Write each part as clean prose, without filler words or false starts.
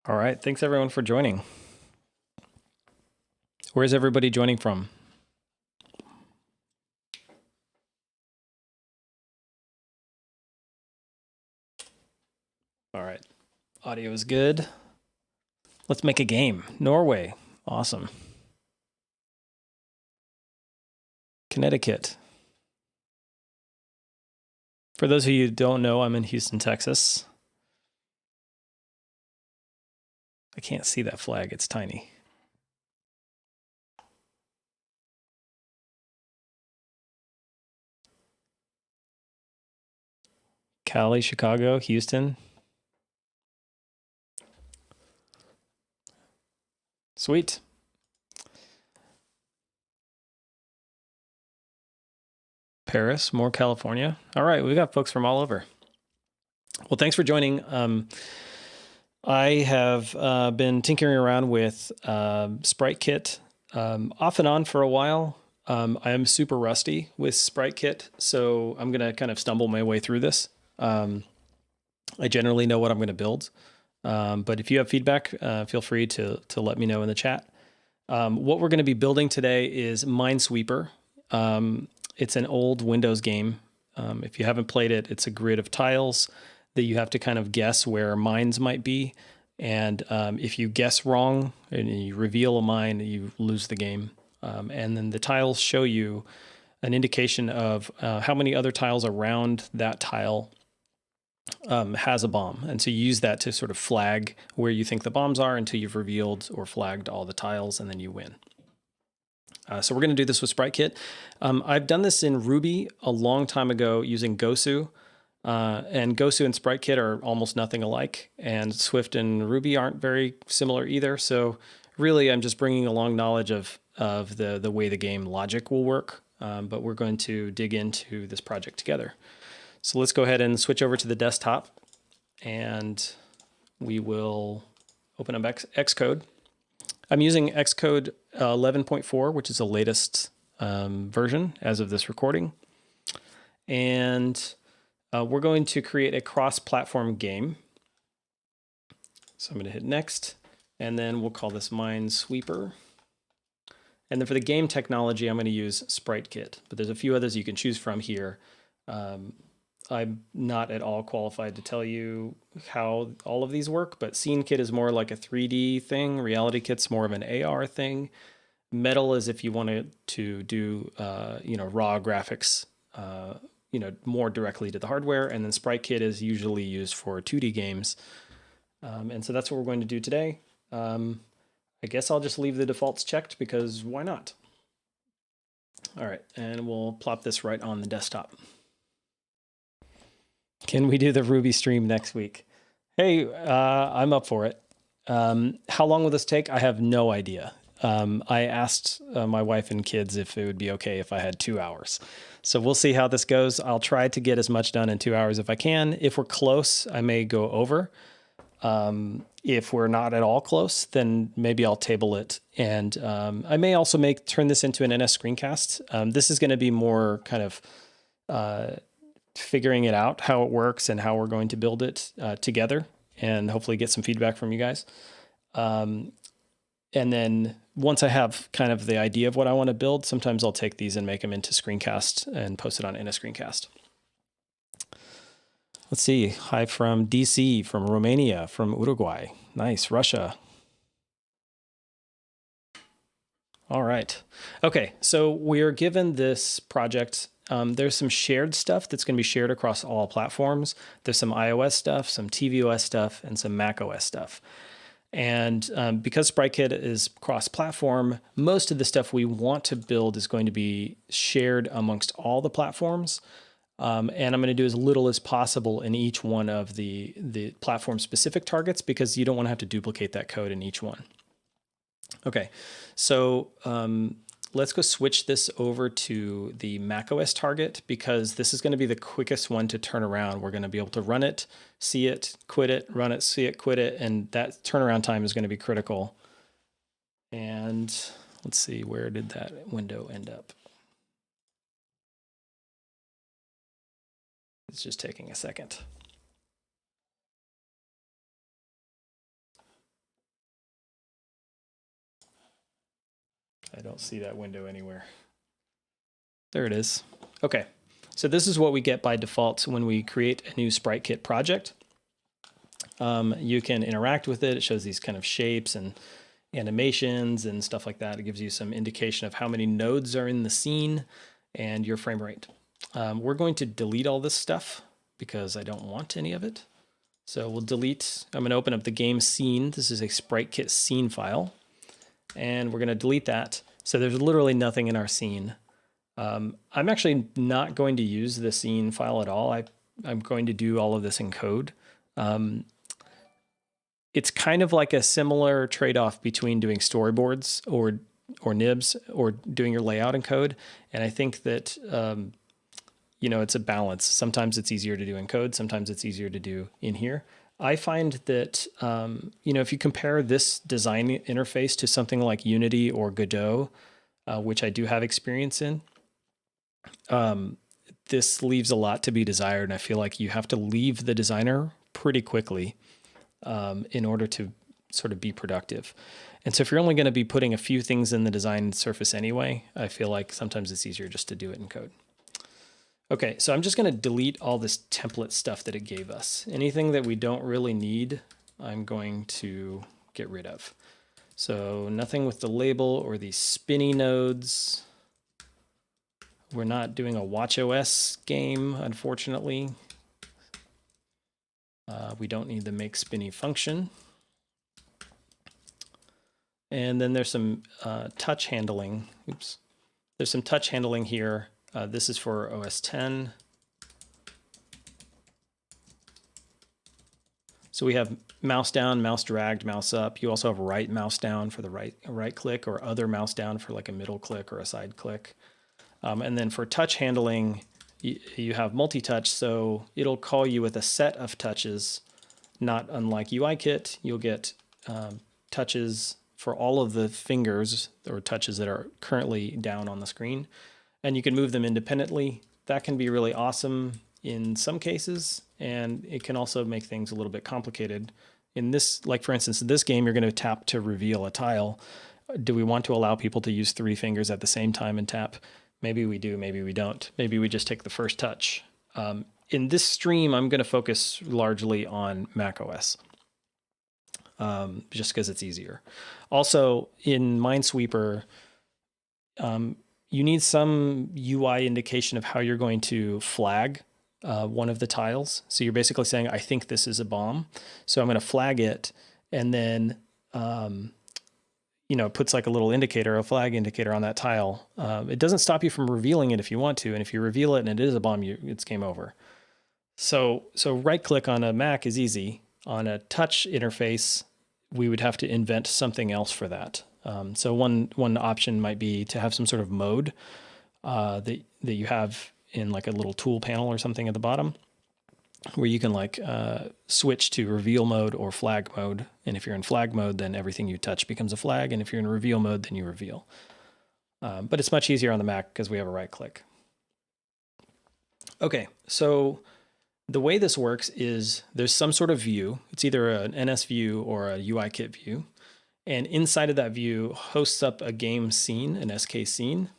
All right. Thanks everyone for joining. Where's everybody joining from? All right. Audio is good. Let's make a game. Norway. Awesome. Connecticut. For those of you who don't know, I'm in Houston, Texas. I can't see that flag. It's tiny. Cali, Chicago, Houston. Sweet. Paris, more California. All right, we got folks from all over. Well, thanks for joining. I have been tinkering around with SpriteKit off and on for a while. I am super rusty with SpriteKit, so I'm going to kind of stumble my way through this. I generally know what I'm going to build, but if you have feedback, feel free to let me know in the chat. What we're going to be building today is Minesweeper. It's an old Windows game. If you haven't played it, it's a grid of tiles that you have to kind of guess where mines might be. And if you guess wrong and you reveal a mine, you lose the game. And then the tiles show you an indication of how many other tiles around that tile has a bomb. And so you use that to sort of flag where you think the bombs are until you've revealed or flagged all the tiles, and then you win. So we're going to do this with SpriteKit. I've done this in Ruby a long time ago using Gosu. And Gosu and SpriteKit are almost nothing alike, and Swift and Ruby aren't very similar either. So really, I'm just bringing along knowledge of the way the game logic will work, but we're going to dig into this project together. So let's go ahead and switch over to the desktop, and we will open up Xcode. I'm using Xcode 11.4, which is the latest version as of this recording. And we're going to create a cross-platform game. So I'm going to hit next, and then we'll call this Minesweeper. And then for the game technology, I'm going to use SpriteKit, but there's a few others you can choose from here. I'm not at all qualified to tell you how all of these work, but SceneKit is more like a 3D thing. RealityKit's more of an AR thing. Metal is if you wanted to do, raw graphics, more directly to the hardware. And then SpriteKit is usually used for 2D games. And so that's what we're going to do today. I guess I'll just leave the defaults checked because why not? All right, and we'll plop this right on the desktop. Can we do the Ruby stream next week? Hey, I'm up for it. How long will this take? I have no idea. I asked my wife and kids if it would be okay if I had 2 hours. So we'll see how this goes. I'll try to get as much done in 2 hours if I can. If we're close, I may go over. If we're not at all close, then maybe I'll table it. And I may also turn this into an NS screencast. This is going to be more kind of figuring it out, how it works and how we're going to build it together, and hopefully get some feedback from you guys. And then once I have kind of the idea of what I want to build, sometimes I'll take these and make them into screencast and post it on NS screencast. Let's see. Hi from DC, from Romania, from Uruguay. Nice. Russia. All right. Okay. So we're given this project. There's some shared stuff that's going to be shared across all platforms. There's some iOS stuff, some tvOS stuff, and some macOS stuff. And because SpriteKit is cross-platform, most of the stuff we want to build is going to be shared amongst all the platforms. And I'm going to do as little as possible in each one of the platform-specific targets because you don't want to have to duplicate that code in each one. Okay, so let's go switch this over to the macOS target because this is going to be the quickest one to turn around. We're going to be able to run it, see it, quit it, run it, see it, quit it, and that turnaround time is going to be critical. And let's see, where did that window end up? It's just taking a second. don't see that window anywhere. There it is. Okay, so this is what we get by default when we create a new SpriteKit project. You can interact with it. It shows these kind of shapes and animations and stuff like that. It gives you some indication of how many nodes are in the scene and your frame rate. We're going to delete all this stuff because I don't want any of it. So we'll delete, I'm going to open up the game scene. This is a SpriteKit scene file, and we're going to delete that. So there's literally nothing in our scene. I'm actually not going to use the scene file at all. I'm going to do all of this in code. It's kind of like a similar trade-off between doing storyboards or nibs or doing your layout in code. And I think that, it's a balance. Sometimes it's easier to do in code. Sometimes it's easier to do in here. I find that, if you compare this design interface to something like Unity or Godot, which I do have experience in, this leaves a lot to be desired. And I feel like you have to leave the designer pretty quickly in order to sort of be productive. And so if you're only going to be putting a few things in the design surface anyway, I feel like sometimes it's easier just to do it in code. Okay, so I'm just going to delete all this template stuff that it gave us. Anything that we don't really need, I'm going to get rid of. So nothing with the label or these spinny nodes. We're not doing a watchOS game, unfortunately. We don't need the make spinny function. And then there's some touch handling. Oops. There's some touch handling here. This is for OS 10. So we have mouse down, mouse dragged, mouse up. You also have right mouse down for the right click, or other mouse down for like a middle click or a side click. And then for touch handling, you have multi-touch, so it'll call you with a set of touches, not unlike UIKit. You'll get touches for all of the fingers or touches that are currently down on the screen, and you can move them independently. That can be really awesome in some cases, and it can also make things a little bit complicated. In this, like for instance, in this game, you're going to tap to reveal a tile. Do we want to allow people to use 3 fingers at the same time and tap? Maybe we do, maybe we don't. Maybe we just take the first touch. In this stream, I'm going to focus largely on macOS, just because it's easier. Also, in Minesweeper, you need some UI indication of how you're going to flag one of the tiles. So you're basically saying, I think this is a bomb. So I'm going to flag it, and then it puts like a little indicator, a flag indicator on that tile. It doesn't stop you from revealing it if you want to. And if you reveal it and it is a bomb, it's game over. So right click on a Mac is easy. On a touch interface, we would have to invent something else for that. So one option might be to have some sort of mode that you have in like a little tool panel or something at the bottom, where you can like switch to reveal mode or flag mode. And if you're in flag mode, then everything you touch becomes a flag. And if you're in reveal mode, then you reveal. But it's much easier on the Mac because we have a right click. Okay, so the way this works is there's some sort of view. It's either an NS view or a UIKit view. And inside of that view hosts up a game scene, an SK scene.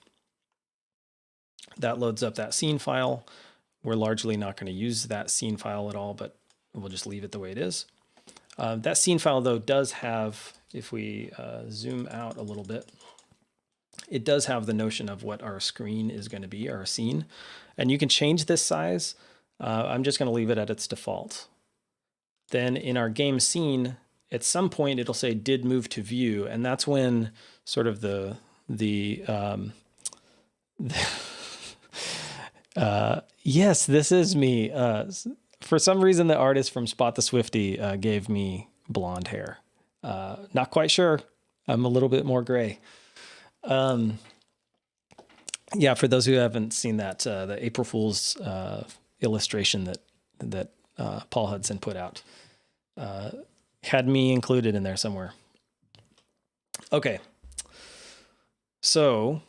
That loads up that scene file. We're largely not going to use that scene file at all, but we'll just leave it the way it is. That scene file, though, does have, if we zoom out a little bit, it does have the notion of what our screen is going to be, our scene. And you can change this size. I'm just going to leave it at its default. Then in our game scene, at some point, it'll say did move to view. And that's when sort of yes, this is me. For some reason, the artist from Spot the Swifty gave me blonde hair. Not quite sure. I'm a little bit more gray. Yeah, for those who haven't seen that, the April Fool's illustration that Paul Hudson put out had me included in there somewhere. Okay, so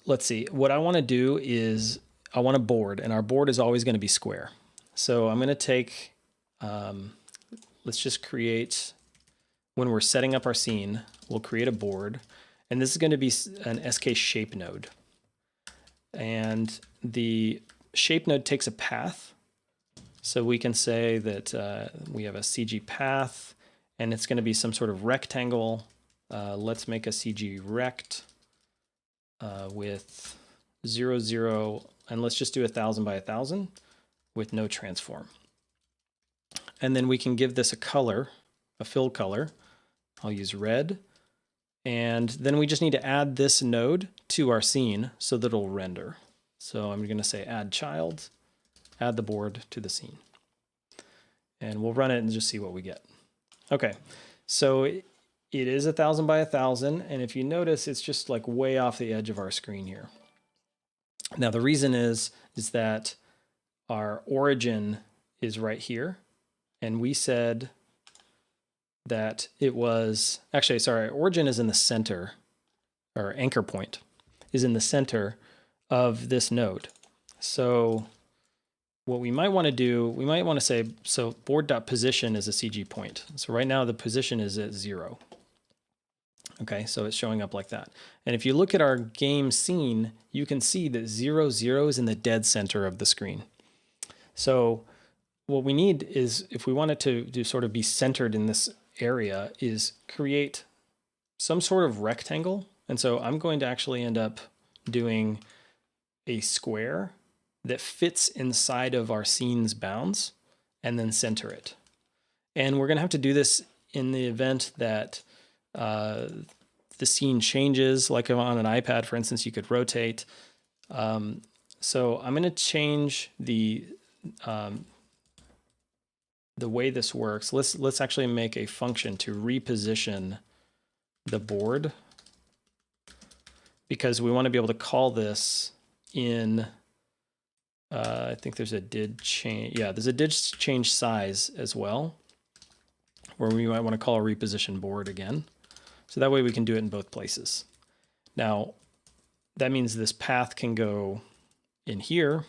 let's see. What I want to do is I want a board, and our board is always going to be square. So I'm going to take, let's just create, when we're setting up our scene, we'll create a board, And this is going to be an SK shape node. And the shape node takes a path. So we can say that we have a CG path, and it's going to be some sort of rectangle. Let's make a CG rect with 0, 0, and let's just do 1000 by 1000 with no transform. And then we can give this a color, a fill color. I'll use red. And then we just need to add this node to our scene so that it'll render. So I'm going to say add child, add the board to the scene. And we'll run it and just see what we get. Okay, so it is 1000 by 1000. And if you notice, it's just like way off the edge of our screen here. Now, the reason is that our origin is right here. And we said that it was, actually, sorry, origin is in the center, or anchor point is in the center of this node. So what we might want to do, we might want to say, so board.position is a CG point. So right now the position is at 0. Okay, so it's showing up like that. And if you look at our game scene, you can see that 0, 0 is in the dead center of the screen. So what we need is, if we want it to sort of be centered in this area, is create some sort of rectangle. And so I'm going to actually end up doing a square that fits inside of our scene's bounds and then center it. And we're going to have to do this in the event that the scene changes, like on an iPad, for instance, you could rotate. So I'm going to change the way this works. Let's actually make a function to reposition the board, because we want to be able to call this in, I think there's a did change. Yeah, there's a did change size as well, where we might want to call a reposition board again. So that way we can do it in both places. Now, that means this path can go in here.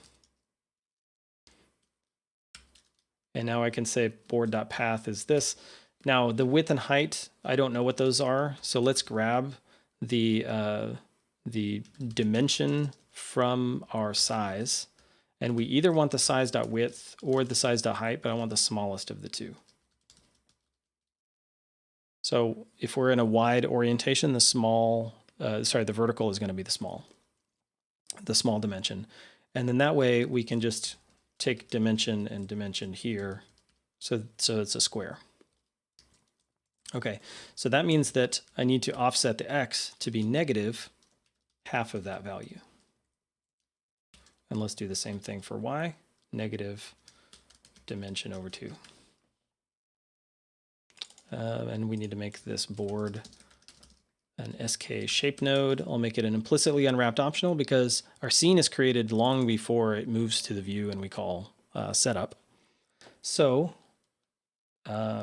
And now I can say board.path is this. Now the width and height, I don't know what those are. So let's grab the dimension from our size. And we either want the size.width or the size.height, but I want the smallest of the two. So if we're in a wide orientation, the vertical is going to be the small dimension. And then that way we can just take dimension and dimension here. So it's a square. Okay, so that means that I need to offset the x to be negative half of that value. And let's do the same thing for y, negative dimension over 2. And we need to make this board an SK shape node. I'll make it an implicitly unwrapped optional because our scene is created long before it moves to the view and we call setup. So I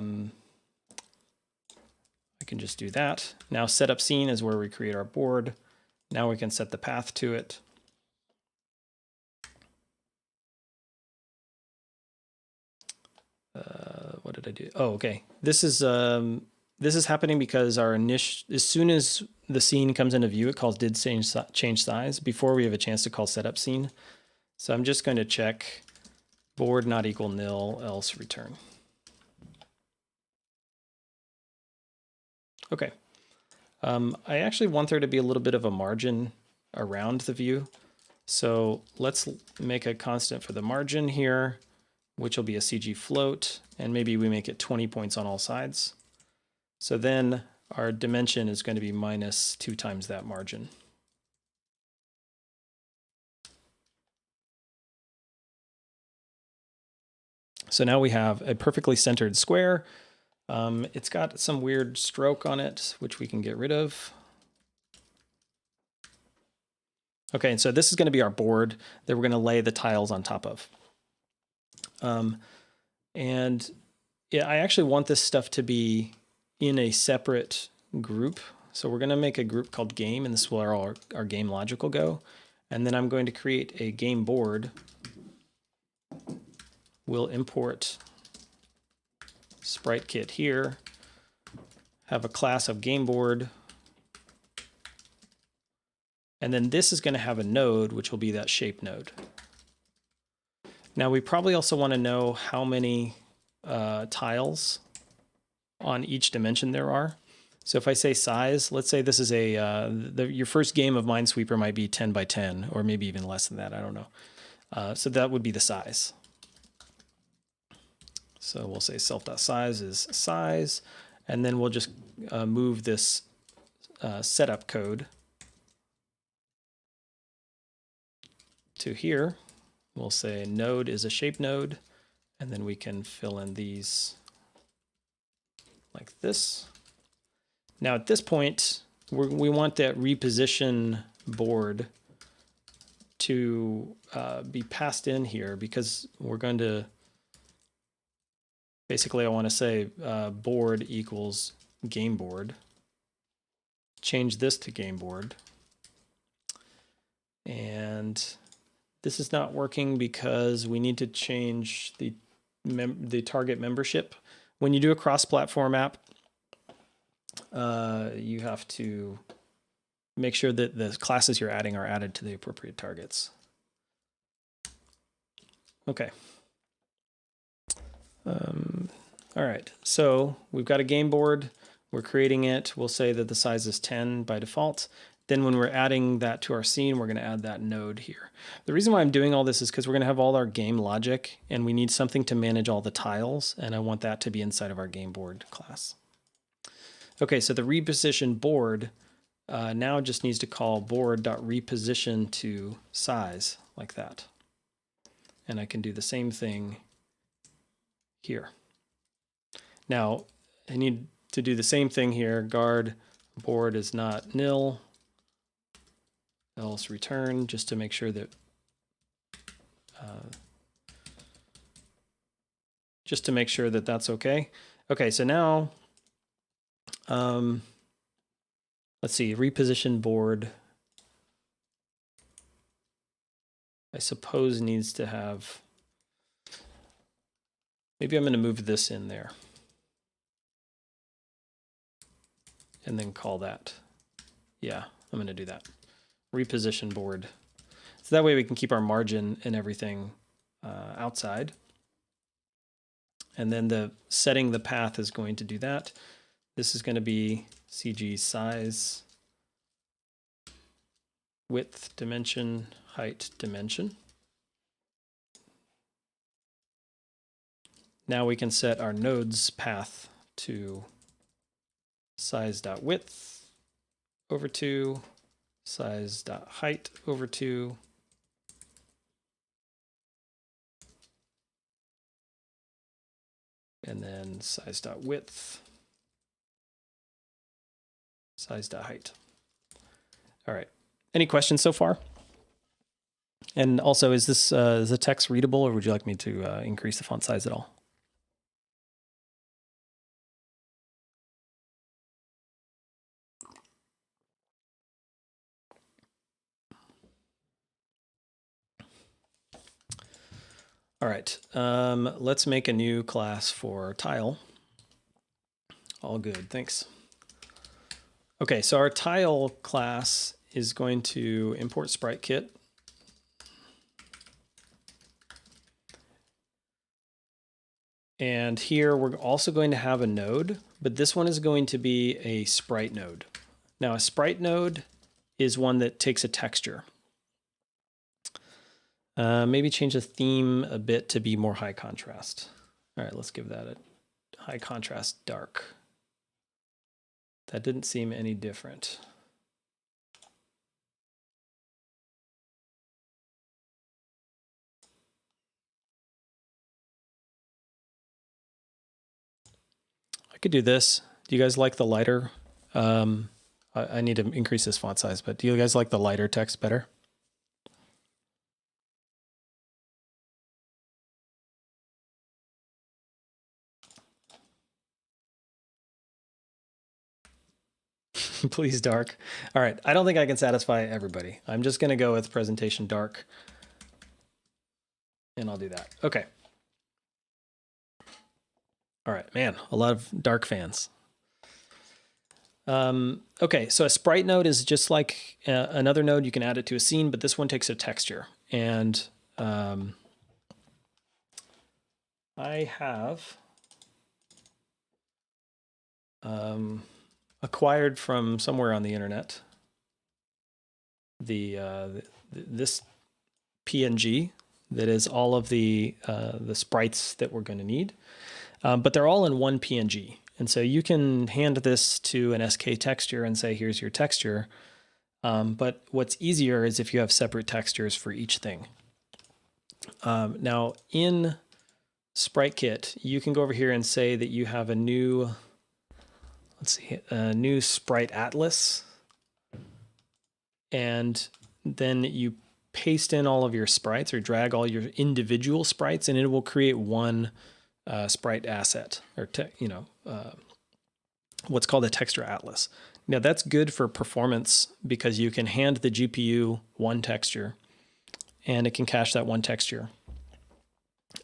can just do that. Now setup scene is where we create our board. Now we can set the path to it. What did I do? Oh, okay. This is happening because as soon as the scene comes into view, it calls did change size before we have a chance to call setup scene. So I'm just going to check board not equal nil, else return. Okay. I actually want there to be a little bit of a margin around the view. So let's make a constant for the margin here, which will be a CG float, and maybe we make it 20 points on all sides. So then our dimension is going to be minus 2 times that margin. So now we have a perfectly centered square. It's got some weird stroke on it, which we can get rid of. Okay, and so this is going to be our board that we're going to lay the tiles on top of. And yeah, I actually want this stuff to be in a separate group. So we're going to make a group called game, and this is where our game logic will go. And then I'm going to create a game board. We'll import SpriteKit here, have a class of game board, And then this is going to have a node, which will be that shape node. Now we probably also want to know how many tiles on each dimension there are. So if I say size, let's say this is your first game of Minesweeper might be 10 by 10, or maybe even less than that, I don't know. So that would be the size. So we'll say self.size is size, and then we'll just move this setup code to here. We'll say node is a shape node, and then we can fill in these like this. Now at this point, we want that reposition board to be passed in here, because we're going to, basically I want to say board equals game board. Change this to game board. And this is not working because we need to change the target membership. When you do a cross-platform app, you have to make sure that the classes you're adding are added to the appropriate targets. Okay. All right, so we've got a game board. We're creating it. We'll say that the size is 10 by default. Then when we're adding that to our scene, we're going to add that node here. The reason why I'm doing all this is because we're going to have all our game logic, and we need something to manage all the tiles, and I want that to be inside of our game board class. Okay, so the reposition board now just needs to call board.reposition to size, like that. And I can do the same thing here. Now, I need to do the same thing here. Guard board is not nil, else return, just to make sure that that's okay. Okay, so now let's see, reposition board, I suppose needs to have, maybe I'm going to move this in there and then call that. Yeah, I'm going to do that. Reposition board. So that way we can keep our margin and everything outside. And then the setting the path is going to do that. This is going to be CG size, width, dimension, height, dimension. Now we can set our nodes path to size.width over 2, size.height over 2, and then size.width, size.height. All right. Any questions so far? And also, is the text readable, or would you like me to increase the font size at all? All right, let's make a new class for tile. All good, thanks. Okay, so our tile class is going to import SpriteKit. And here we're also going to have a node, but this one is going to be a sprite node. Now a sprite node is one that takes a texture. Maybe change the theme a bit to be more high contrast. All right, let's give that a high contrast dark. That didn't seem any different. I could do this. Do you guys like the lighter? I need to increase this font size, but do you guys like the lighter text better? Please dark. All right, I don't think I can satisfy everybody. I'm just gonna go with presentation dark, and I'll do that. Okay. All right, man, a lot of dark fans. Okay, so a sprite node is just like another node. You can add it to a scene, but this one takes a texture. And I have acquired from somewhere on the internet this PNG that is all of the sprites that we're going to need, but they're all in one PNG. And so you can hand this to an SK texture and say, here's your texture. But what's easier is if you have separate textures for each thing. Now in SpriteKit, you can go over here and say that you have a new, a new sprite atlas. And then you paste in all of your sprites or drag all your individual sprites, and it will create one sprite asset, or what's called a texture atlas. Now that's good for performance because you can hand the GPU one texture and it can cache that one texture.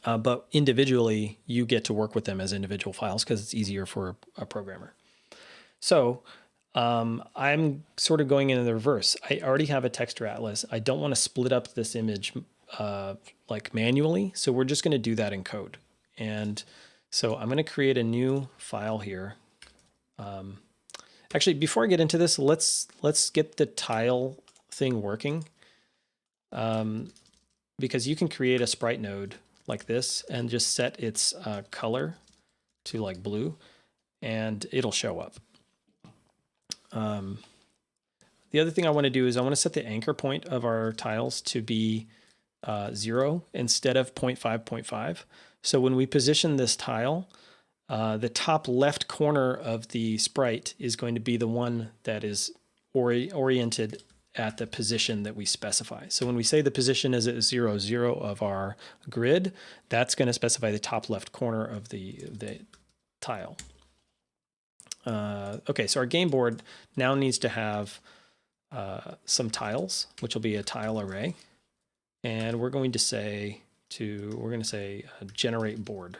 But individually, you get to work with them as individual files because it's easier for a programmer. So I'm sort of going in the reverse. I already have a texture atlas. I don't want to split up this image like manually. So we're just going to do that in code. And so I'm going to create a new file here. Actually, before I get into this, let's get the tile thing working. Because you can create a sprite node like this and just set its color to like blue, and it'll show up. The other thing I want to do is I want to set the anchor point of our tiles to be 0 instead of 0.5, 0.5. So when we position this tile, the top left corner of the sprite is going to be the one that is oriented at the position that we specify. So when we say the position is at 0, 0 of our grid, that's going to specify the top left corner of the tile. Okay, so our game board now needs to have some tiles, which will be a tile array. And we're going to say generate board.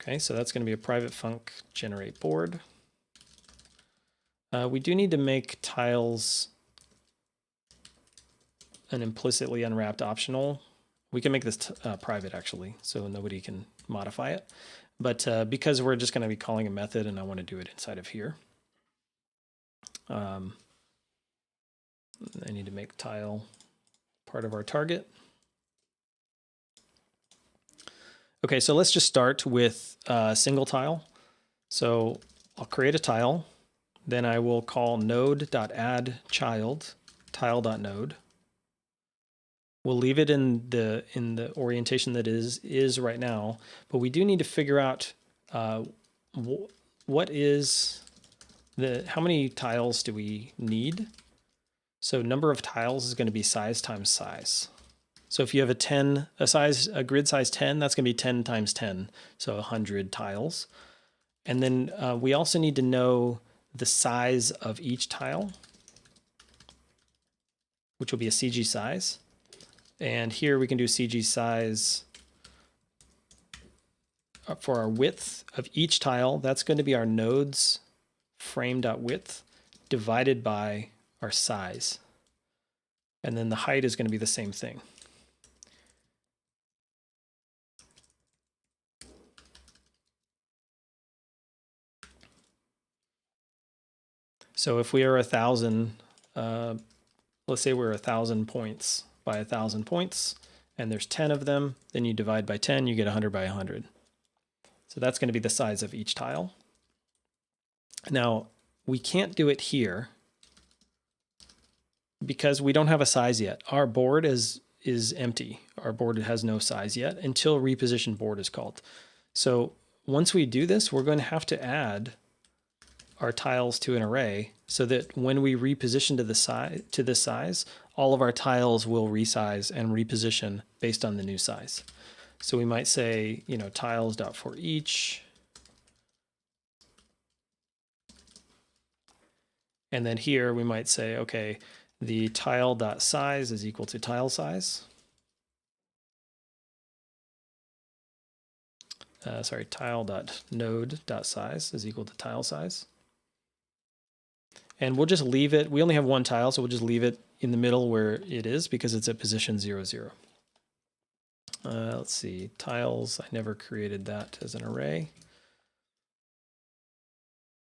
Okay, so that's going to be a private func generate board. We do need to make tiles an implicitly unwrapped optional. We can make this private actually, so nobody can modify it. But because we're just going to be calling a method and I want to do it inside of here, I need to make tile part of our target. Okay, so let's just start with a single tile. So I'll create a tile. Then I will call node.addChild tile.node. We'll leave it in the orientation that is right now, but we do need to figure out what is how many tiles do we need? So number of tiles is going to be size times size. So if you have a grid size 10, that's going to be 10 times 10, so 100 tiles. And then we also need to know the size of each tile, which will be a CG size. And here we can do CG size for our width of each tile. That's going to be our nodes frame.width divided by our size. And then the height is going to be the same thing. So if we are 1,000, let's say we're 1,000 points by 1,000 points, and there's 10 of them, then you divide by 10, you get 100 by 100. So that's going to be the size of each tile. Now, we can't do it here because we don't have a size yet. Our board is empty. Our board has no size yet until reposition board is called. So once we do this, we're going to have to add our tiles to an array so that when we reposition to this size, all of our tiles will resize and reposition based on the new size. So we might say, tiles.forEach. And then here we might say, okay, the tile.size is equal to tile size. tile.node.size is equal to tile size. And we'll just leave it. We only have one tile, so we'll just leave it in the middle where it is because it's at position 0, 0. Let's see, tiles. I never created that as an array.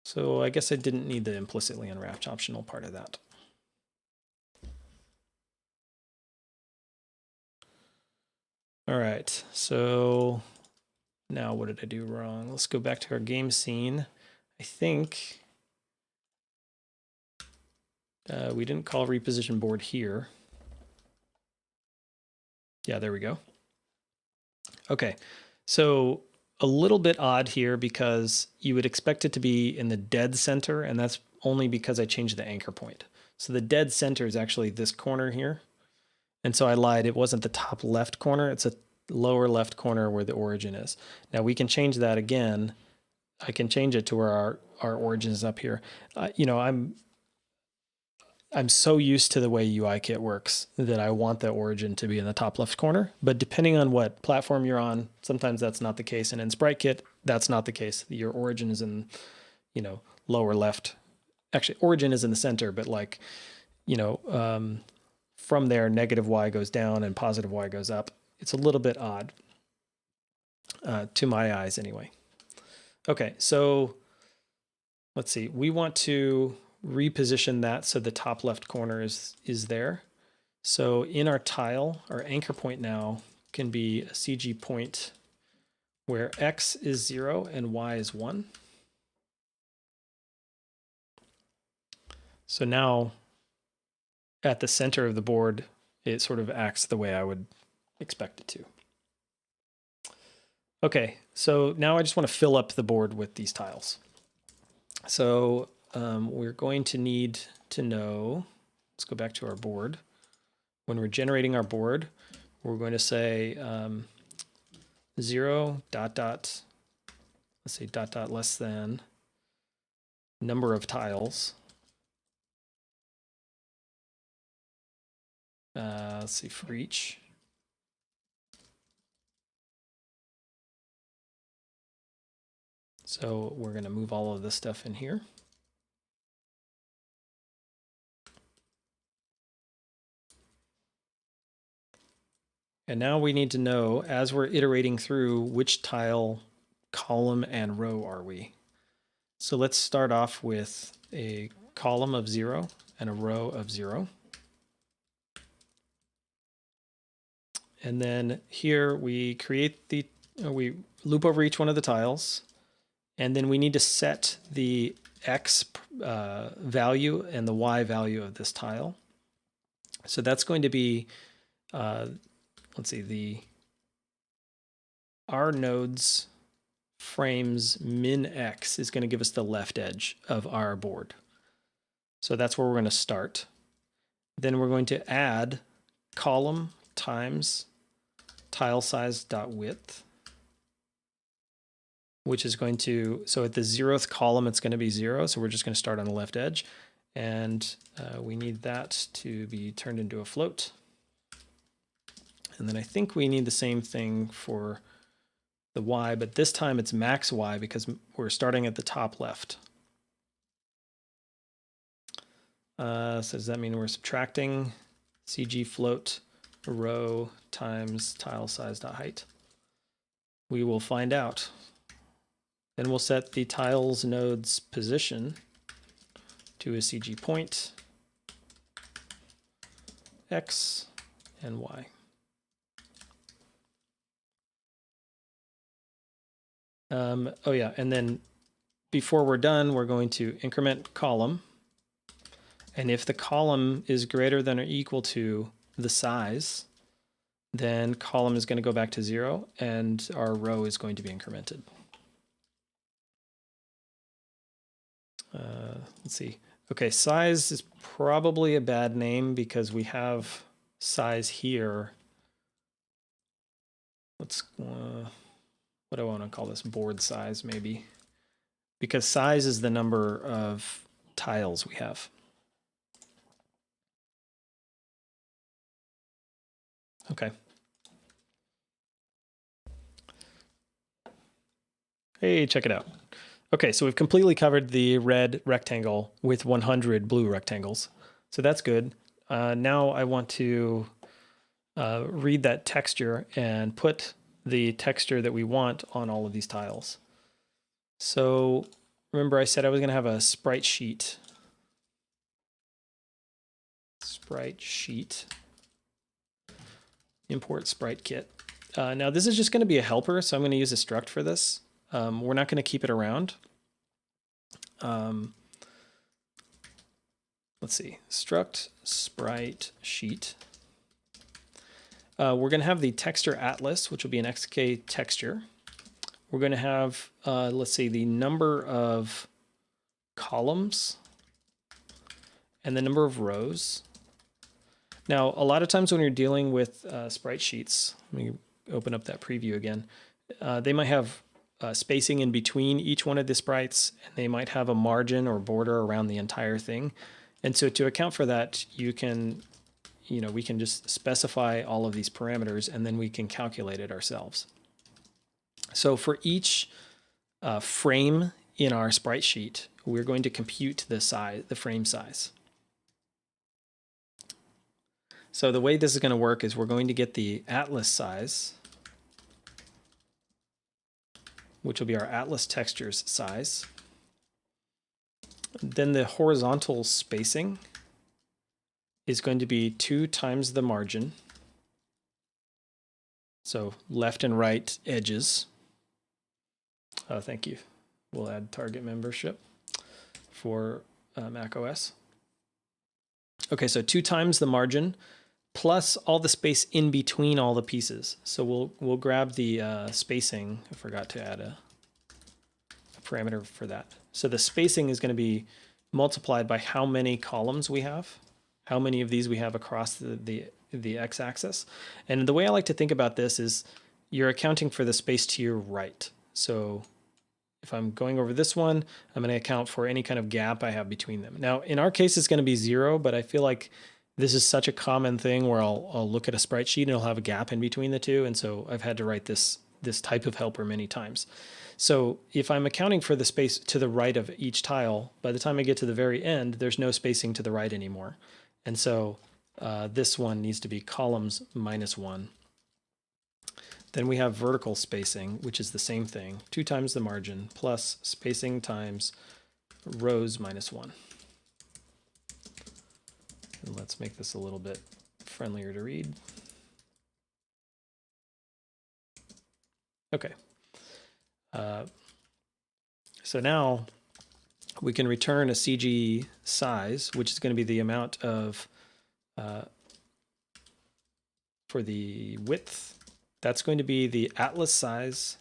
So I guess I didn't need the implicitly unwrapped optional part of that. All right, so now what did I do wrong? Let's go back to our game scene. I think we didn't call reposition board here. Yeah, there we go. Okay, so a little bit odd here because you would expect it to be in the dead center, and that's only because I changed the anchor point. So the dead center is actually this corner here. And so I lied, it wasn't the top left corner, it's a lower left corner where the origin is. Now we can change that again. I can change it to where our origin is up here. You know, I'm so used to the way UIKit works that I want the origin to be in the top left corner. But depending on what platform you're on, sometimes that's not the case. And in SpriteKit, that's not the case. Your origin is in, you know, lower left. Actually, origin is in the center, but like, you know, from there, negative y goes down and positive y goes up. It's a little bit odd to my eyes anyway. Okay, so let's see. We want to reposition that so the top left corner is there. So in our tile, our anchor point now can be a CG point where x is 0 and y is 1. So now at the center of the board, it sort of acts the way I would expect it to. Okay, so now I just want to fill up the board with these tiles. So we're going to need to know, let's go back to our board. When we're generating our board, we're going to say 0 dot dot, let's say dot dot less than number of tiles. Let's see, for each. So we're going to move all of this stuff in here. And now we need to know, as we're iterating through, which tile, column, and row are we? So let's start off with a column of 0 and a row of 0. And then here we create we loop over each one of the tiles. And then we need to set the x value and the y value of this tile. So that's going to be, let's see, our nodes frames min x is going to give us the left edge of our board. So that's where we're going to start. Then we're going to add column times tile size dot width, which is going to, so at the 0th column, it's going to be 0. So we're just going to start on the left edge. And we need that to be turned into a float. And then I think we need the same thing for the y, but this time it's max y because we're starting at the top left. So does that mean we're subtracting CG float row times tile size dot height? We will find out. Then we'll set the tiles node's position to a CG point, x and y. Oh yeah, and then before we're done, we're going to increment column. And if the column is greater than or equal to the size, then column is going to go back to 0 and our row is going to be incremented. Let's see. Okay, size is probably a bad name because we have size here. Let's, what do I want to call this? Board size, maybe. Because size is the number of tiles we have. Okay. Hey, check it out. Okay, so we've completely covered the red rectangle with 100 blue rectangles. So that's good. Now I want to read that texture and put the texture that we want on all of these tiles. So remember I said I was going to have a sprite sheet. Sprite sheet. Import SpriteKit. Now this is just going to be a helper, so I'm going to use a struct for this. We're not going to keep it around. Let's see, struct sprite sheet. We're going to have the texture atlas, which will be an XK texture. We're going to have, let's see, the number of columns and the number of rows. Now, a lot of times when you're dealing with sprite sheets, let me open up that preview again, they might have spacing in between each one of the sprites, and they might have a margin or border around the entire thing. And so to account for that, we can just specify all of these parameters, and then we can calculate it ourselves. So for each frame in our sprite sheet, we're going to compute the frame size. So the way this is going to work is we're going to get the atlas size, which will be our atlas textures size. Then the horizontal spacing is going to be 2 times the margin. So left and right edges. Oh, thank you. We'll add target membership for Mac OS. Okay, so 2 times the margin plus all the space in between all the pieces. So we'll grab the spacing. I forgot to add a parameter for that. So the spacing is going to be multiplied by how many columns we have, how many of these we have across the x-axis. And the way I like to think about this is you're accounting for the space to your right. So if I'm going over this one, I'm going to account for any kind of gap I have between them. Now, in our case, it's going to be 0, but I feel like this is such a common thing where I'll look at a sprite sheet and it'll have a gap in between the two. And so I've had to write this type of helper many times. So if I'm accounting for the space to the right of each tile, by the time I get to the very end, there's no spacing to the right anymore. And so this one needs to be columns -1. Then we have vertical spacing, which is the same thing, 2 times the margin plus spacing times rows -1. And let's make this a little bit friendlier to read. Okay. So now we can return a CG size, which is going to be the amount of, for the width, that's going to be the atlas size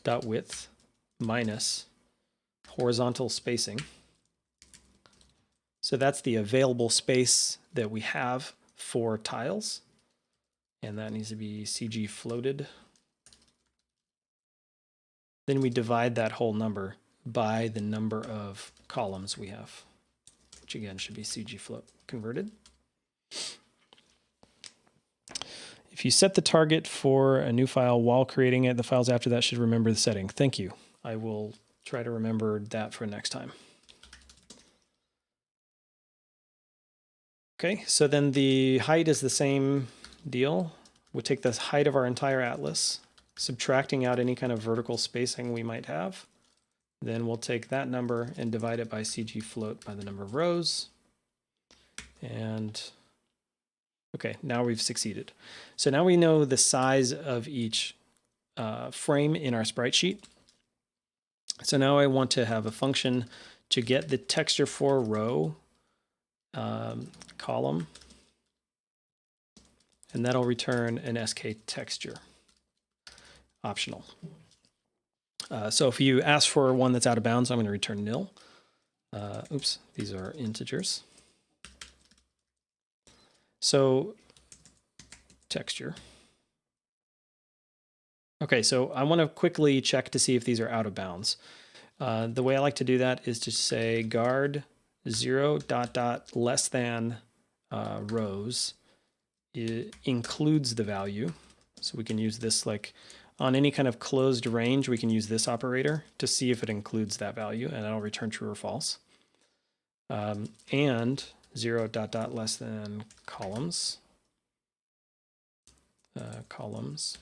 dot width minus horizontal spacing. So that's the available space that we have for tiles. And that needs to be CG floated. Then we divide that whole number by the number of columns we have, which again should be CG float converted. If you set the target for a new file while creating it, the files after that should remember the setting. Thank you. I will try to remember that for next time. Okay, so then the height is the same deal. We'll take the height of our entire atlas, subtracting out any kind of vertical spacing we might have. Then we'll take that number and divide it by CG float by the number of rows. And okay, now we've succeeded. So now we know the size of each frame in our sprite sheet. So now I want to have a function to get the texture for row, column, and that'll return an SK texture, optional. So if you ask for one that's out of bounds, I'm going to return nil. Oops, these are integers. So texture. Okay, so I want to quickly check to see if these are out of bounds. The way I like to do that is to say guard 0 ... less than rows. It includes the value. So we can use this like On any kind of closed range, we can use this operator to see if it includes that value, and it'll return true or false. And 0 dot dot less than columns. Columns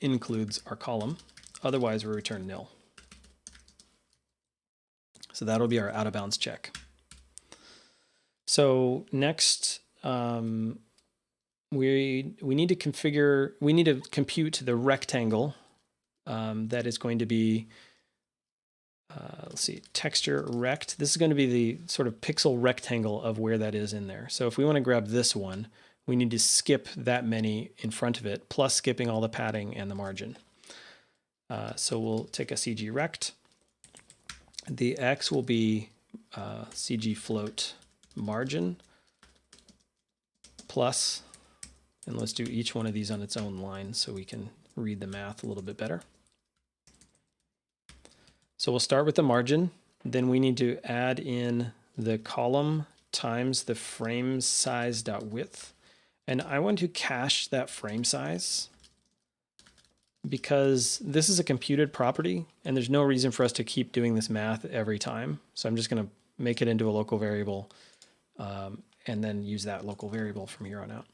includes our column. Otherwise, we return nil. So that'll be our out of bounds check. So next, we need to compute the rectangle that is going to be, let's see, texture rect. This is going to be the sort of pixel rectangle of where that is in there. So if we want to grab this one, we need to skip that many in front of it, plus skipping all the padding and the margin. So we'll take a CG rect. The X will be CG float margin plus, and let's do each one of these on its own line so we can read the math a little bit better. So we'll start with the margin. Then we need to add in the column times the frame size dot width. And I want to cache that frame size because this is a computed property and there's no reason for us to keep doing this math every time. So I'm just going to make it into a local variable and then use that local variable from here on out.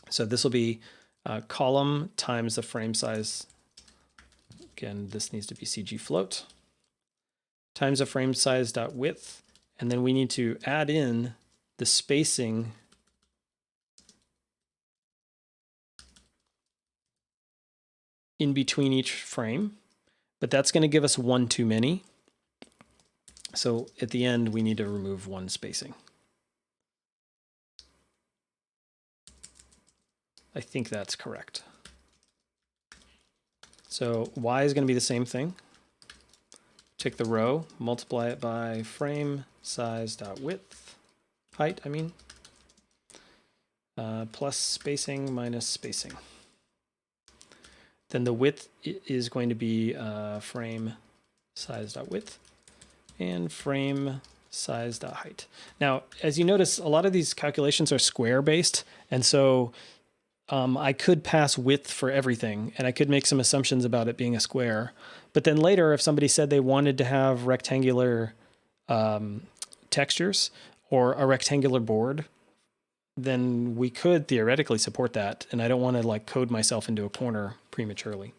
So this will be column times the frame size. Again, this needs to be CG float times the frame size dot width. And then we need to add in the spacing in between each frame, but that's going to give us one too many. So at the end, we need to remove one spacing. I think that's correct. So Y is going to be the same thing. Take the row, multiply it by frame size dot width, height, I mean, plus spacing minus spacing. Then the width is going to be frame size dot width and frame size dot height. Now, as you notice, a lot of these calculations are square based, and so I could pass width for everything, and I could make some assumptions about it being a square. But then later, if somebody said they wanted to have rectangular textures or a rectangular board, then we could theoretically support that. And I don't want to like code myself into a corner prematurely.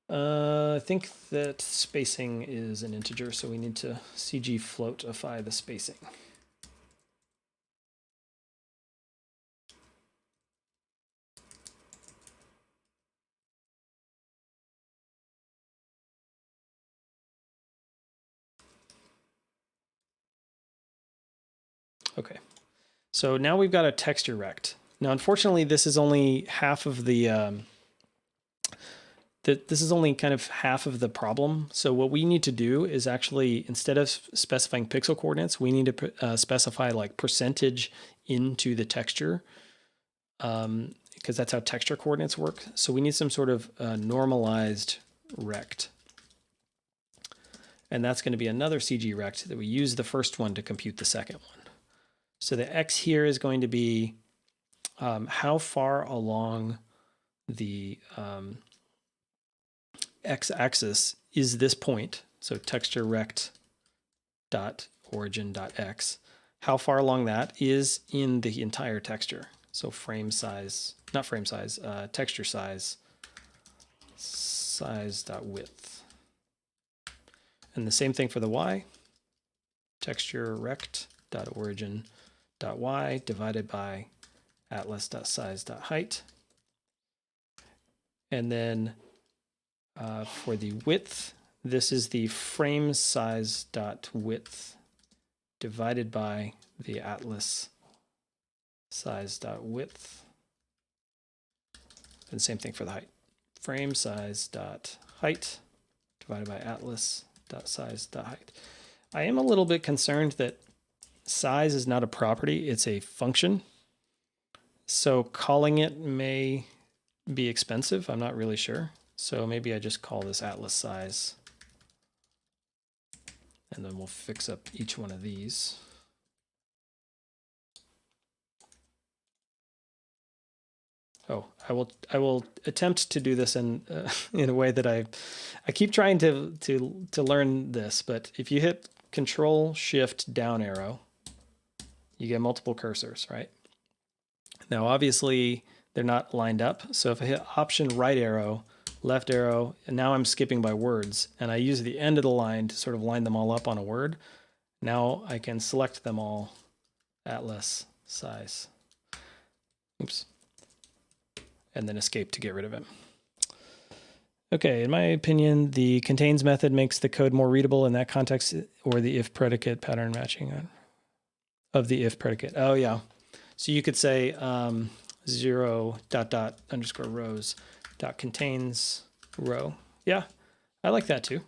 I think that spacing is an integer, so we need to CG floatify the spacing. Okay, so now we've got a texture rect. Now, unfortunately, this is only half of the, this is only kind of half of the problem. So what we need to do is actually, instead of specifying pixel coordinates, we need to specify like percentage into the texture, because that's how texture coordinates work. So we need some sort of normalized rect. And that's going to be another CG rect that we use the first one to compute the second one. So the X here is going to be how far along the X-axis is this point. So texture rect dot origin dot X. How far along that is in the entire texture. So frame size, not frame size, texture size, size dot width. And the same thing for the Y. Texture rect dot origin dot Y divided by atlas dot size dot height. And then for the width, this is the frame size dot width divided by the atlas size dot width. And same thing for the height. Frame size dot height divided by atlas dot size dot height. I am a little bit concerned that size is not a property, it's a function. So calling it may be expensive, I'm not really sure. So maybe I just call this atlas size. And then we'll fix up each one of these. Oh, I will attempt to do this in a way that I keep trying to learn this, but if you hit Control Shift down arrow, you get multiple cursors, right? Now, obviously, they're not lined up. So if I hit Option right arrow, left arrow, and now I'm skipping by words, and I use the end of the line to sort of line them all up on a word. Now I can select them all atlas size. Oops. And then escape to get rid of it. Okay, in my opinion, the contains method makes the code more readable in that context, or the if predicate pattern matching of the if predicate. Oh yeah. So you could say 0 ... underscore rows dot contains row. Yeah, I like that too.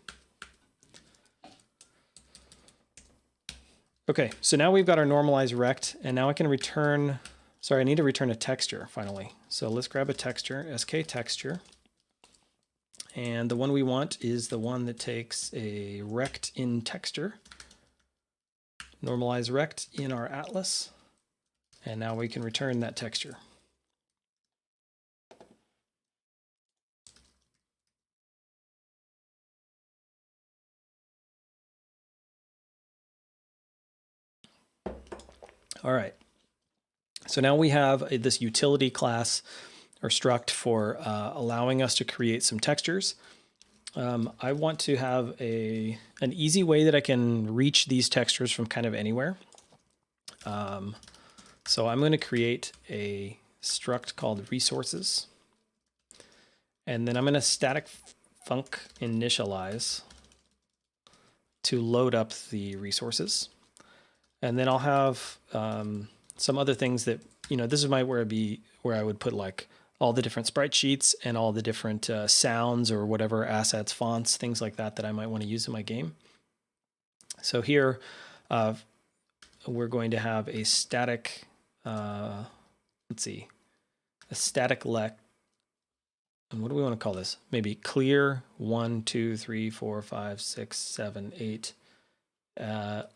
Okay, so now we've got our normalized rect, and now I can return, sorry, I need to return a texture finally. So let's grab a texture, sk texture. And the one we want is the one that takes a rect in texture, normalize rect in our atlas, and now we can return that texture. All right. So now we have this utility class or struct for allowing us to create some textures. I want to have an easy way that I can reach these textures from kind of anywhere. So I'm going to create a struct called resources. And then I'm going to static func initialize to load up the resources. And then I'll have some other things that, this is where I would put like all the different sprite sheets and all the different sounds or whatever assets, fonts, things like that I might want to use in my game. So here we're going to have a static, a static lect. And what do we want to call this? Maybe clear 1, 2, 3, 4, 5, 6, 7, 8.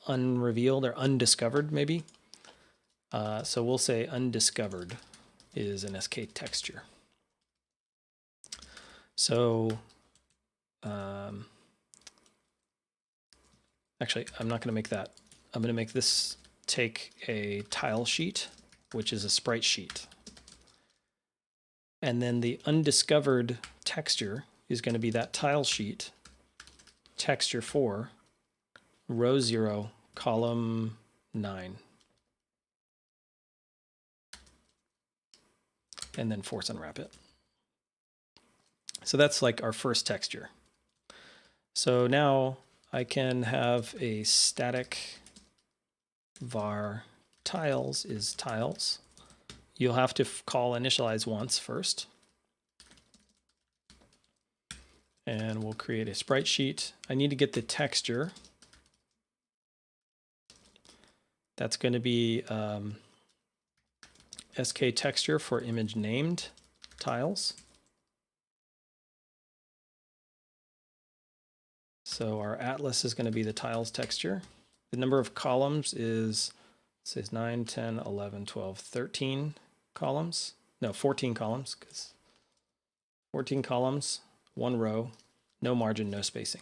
Unrevealed or undiscovered, maybe. So we'll say undiscovered is an SK texture. So actually, I'm not going to make that. I'm going to make this take a tile sheet, which is a sprite sheet. And then the undiscovered texture is going to be that tile sheet, texture 4, row 0, column 9. And then force unwrap it. So that's like our first texture. So now I can have a static var tiles is tiles. You'll have to call initialize once first. And we'll create a sprite sheet. I need to get the texture. That's going to be SK texture for image named tiles. So our atlas is going to be the tiles texture. The number of columns is, it says 9, 10, 11, 12, 13 columns. No, 14 columns, because 14 columns, 1 row, no margin, no spacing.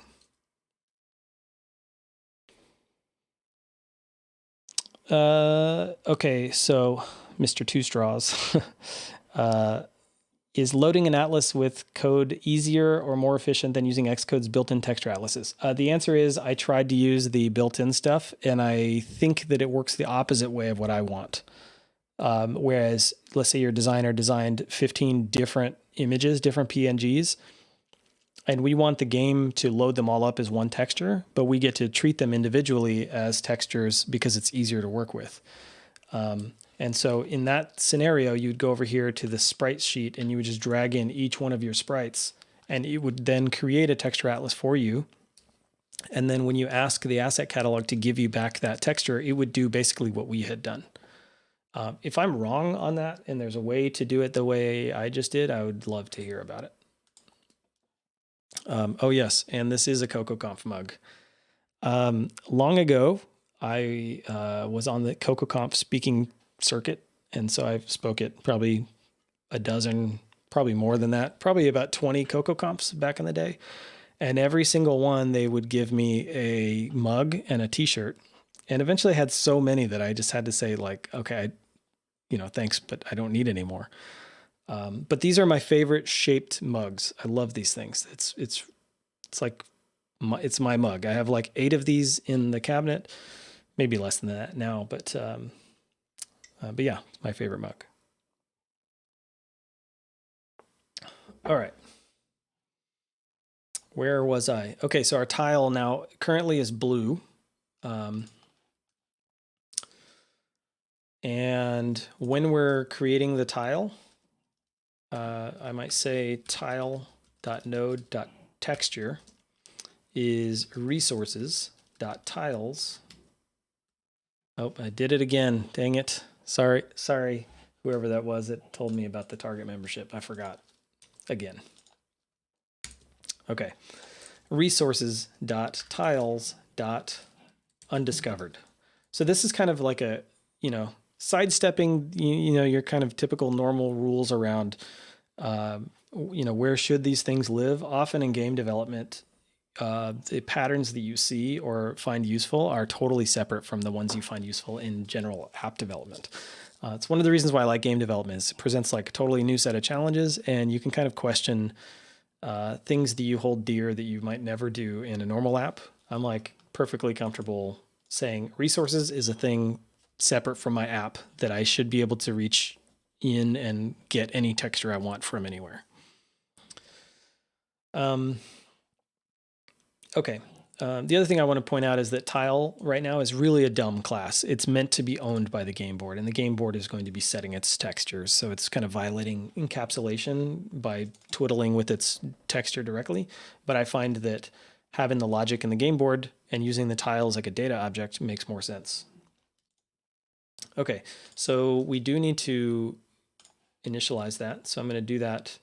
Okay, so Mr. Two Straws. Is loading an atlas with code easier or more efficient than using Xcode's built-in texture atlases? The answer is I tried to use the built-in stuff, and I think that it works the opposite way of what I want. Whereas, let's say your designer designed 15 different images, different PNGs, and we want the game to load them all up as one texture, but we get to treat them individually as textures because it's easier to work with. And so in that scenario, you'd go over here to the sprite sheet and you would just drag in each one of your sprites, and it would then create a texture atlas for you. And then when you ask the asset catalog to give you back that texture, it would do basically what we had done. If I'm wrong on that and there's a way to do it the way I just did, I would love to hear about it. Oh yes, and this is a CocoaConf mug. Long ago, I was on the CocoaConf speaking circuit, and so I've spoke at probably a dozen, probably more than that, probably about 20 Coco Comps back in the day. And every single one, they would give me a mug and a t-shirt. And eventually I had so many that I just had to say like, okay, thanks, but I don't need any more. But these are my favorite shaped mugs. I love these things. It's like, it's my mug. I have like 8 of these in the cabinet, maybe less than that now, but yeah, my favorite mug. All right. Where was I? Okay, so our tile now currently is blue. And when we're creating the tile, I might say tile.node.texture is resources.tiles. Oh, I did it again. Dang it. Sorry, whoever that was that told me about the target membership. I forgot again. Okay. Resources.tiles.undiscovered. So this is kind of like a, sidestepping, your kind of typical normal rules around, where should these things live? Often in game development, the patterns that you see or find useful are totally separate from the ones you find useful in general app development. It's one of the reasons why I like game development. Is it presents like a totally new set of challenges, and you can kind of question things that you hold dear that you might never do in a normal app. I'm like perfectly comfortable saying resources is a thing separate from my app that I should be able to reach in and get any texture I want from anywhere. Okay. The other thing I want to point out is that tile right now is really a dumb class. It's meant to be owned by the game board, and the game board is going to be setting its textures. So it's kind of violating encapsulation by twiddling with its texture directly. But I find that having the logic in the game board and using the tiles like a data object makes more sense. Okay, so we do need to initialize that. So I'm going to do that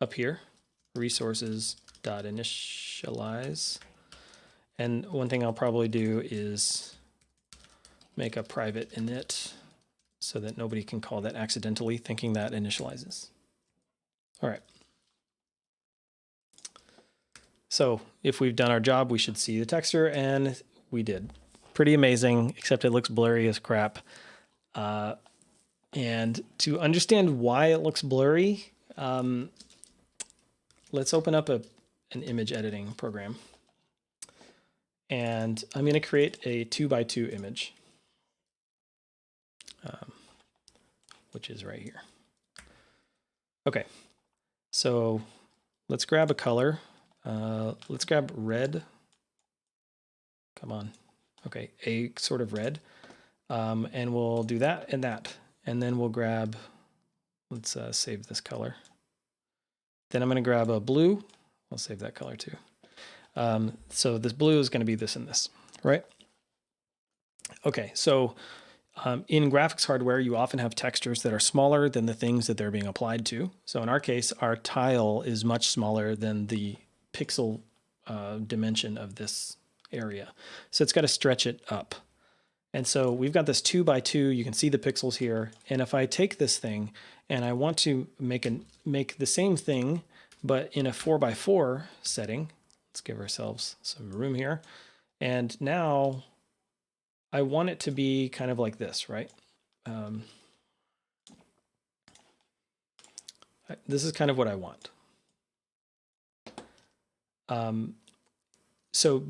up here, resources.initialize. And one thing I'll probably do is make a private init so that nobody can call that accidentally thinking that initializes. All right. So if we've done our job, we should see the texture, and we did. Pretty amazing, except it looks blurry as crap. And to understand why it looks blurry, let's open up an image editing program. And I'm going to create a 2x2 image, which is right here. Okay, so let's grab a color. Let's grab red. Come on. Okay, a sort of red. And we'll do that and that. And then we'll grab, let's save this color. Then I'm going to grab a blue. I'll save that color too. So this blue is going to be this and this, right? Okay, so in graphics hardware, you often have textures that are smaller than the things that they're being applied to. So in our case, our tile is much smaller than the pixel dimension of this area. So it's got to stretch it up. And so we've got this 2x2, you can see the pixels here. And if I take this thing and I want to make the same thing, but in a 4x4 setting, let's give ourselves some room here. And now I want it to be kind of like this, right? This is kind of what I want. So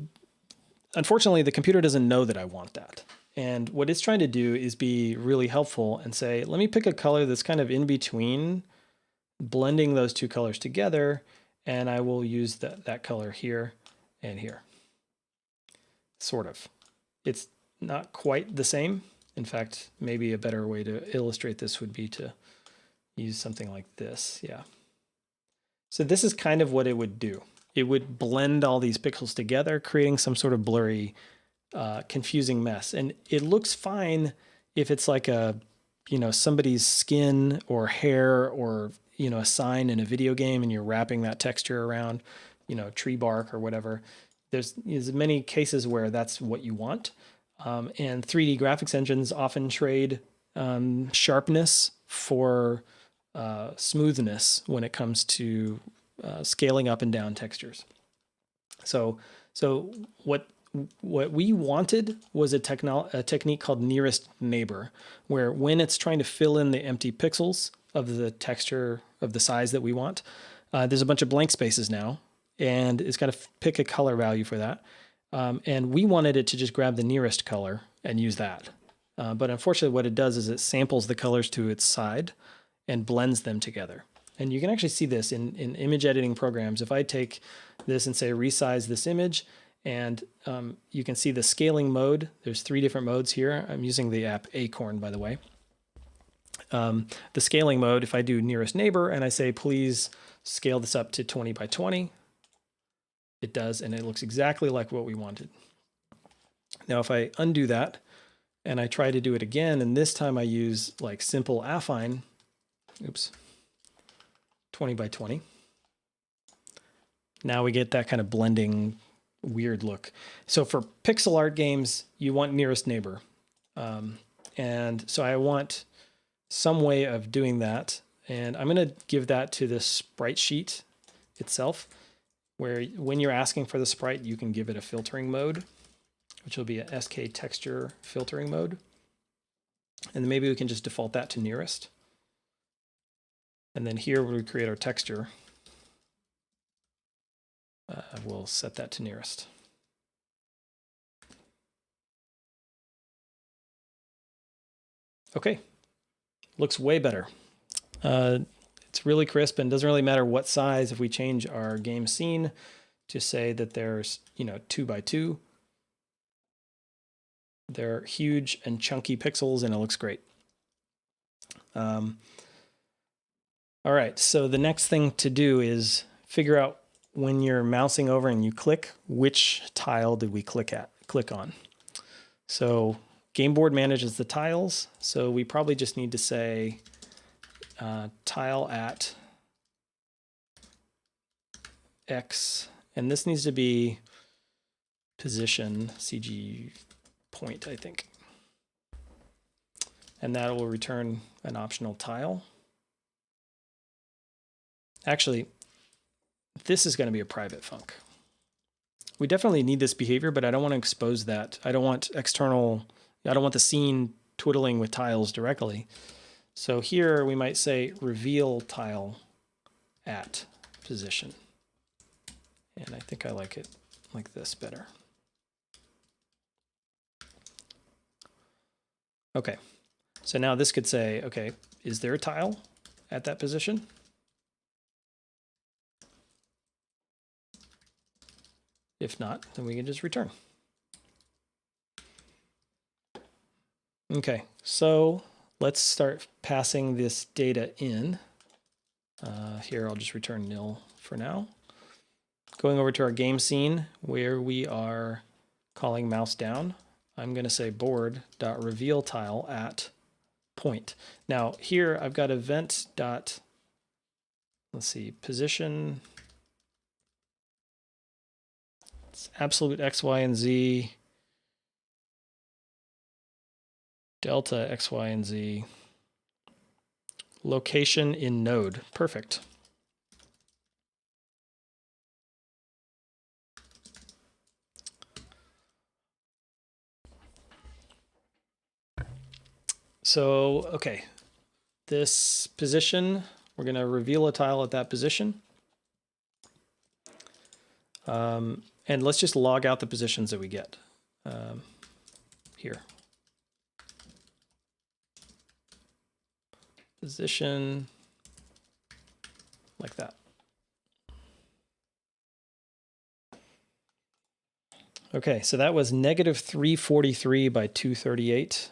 unfortunately, the computer doesn't know that I want that. And what it's trying to do is be really helpful and say, let me pick a color that's kind of in between, blending those two colors together, and I will use that color here and here. Sort of. It's not quite the same. In fact, maybe a better way to illustrate this would be to use something like this. Yeah. So this is kind of what it would do. It would blend all these pixels together, creating some sort of blurry, confusing mess. And it looks fine if it's like a, somebody's skin or hair or, a sign in a video game and you're wrapping that texture around, tree bark or whatever. There's many cases where that's what you want. And 3D graphics engines often trade sharpness for smoothness when it comes to scaling up and down textures. So what we wanted was a technique called nearest neighbor, where when it's trying to fill in the empty pixels of the texture of the size that we want, there's a bunch of blank spaces now, and it's got to pick a color value for that. And we wanted it to just grab the nearest color and use that. But unfortunately, what it does is it samples the colors to its side and blends them together. And you can actually see this in image editing programs. If I take this and say resize this image, and you can see the scaling mode. There's 3 different modes here. I'm using the app Acorn, by the way. The scaling mode, if I do nearest neighbor and I say, please scale this up to 20 by 20, it does, and it looks exactly like what we wanted. Now, if I undo that and I try to do it again, and this time I use like simple affine, 20 by 20. Now we get that kind of blending weird look. So for pixel art games, you want nearest neighbor. And so I want some way of doing that. And I'm going to give that to the sprite sheet itself, where when you're asking for the sprite, you can give it a filtering mode, which will be a SK texture filtering mode. And then maybe we can just default that to nearest. And then here when we create our texture, we'll set that to nearest. Okay, looks way better. It's really crisp and doesn't really matter what size. If we change our game scene to say that there's 2 by 2, they're huge and chunky pixels, and it looks great. All right, so the next thing to do is figure out when you're mousing over and you click, which tile did we click on. So Gameboard manages the tiles, so we probably just need to say tile at X, and this needs to be position CG point, I think. And that will return an optional tile. Actually, this is going to be a private func. We definitely need this behavior, but I don't want to expose that. I don't want the scene twiddling with tiles directly. So here we might say reveal tile at position. And I think I like it like this better. Okay, so now this could say, okay, is there a tile at that position? If not, then we can just return. Okay, so let's start passing this data in. Here, I'll just return nil for now. Going over to our game scene where we are calling mouse down, I'm going to say board.reveal tile at point. Now here I've got event dot, let's see, position. It's absolute X, Y, and Z. Delta X, Y, and Z. Location in node. Perfect. So, okay, this position, we're going to reveal a tile at that position. And let's just log out the positions that we get here. Position, like that. Okay, so that was -343 by 238.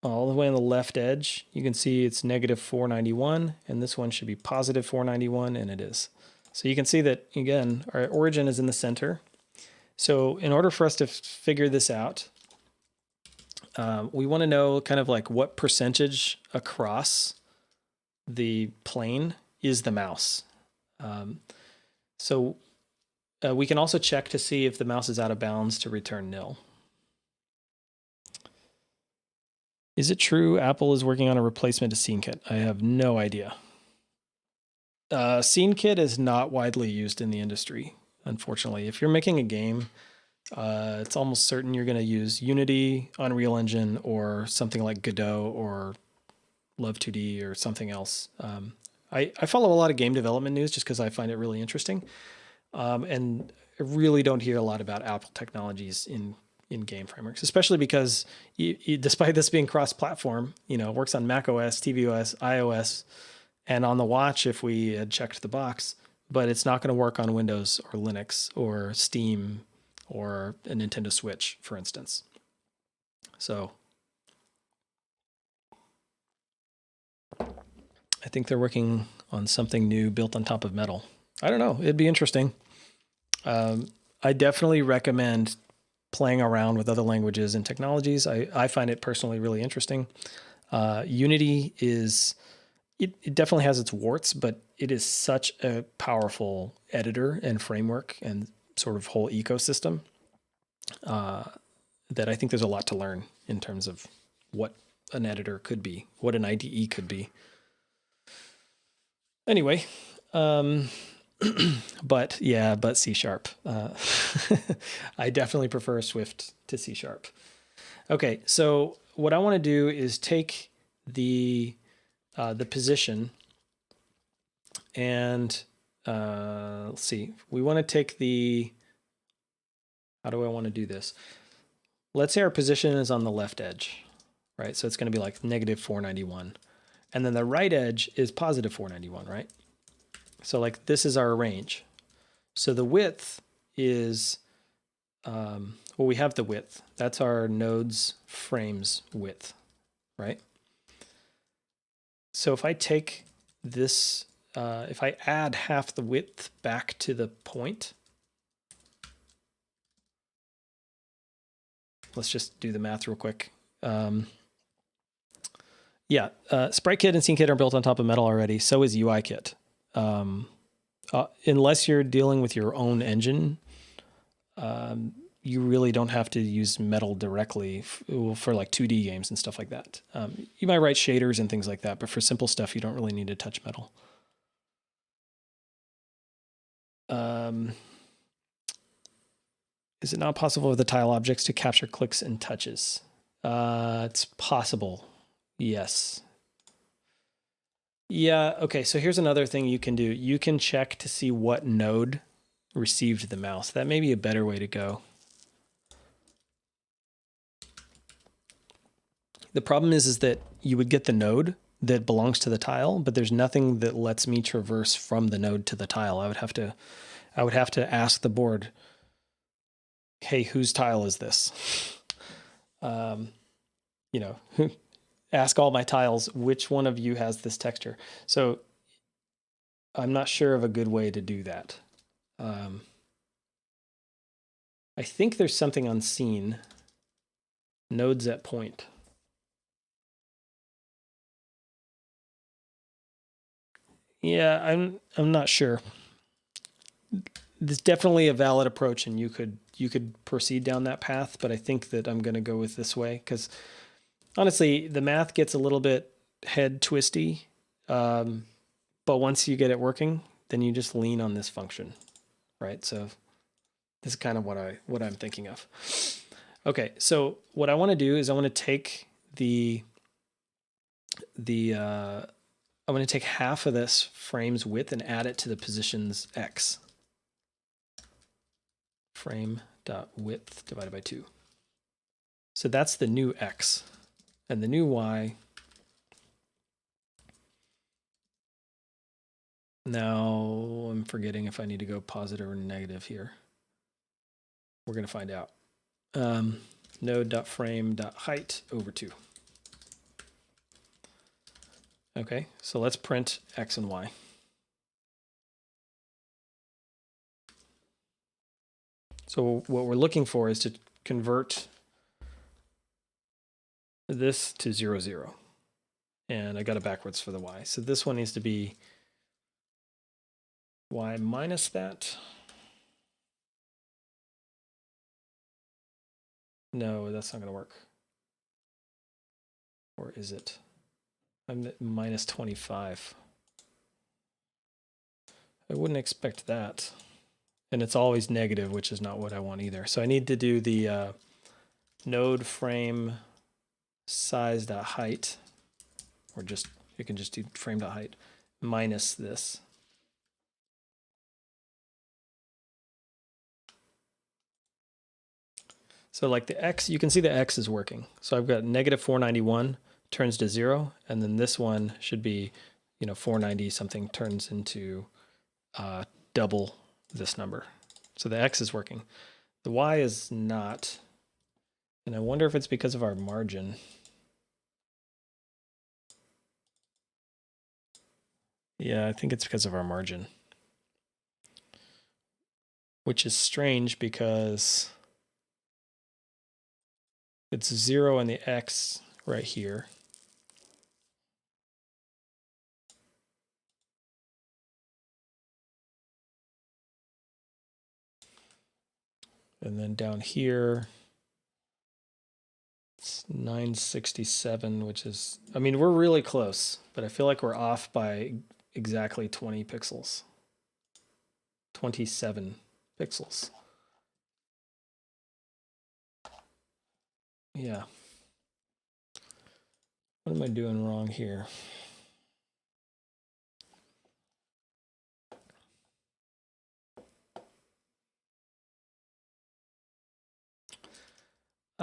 All the way on the left edge, you can see it's -491, and this one should be +491, and it is. So you can see that, again, our origin is in the center. So in order for us to figure this out, we want to know kind of like what percentage across the plane is the mouse. We can also check to see if the mouse is out of bounds to return nil. Is it true Apple is working on a replacement to SceneKit? I have no idea. SceneKit is not widely used in the industry, unfortunately. If you're making a game, it's almost certain you're going to use Unity, Unreal Engine, or something like Godot or Love 2D or something else. I follow a lot of game development news just because I find it really interesting. And I really don't hear a lot about Apple technologies in game frameworks, especially because despite this being cross-platform, it works on Mac OS, tvOS, iOS, and on the watch if we had checked the box, but it's not going to work on Windows or Linux or Steam or a Nintendo Switch, for instance. So I think they're working on something new built on top of Metal. I don't know. It'd be interesting. I definitely recommend playing around with other languages and technologies. I find it personally really interesting. Unity is, it definitely has its warts, but it is such a powerful editor and framework and sort of whole ecosystem that I think there's a lot to learn in terms of what an editor could be, what an IDE could be. Anyway, but C#. I definitely prefer Swift to C#. Okay, so what I want to do is take the position and let's see. We want to take the. How do I want to do this? Let's say our position is on the left edge, right? So it's going to be like negative 491. And then the right edge is positive 491, right? So like this is our range. So the width is, well, we have the width. That's our nodes frames width, right? So if I take this, if I add half the width back to the point, let's just do the math real quick. Yeah, SpriteKit and SceneKit are built on top of Metal already. So is UIKit. Unless you're dealing with your own engine, you really don't have to use Metal directly for like 2D games and stuff like that. You might write shaders and things like that, but for simple stuff, you don't really need to touch Metal. Is it not possible with the tile objects to capture clicks and touches? It's possible. Yes. Yeah, okay, so here's another thing you can do. You can check to see what node received the mouse. That may be a better way to go. The problem is that you would get the node that belongs to the tile, but there's nothing that lets me traverse from the node to the tile. I would have to ask the board, hey, whose tile is this? Ask all my tiles, which one of you has this texture? So I'm not sure of a good way to do that. I think there's something on scene. Nodes at point. Yeah, I'm not sure. There's definitely a valid approach, and you could proceed down that path, but I think that I'm going to go with this way because honestly, the math gets a little bit head twisty, but once you get it working, then you just lean on this function, right? So this is kind of what I'm thinking of. Okay, so what I want to do is I want to take I'm going to take half of this frame's width and add it to the positions x. Frame.width divided by 2. So that's the new x. And the new y. Now I'm forgetting if I need to go positive or negative here. We're going to find out. Node.frame.height over 2. Okay, so let's print x and y. So what we're looking for is to convert this to 0, 0. And I got it backwards for the y. So this one needs to be y minus that. No, that's not going to work. Or is it? I'm at minus 25. I wouldn't expect that. And it's always negative, which is not what I want either. So I need to do the node frame size.height, or just, you can just do frame.height minus this. So like the X, you can see the X is working. So I've got negative 491 turns to 0, and then this one should be, 490 something turns into double this number. So the X is working. The Y is not, and I wonder if it's because of our margin. Yeah, I think it's because of our margin, which is strange because it's 0 and the X right here. And then down here, it's 967, which is, I mean, we're really close, but I feel like we're off by exactly 20 pixels. 27 pixels. Yeah. What am I doing wrong here?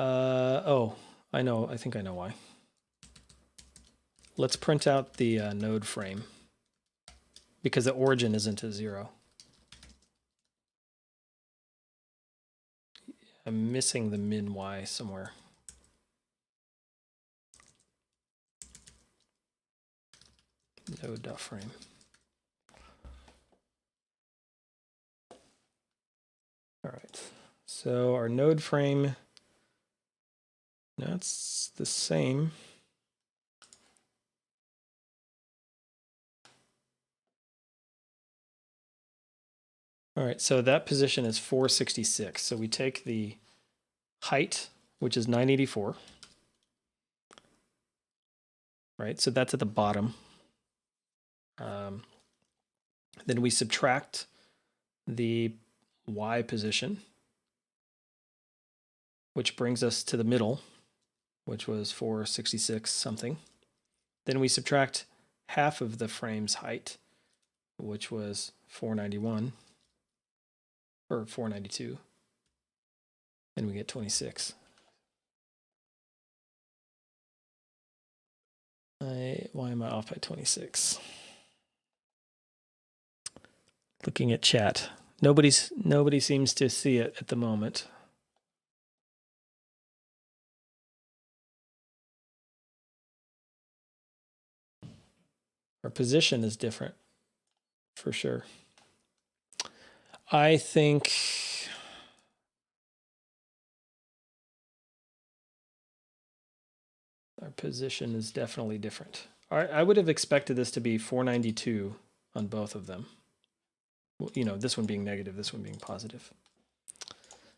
Oh, I know. I think I know why. Let's print out the node frame because the origin isn't a 0. I'm missing the min y somewhere. Node.frame. All right. So our node frame, that's the same. All right, so that position is 466. So we take the height, which is 984. Right, so that's at the bottom. Then we subtract the Y position, which brings us to the middle, which was 466 something. Then we subtract half of the frame's height, which was 491 or 492, and we get 26. Why am I off by 26? Looking at chat. Nobody seems to see it at the moment. Our position is different, for sure. I think our position is definitely different. I would have expected this to be 492 on both of them. This one being negative, this one being positive.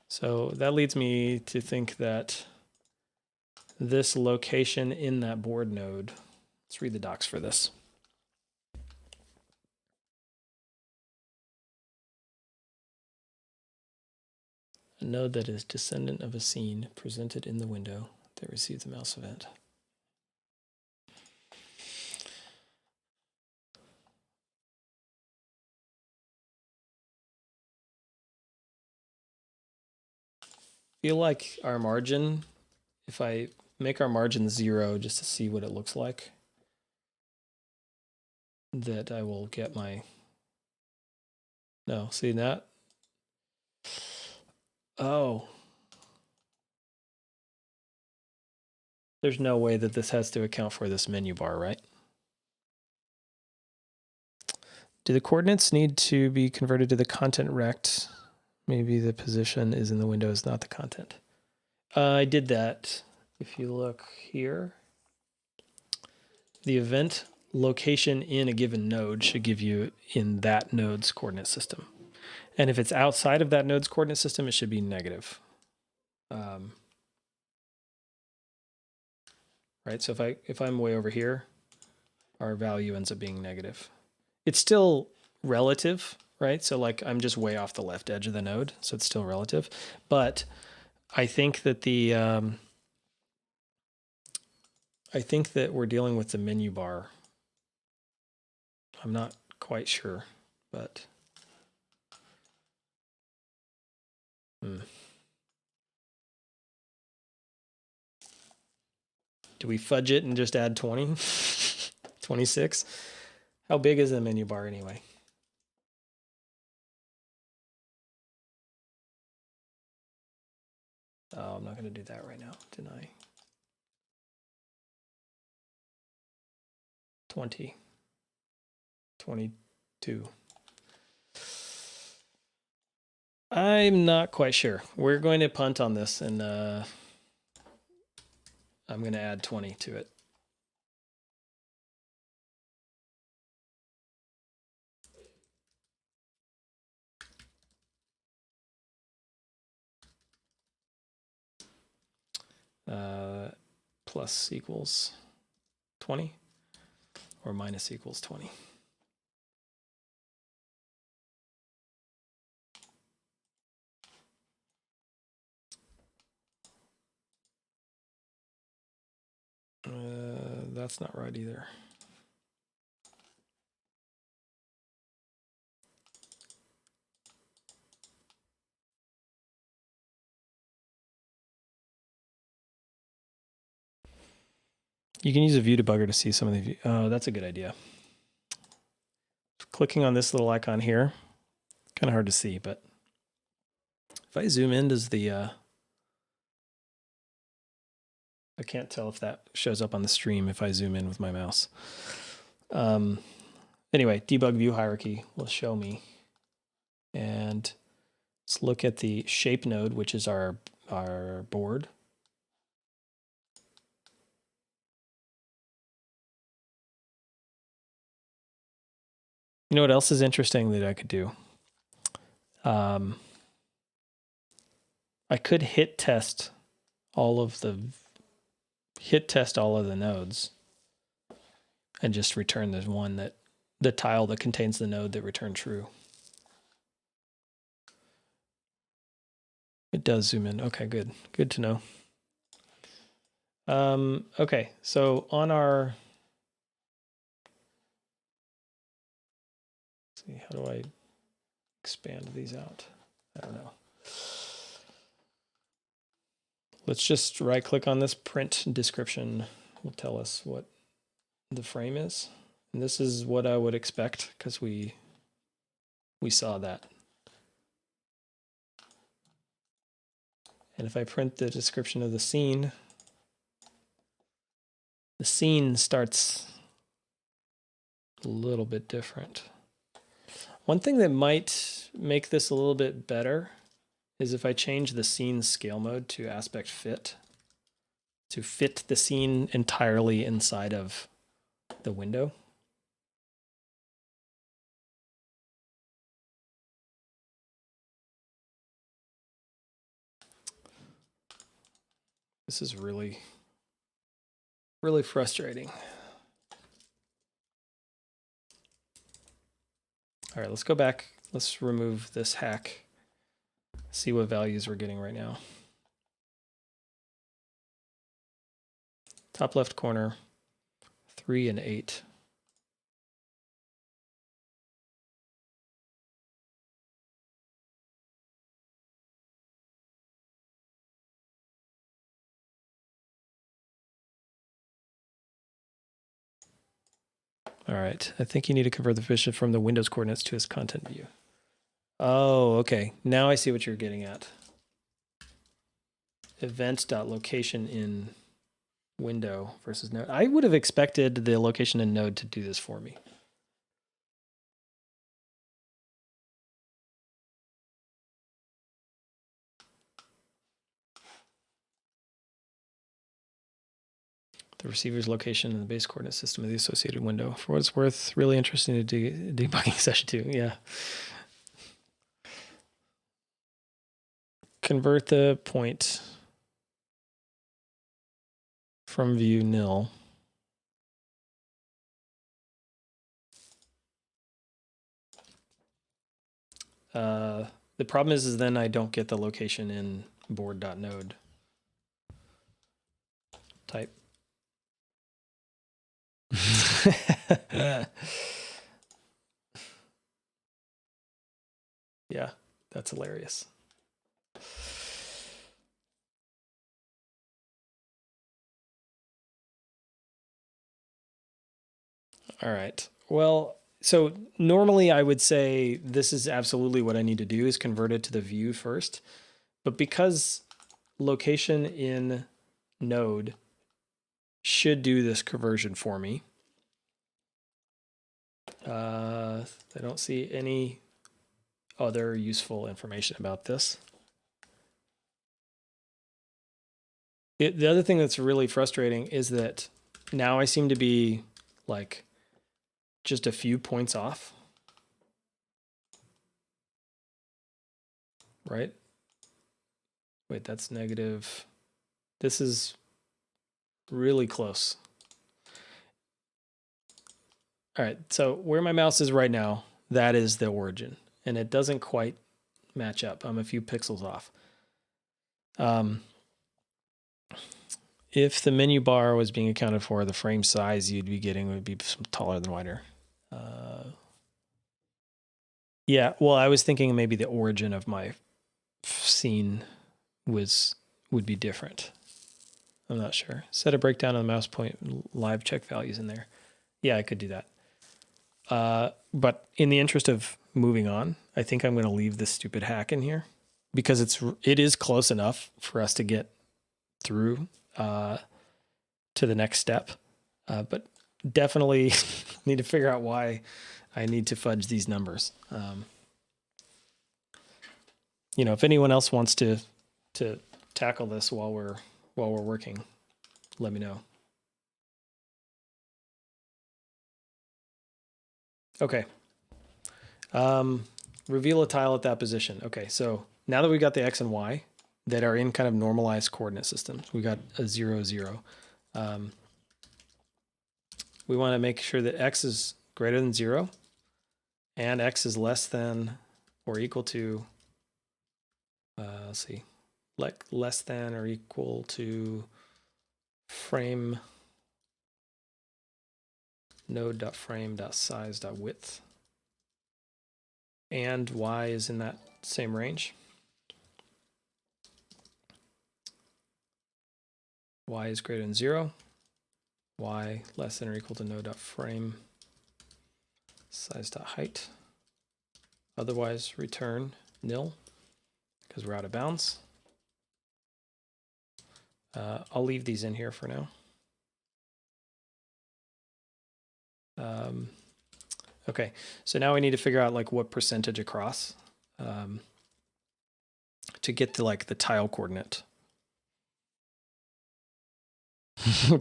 So that leads me to think that this location in that board node, let's read the docs for this. A node that is descendant of a scene presented in the window that receives a mouse event. Feel like our margin, if I make our margin 0 just to see what it looks like, that I will get my, no, see that? Oh. There's no way that this has to account for this menu bar, right? Do the coordinates need to be converted to the content rect? Maybe the position is in the windows, not the content. I did that. If you look here, the event location in a given node should give you in that node's coordinate system. And if it's outside of that node's coordinate system, it should be negative. right? So if I'm way over here, our value ends up being negative. It's still relative, right? So like I'm just way off the left edge of the node, so it's still relative. But I think that we're dealing with the menu bar. I'm not quite sure, but do we fudge it and just add 20? 26? How big is the menu bar anyway? Oh, I'm not going to do that right now, deny. 20. 22. I'm not quite sure. We're going to punt on this, and I'm going to add 20 to it. Plus equals 20 or minus equals 20. That's not right either. You can use a view debugger to see some of the view. Oh, that's a good idea. Clicking on this little icon here, kind of hard to see, but if I zoom in, does the I can't tell if that shows up on the stream if I zoom in with my mouse. Anyway, debug view hierarchy will show me. And let's look at the shape node, which is our board. You know what else is interesting that I could do? I could hit test all of the nodes and just return this one the tile that contains the node that returned true. It does zoom in. Okay, good. Good to know. Okay, so on our, let's see, how do I expand these out? I don't know. Let's just right click on this print description. Will tell us what the frame is. And this is what I would expect because we saw that. And if I print the description of the scene starts a little bit different. One thing that might make this a little bit better is if I change the scene scale mode to aspect fit, to fit the scene entirely inside of the window. This is really, really frustrating. All right, let's go back. Let's remove this hack. See what values we're getting right now. Top left corner, 3 and 8. All right, I think you need to convert the fish from the Windows coordinates to its content view. Oh, okay. Now I see what you're getting at. Event.location in window versus node. I would have expected the location in node to do this for me. The receiver's location in the base coordinate system of the associated window. For what it's worth, really interesting to do debugging session 2. Yeah. Convert the point from view nil. The problem is then I don't get the location in board.node type. Yeah, that's hilarious. All right. Well, so normally I would say this is absolutely what I need to do is convert it to the view first. But because location in node should do this conversion for me, I don't see any other useful information about this. The other thing that's really frustrating is that now I seem to be like just a few points off, right? Wait, that's negative. This is really close. All right, so where my mouse is right now, that is the origin, and it doesn't quite match up. I'm a few pixels off. If the menu bar was being accounted for, the frame size you'd be getting would be taller than wider. Yeah, well, I was thinking maybe the origin of my scene would be different. I'm not sure. Set a breakdown on the mouse point, live check values in there. Yeah, I could do that. But in the interest of moving on, I think I'm going to leave this stupid hack in here because it is close enough for us to get through to the next step. But definitely need to figure out why I need to fudge these numbers. You know, if anyone else wants to tackle this while we're working, let me know. Okay. Reveal a tile at that position. Okay, so now that we got the X and Y that are in kind of normalized coordinate systems, we got a 0, 0. We want to make sure that X is greater than 0 and X is less than or equal to, let's see, like less than or equal to frame node.frame.size.width. And Y is in that same range. Y is greater than 0. Y less than or equal to node.frame size.height. Otherwise, return nil because we're out of bounds. I'll leave these in here for now. Okay, so now we need to figure out like what percentage across to get to like the tile coordinate.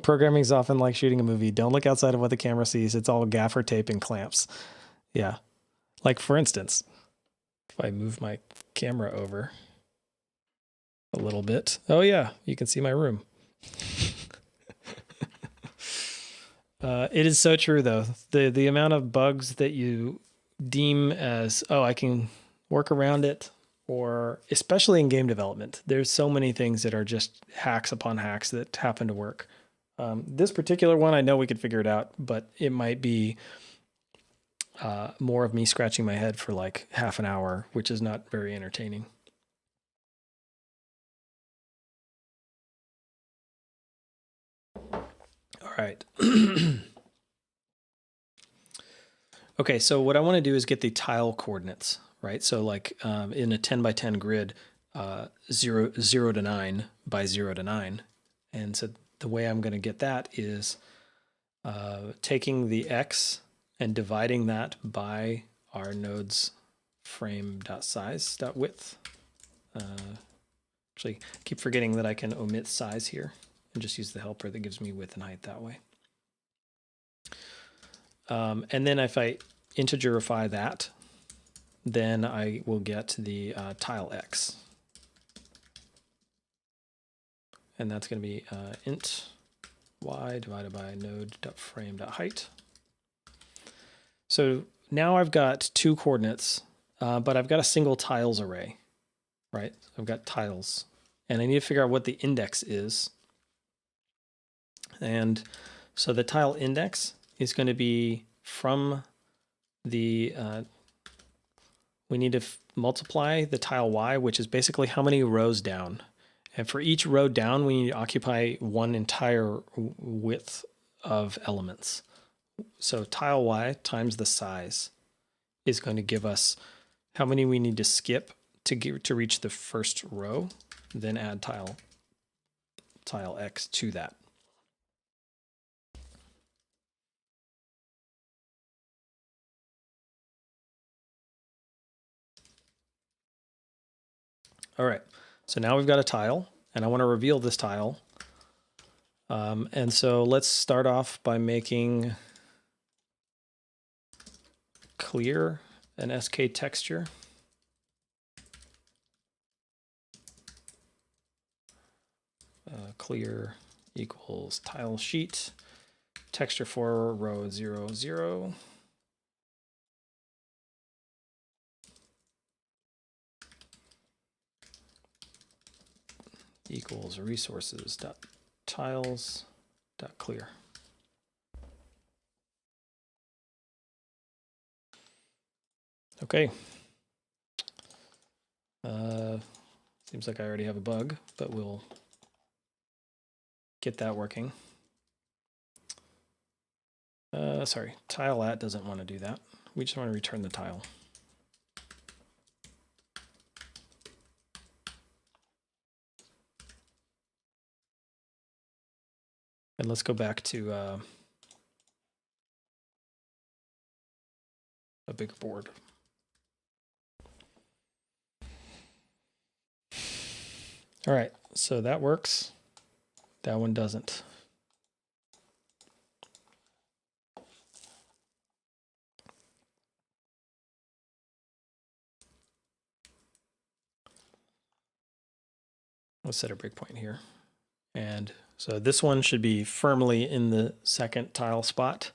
Programming is often like shooting a movie. Don't look outside of what the camera sees. It's all gaffer tape and clamps. Yeah. Like for instance, if I move my camera over a little bit. Oh yeah, you can see my room. It is so true though. The amount of bugs that you deem as, oh, I can work around it, or especially in game development, there's so many things that are just hacks upon hacks that happen to work. This particular one, I know we could figure it out, but it might be more of me scratching my head for like half an hour, which is not very entertaining. All right. Okay, so what I want to do is get the tile coordinates, right? So like in a 10 by 10 grid, 0 to 9 by 0 to 9. And so the way I'm going to get that is taking the X and dividing that by our node's frame.size.width. Actually, I keep forgetting that I can omit size here and just use the helper that gives me width and height that way. And then if I integerify that, then I will get the tile X. And that's going to be int y divided by node.frame.height. So now I've got two coordinates, but I've got a single tiles array, right? I've got tiles, and I need to figure out what the index is. And so the tile index is going to be from the, we need to multiply the tile y, which is basically how many rows down. And for each row down, we need to occupy one entire width of elements. So tile y times the size is going to give us how many we need to skip to reach the first row, then add tile x to that. All right, so now we've got a tile, and I want to reveal this tile. And so let's start off by making clear an SK texture. Clear equals tile sheet, texture for row 0, 0. Equals resources dot tiles dot clear. Okay. Seems like I already have a bug, but we'll get that working. Sorry, tile at doesn't want to do that. We just want to return the tile. And let's go back to a bigger board. All right, so that works. That one doesn't. Let's set a breakpoint here. And so this one should be firmly in the second tile spot.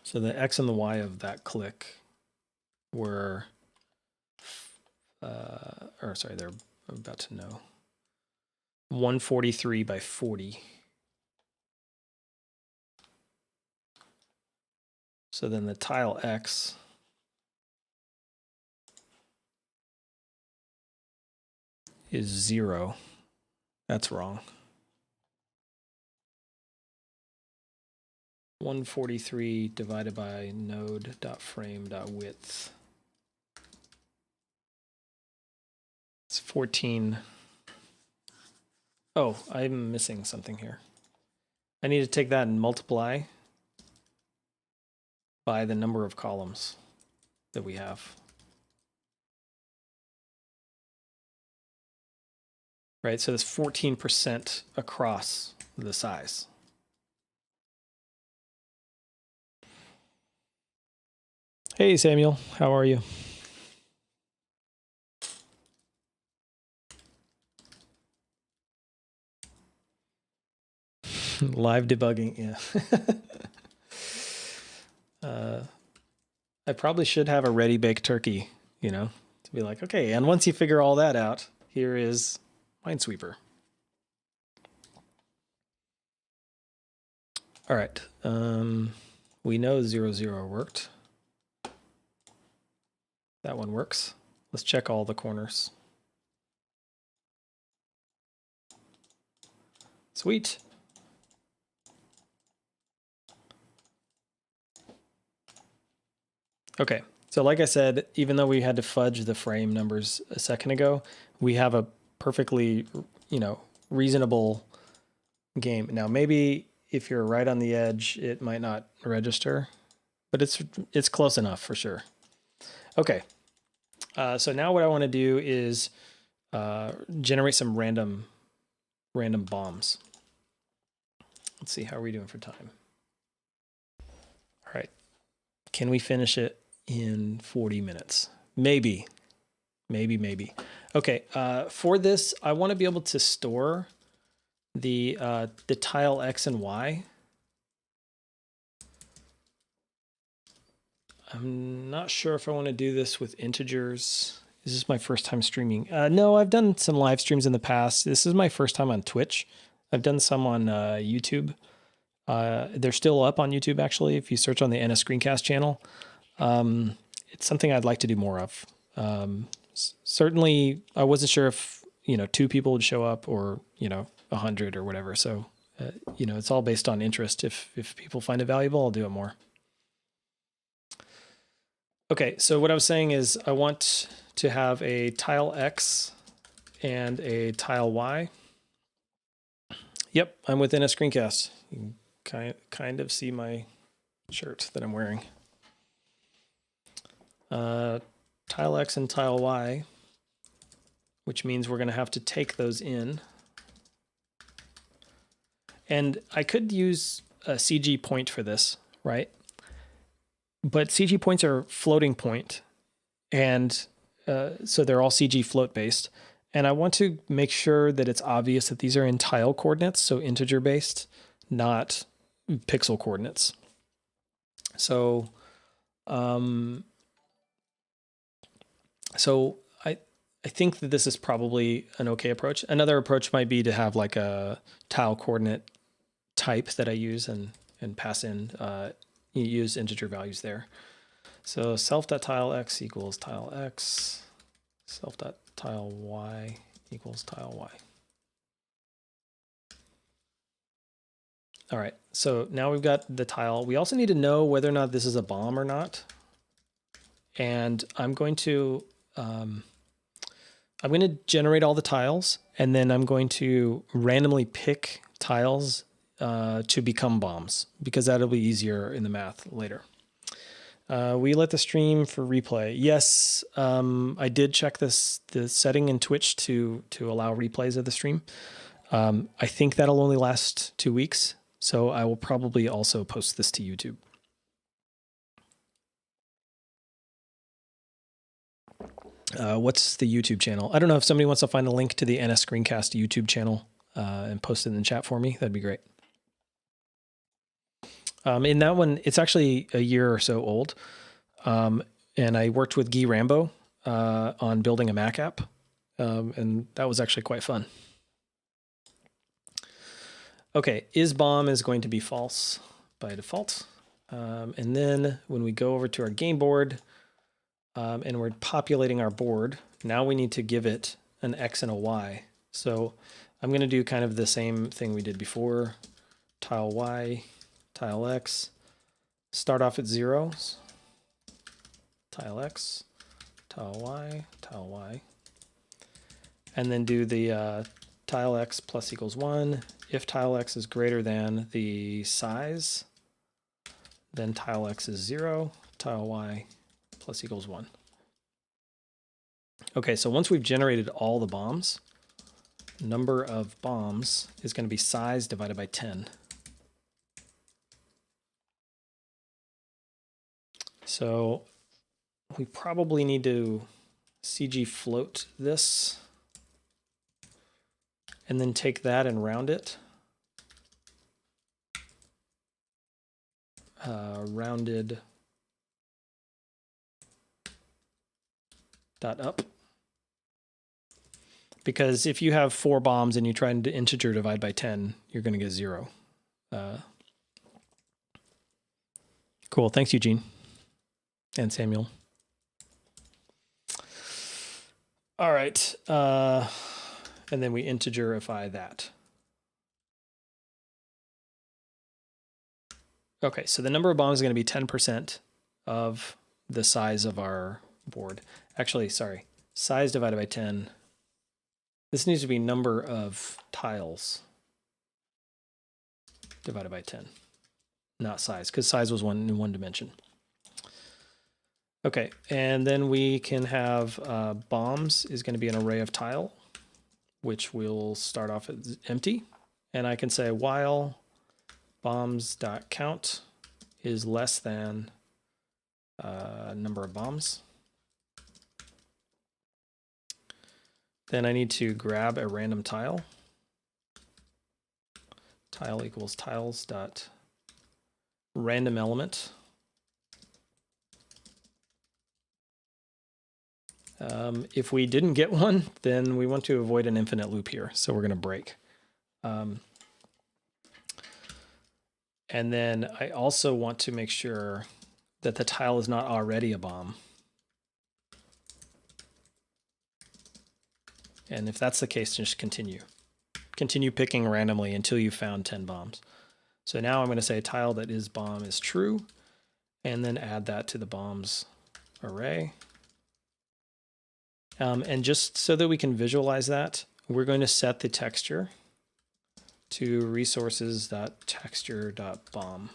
So the X and the Y of that click were, they're about to know, 143 by 40. So then the tile X is 0. That's wrong. 143 divided by node.frame.width. It's 14. Oh, I'm missing something here. I need to take that and multiply by the number of columns that we have. Right, so that's 14% across the size. Hey, Samuel, how are you? Live debugging, yeah. I probably should have a ready baked turkey, you know, to be like, okay, and once you figure all that out, here is Minesweeper. All right, we know 0, 0 worked. That one works. Let's check all the corners. Sweet. Okay, so like I said, even though we had to fudge the frame numbers a second ago, we have a perfectly, reasonable game. Now, maybe if you're right on the edge, it might not register, but it's close enough for sure. Okay, so now what I want to do is generate some random bombs. Let's see, how are we doing for time? All right, can we finish it in 40 minutes? Maybe. Okay, for this, I want to be able to store the tile X and Y. I'm not sure if I want to do this with integers. This is my first time streaming. No, I've done some live streams in the past. This is my first time on Twitch. I've done some on YouTube. They're still up on YouTube, actually, if you search on the NS Screencast channel. It's something I'd like to do more of. Certainly, I wasn't sure if, 2 people would show up or, 100 or whatever. So, it's all based on interest. If people find it valuable, I'll do it more. Okay, so what I was saying is I want to have a tile X and a tile Y. Yep, I'm within a screencast. You can kind of see my shirt that I'm wearing. Tile X and tile Y, which means we're going to have to take those in. And I could use a CG point for this, right? But CG points are floating point, and so they're all CG float based. And I want to make sure that it's obvious that these are in tile coordinates, so integer based, not pixel coordinates. So, I think that this is probably an okay approach. Another approach might be to have like a tile coordinate type that I use and pass in, you use integer values there. So self.tilex equals tile X, self.tile Y equals tile Y. All right, so now we've got the tile. We also need to know whether or not this is a bomb or not. And I'm going to generate all the tiles, and then I'm going to randomly pick tiles to become bombs, because that'll be easier in the math later. We let the stream for replay. Yes, I did check the setting in Twitch to allow replays of the stream. I think that'll only last 2 weeks, so I will probably also post this to YouTube. What's the YouTube channel? I don't know if somebody wants to find a link to the NS Screencast YouTube channel and post it in the chat for me. That'd be great. In that one, it's actually a year or so old. And I worked with Guy Rambo on building a Mac app. And that was actually quite fun. Okay, isBomb is going to be false by default. And then when we go over to our game board and we're populating our board, now we need to give it an X and a Y. So I'm going to do kind of the same thing we did before. Tile Y, tile X. Start off at 0. Tile X, tile Y. And then do the tile X plus equals 1. If tile X is greater than the size, then tile X is 0, tile Y plus equals 1. Okay, so once we've generated all the bombs, number of bombs is going to be size divided by 10. So we probably need to CG float this and then take that and round it. Rounded dot up. Because if you have 4 bombs and you try to integer divide by 10, you're going to get 0. Cool. Thanks, Eugene and Samuel. All right. And then we integerify that. Okay, so the number of bombs is going to be 10% of the size of our board. Actually, sorry, size divided by 10. This needs to be number of tiles divided by 10, not size, because size was in one dimension. Okay, and then we can have bombs is going to be an array of tile, which will start off as empty. And I can say while bombs.count is less than number of bombs. Then I need to grab a random tile. Tile equals tiles dot random element. If we didn't get one, then we want to avoid an infinite loop here. So we're going to break. And then I also want to make sure that the tile is not already a bomb. And if that's the case, just continue. Continue picking randomly until you found 10 bombs. So now I'm going to say tile that is bomb is true, and then add that to the bombs array. And just so that we can visualize that, we're going to set the texture to resources.texture.bomb.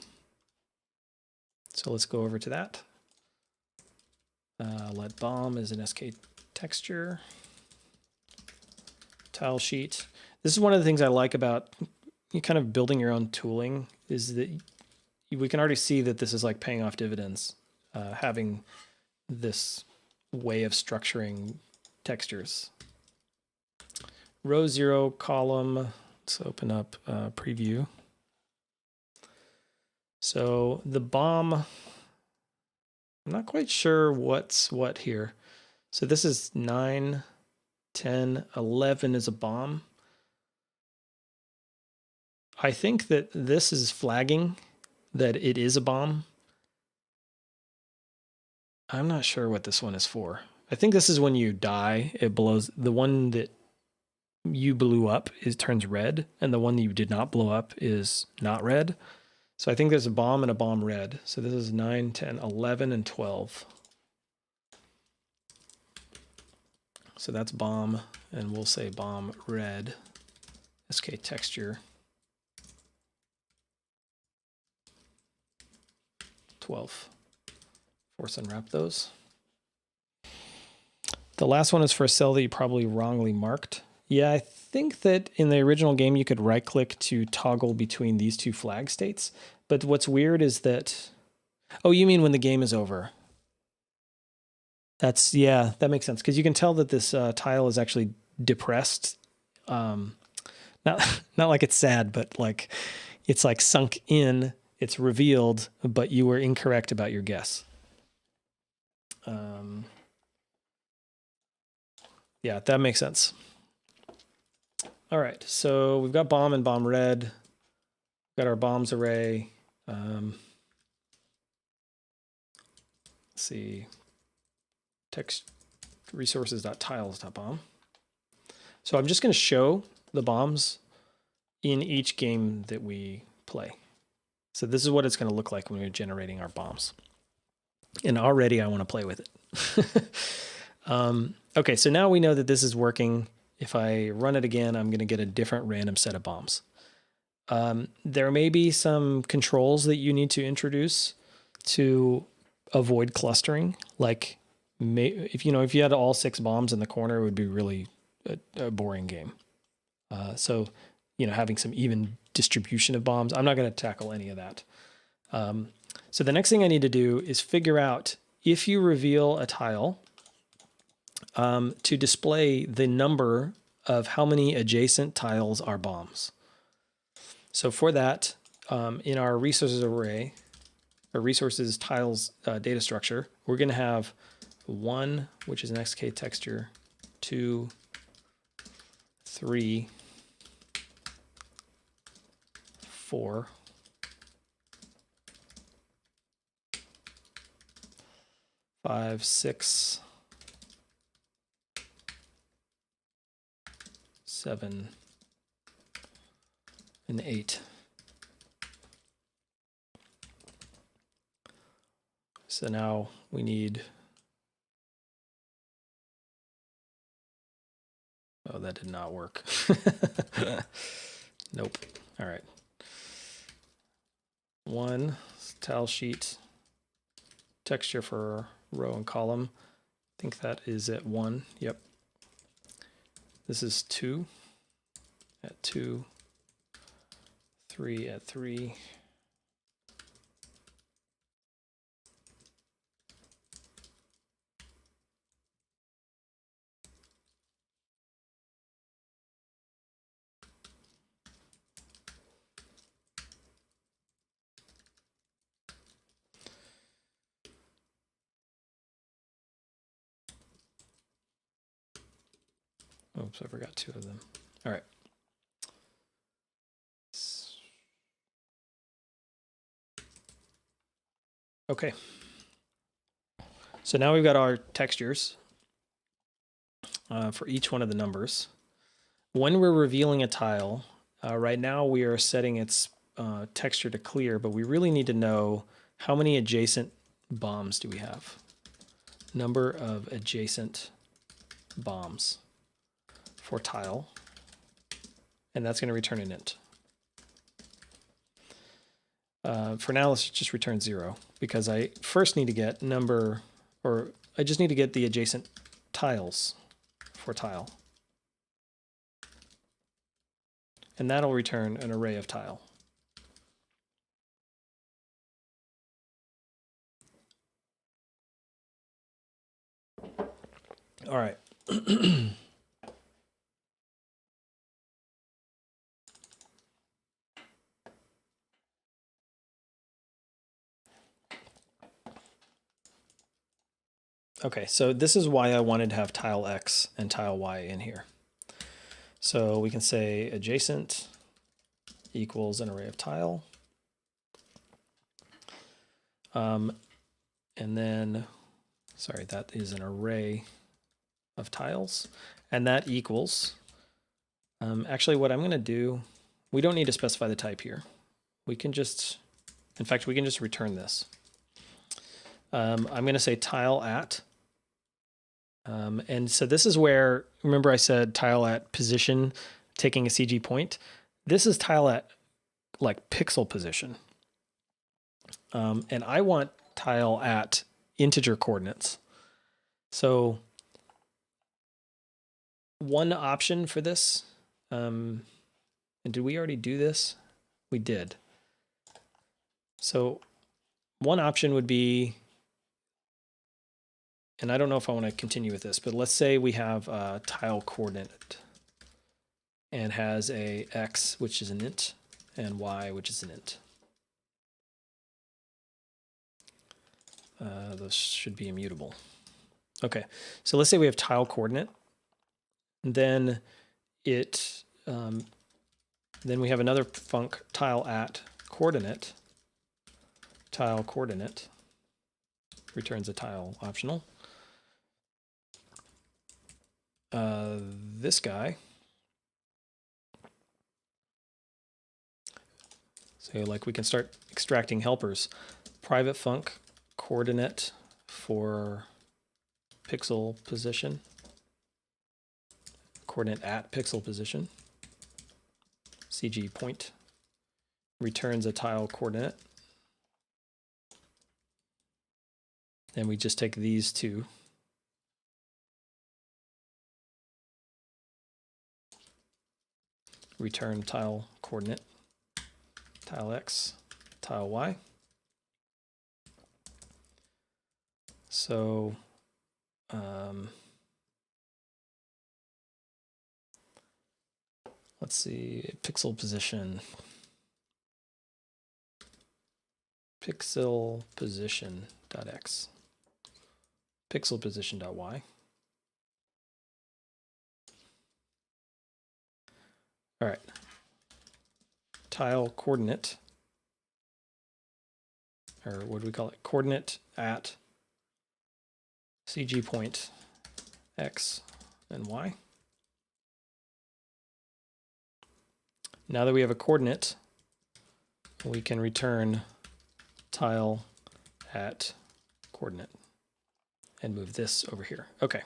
So let's go over to that. Let bomb is an SK texture. Tile sheet. This is one of the things I like about you kind of building your own tooling, is that we can already see that this is like paying off dividends, having this way of structuring textures. Row 0, column. Let's open up preview. So the bomb, I'm not quite sure what's what here. So this is 9, 10, 11 is a bomb. I think that this is flagging that it is a bomb. I'm not sure what this one is for. I think this is when you die, it blows. The one that you blew up turns red, and the one that you did not blow up is not red. So I think there's a bomb and a bomb red. So this is 9, 10, 11, and 12. So that's bomb, and we'll say bomb red, SK texture 12. Force unwrap those. The last one is for a cell that you probably wrongly marked. Yeah, I think that in the original game you could right click to toggle between these two flag states. But what's weird is that, oh, you mean when the game is over? That's, yeah, that makes sense. Because you can tell that this tile is actually depressed. Not like it's sad, but like it's like sunk in, it's revealed, but you were incorrect about your guess. Yeah, that makes sense. All right, so we've got bomb and bomb red. We've got our bombs array. Let's see, text resources.tiles.bomb. So I'm just going to show the bombs in each game that we play. So this is what it's going to look like when we're generating our bombs. And already I want to play with it. Okay, so now we know that this is working. If I run it again, I'm going to get a different random set of bombs. There may be some controls that you need to introduce to avoid clustering. Like if you had all 6 bombs in the corner, it would be really a boring game. So having some even distribution of bombs. I'm not going to tackle any of that. So the next thing I need to do is figure out if you reveal a tile, to display the number of how many adjacent tiles are bombs. So for that, in our resources array, or resources tiles data structure, we're going to have 1, which is an XK texture, 2, 3, 4, 5, 6, 7, and 8. So now we need, oh, that did not work. Nope. All right. 1 tile sheet texture for row and column. I think that is at 1. Yep. This is 2 at 2, 3 at 3. Oops, I forgot 2 of them. All right. Okay. So now we've got our textures for each one of the numbers. When we're revealing a tile, right now we are setting its texture to clear, but we really need to know how many adjacent bombs do we have. Number of adjacent bombs for tile, and that's going to return an int. For now, let's just return 0 because I first need to get I just need to get the adjacent tiles for tile. And that'll return an array of tile. All right. Okay, so this is why I wanted to have tile X and tile Y in here. So we can say adjacent equals an array of tile. And then, sorry, that is an array of tiles. And that equals, actually what I'm going to do, we don't need to specify the type here. We can just, in fact, we can just return this. I'm going to say tile at. And so this is where, remember I said tile at position, taking a CG point. This is tile at like pixel position. And I want tile at integer coordinates. So one option for this, and did we already do this? We did. So one option would be, and I don't know if I want to continue with this, but let's say we have a tile coordinate and has a x, which is an int, and y, which is an int. Those should be immutable. Okay, so let's say we have tile coordinate, and then then we have another func tile at coordinate. Tile coordinate returns a tile optional. This guy. So like we can start extracting helpers. Private func coordinate for pixel position. Coordinate at pixel position. CG point returns a tile coordinate. Then we just take these two. Return tile coordinate, tile X, tile Y. So let's see, pixel position. Pixel position.x. Pixel position.y. All right. Tile coordinate, or what do we call it? Coordinate at CG point X and Y. Now that we have a coordinate, we can return tile at coordinate and move this over here. Okay.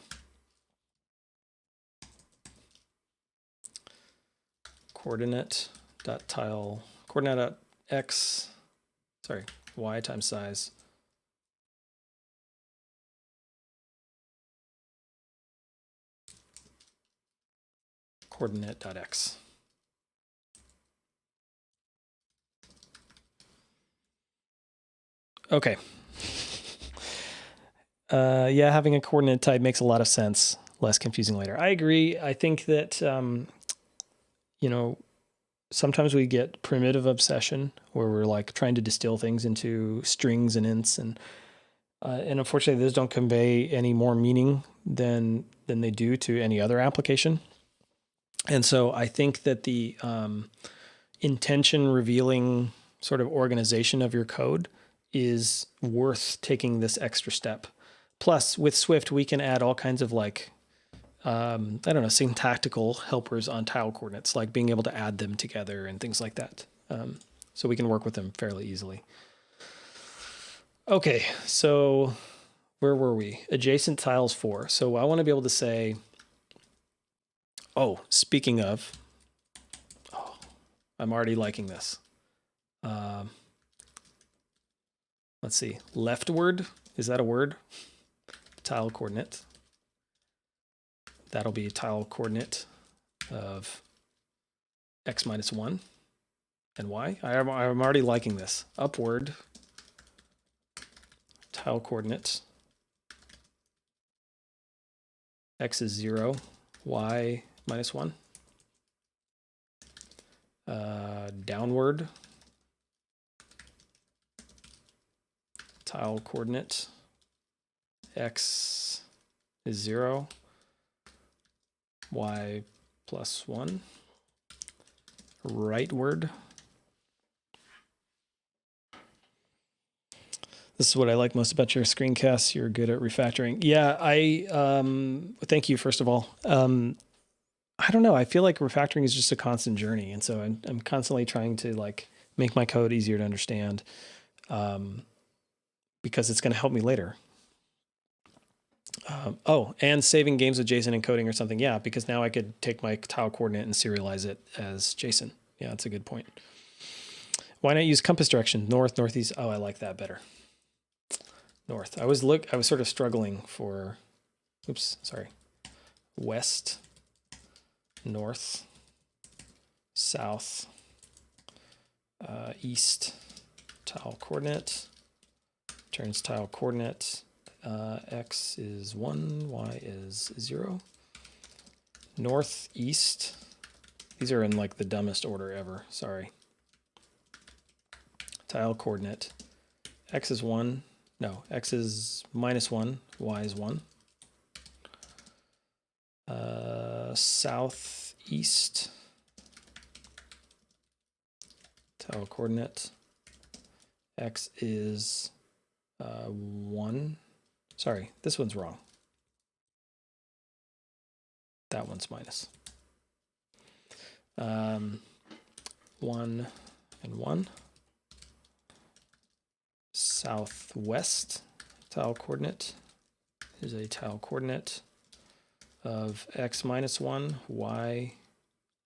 Coordinate dot tile coordinate dot x, sorry, y times size. Coordinate dot x. Okay. Yeah, having a coordinate type makes a lot of sense. Less confusing later. I agree. I think that, you know, sometimes we get primitive obsession where we're like trying to distill things into strings and ints, and unfortunately those don't convey any more meaning than they do to any other application. And so I think that the intention revealing sort of organization of your code is worth taking this extra step. Plus, with Swift, we can add all kinds of like, I don't know, syntactical helpers on tile coordinates, like being able to add them together and things like that. So we can work with them fairly easily. Okay, so where were we? Adjacent tiles 4. So I want to be able to say, oh, speaking of, oh, I'm already liking this. Let's see, leftward, is that a word? Tile coordinate. That'll be a tile coordinate of x minus 1 and y. I'm already liking this. Upward, tile coordinate, x is 0, y minus 1. Downward, tile coordinate, x is 0, y plus 1. Rightward. This is what I like most about your screencasts. You're good at refactoring. Yeah, thank you, first of all. I don't know. I feel like refactoring is just a constant journey. And so I'm constantly trying to like make my code easier to understand because it's going to help me later. Oh, and saving games with JSON encoding or something. Yeah, because now I could take my tile coordinate and serialize it as JSON. Yeah, that's a good point. Why not use compass direction? North, northeast. Oh, I like that better. North. I was sort of struggling for, oops, sorry. West, north, south, east, tile coordinate, turns tile coordinate. X is 1, y is 0. Northeast. These are in like the dumbest order ever. Sorry. Tile coordinate. X is 1. No, x is minus 1. Y is 1. Southeast. Tile coordinate. X is 1. Sorry, this one's wrong. That one's minus. 1 and 1. Southwest tile coordinate is a tile coordinate of x minus 1, y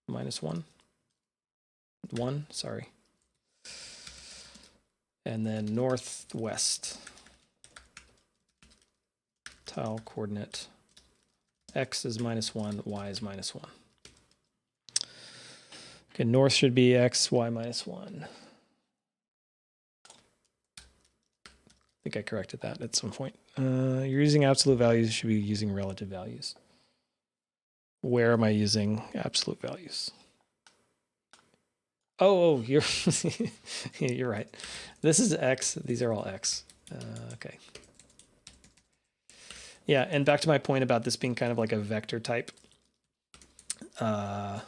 minus 1. 1, sorry. And then northwest tile coordinate. X is minus 1, y is minus 1. Okay, north should be x, y minus 1. I think I corrected that at some point. You're using absolute values, you should be using relative values. Where am I using absolute values? Oh, you're you're right. This is x, these are all x. Okay. Yeah, and back to my point about this being kind of like a vector type. Sorry,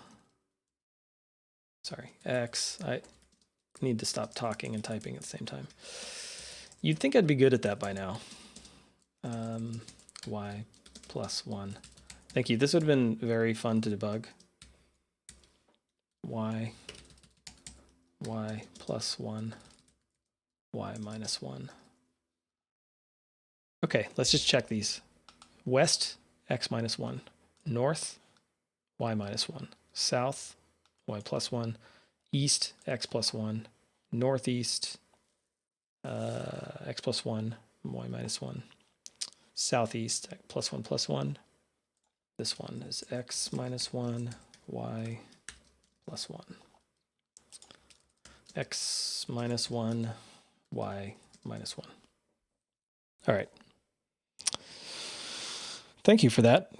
x. I need to stop talking and typing at the same time. You'd think I'd be good at that by now. Y plus 1. Thank you. This would have been very fun to debug. Y plus 1, y minus 1. Okay, let's just check these. West, x minus 1. North, y minus 1. South, y plus 1. East, x plus 1. Northeast, x plus 1, y minus 1. Southeast, x plus 1 plus 1. This one is x minus 1, y plus 1. X minus 1, y minus 1. All right. Thank you for that.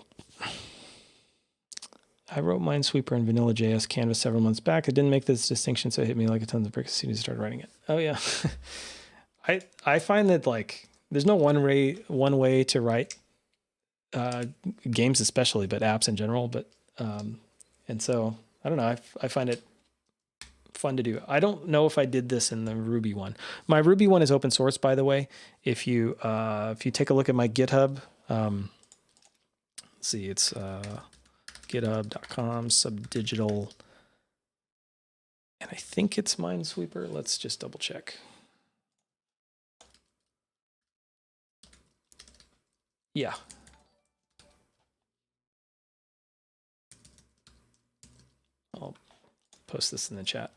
I wrote Minesweeper in Vanilla.js Canvas several months back. I didn't make this distinction, so it hit me like a ton of bricks as soon as I started writing it. Oh yeah. I find that like there's no one way to write games especially, but apps in general. But And so, I don't know, I find it fun to do. I don't know if I did this in the Ruby one. My Ruby one is open source, by the way. If you take a look at my GitHub, let's see, it's github.com subdigital, and I think it's Minesweeper. Let's just double check. Yeah. I'll post this in the chat.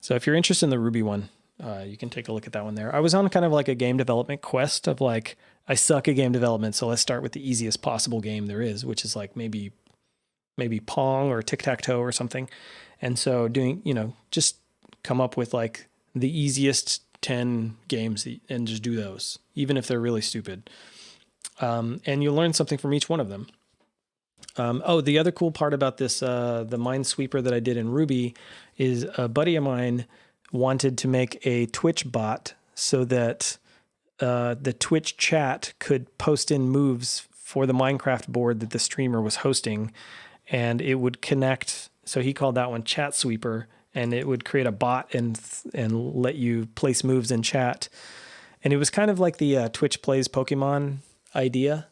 So if you're interested in the Ruby one, you can take a look at that one there. I was on kind of like a game development quest of like, I suck at game development, so let's start with the easiest possible game there is, which is like maybe Pong or tic-tac-toe or something. And so doing, just come up with like the easiest 10 games and just do those, even if they're really stupid. And you'll learn something from each one of them. The other cool part about this, the Minesweeper that I did in Ruby, is a buddy of mine wanted to make a Twitch bot so that the Twitch chat could post in moves for the Minecraft board that the streamer was hosting, and it would connect. So he called that one Chat Sweeper, and it would create a bot and let you place moves in chat. And it was kind of like the Twitch plays Pokemon idea.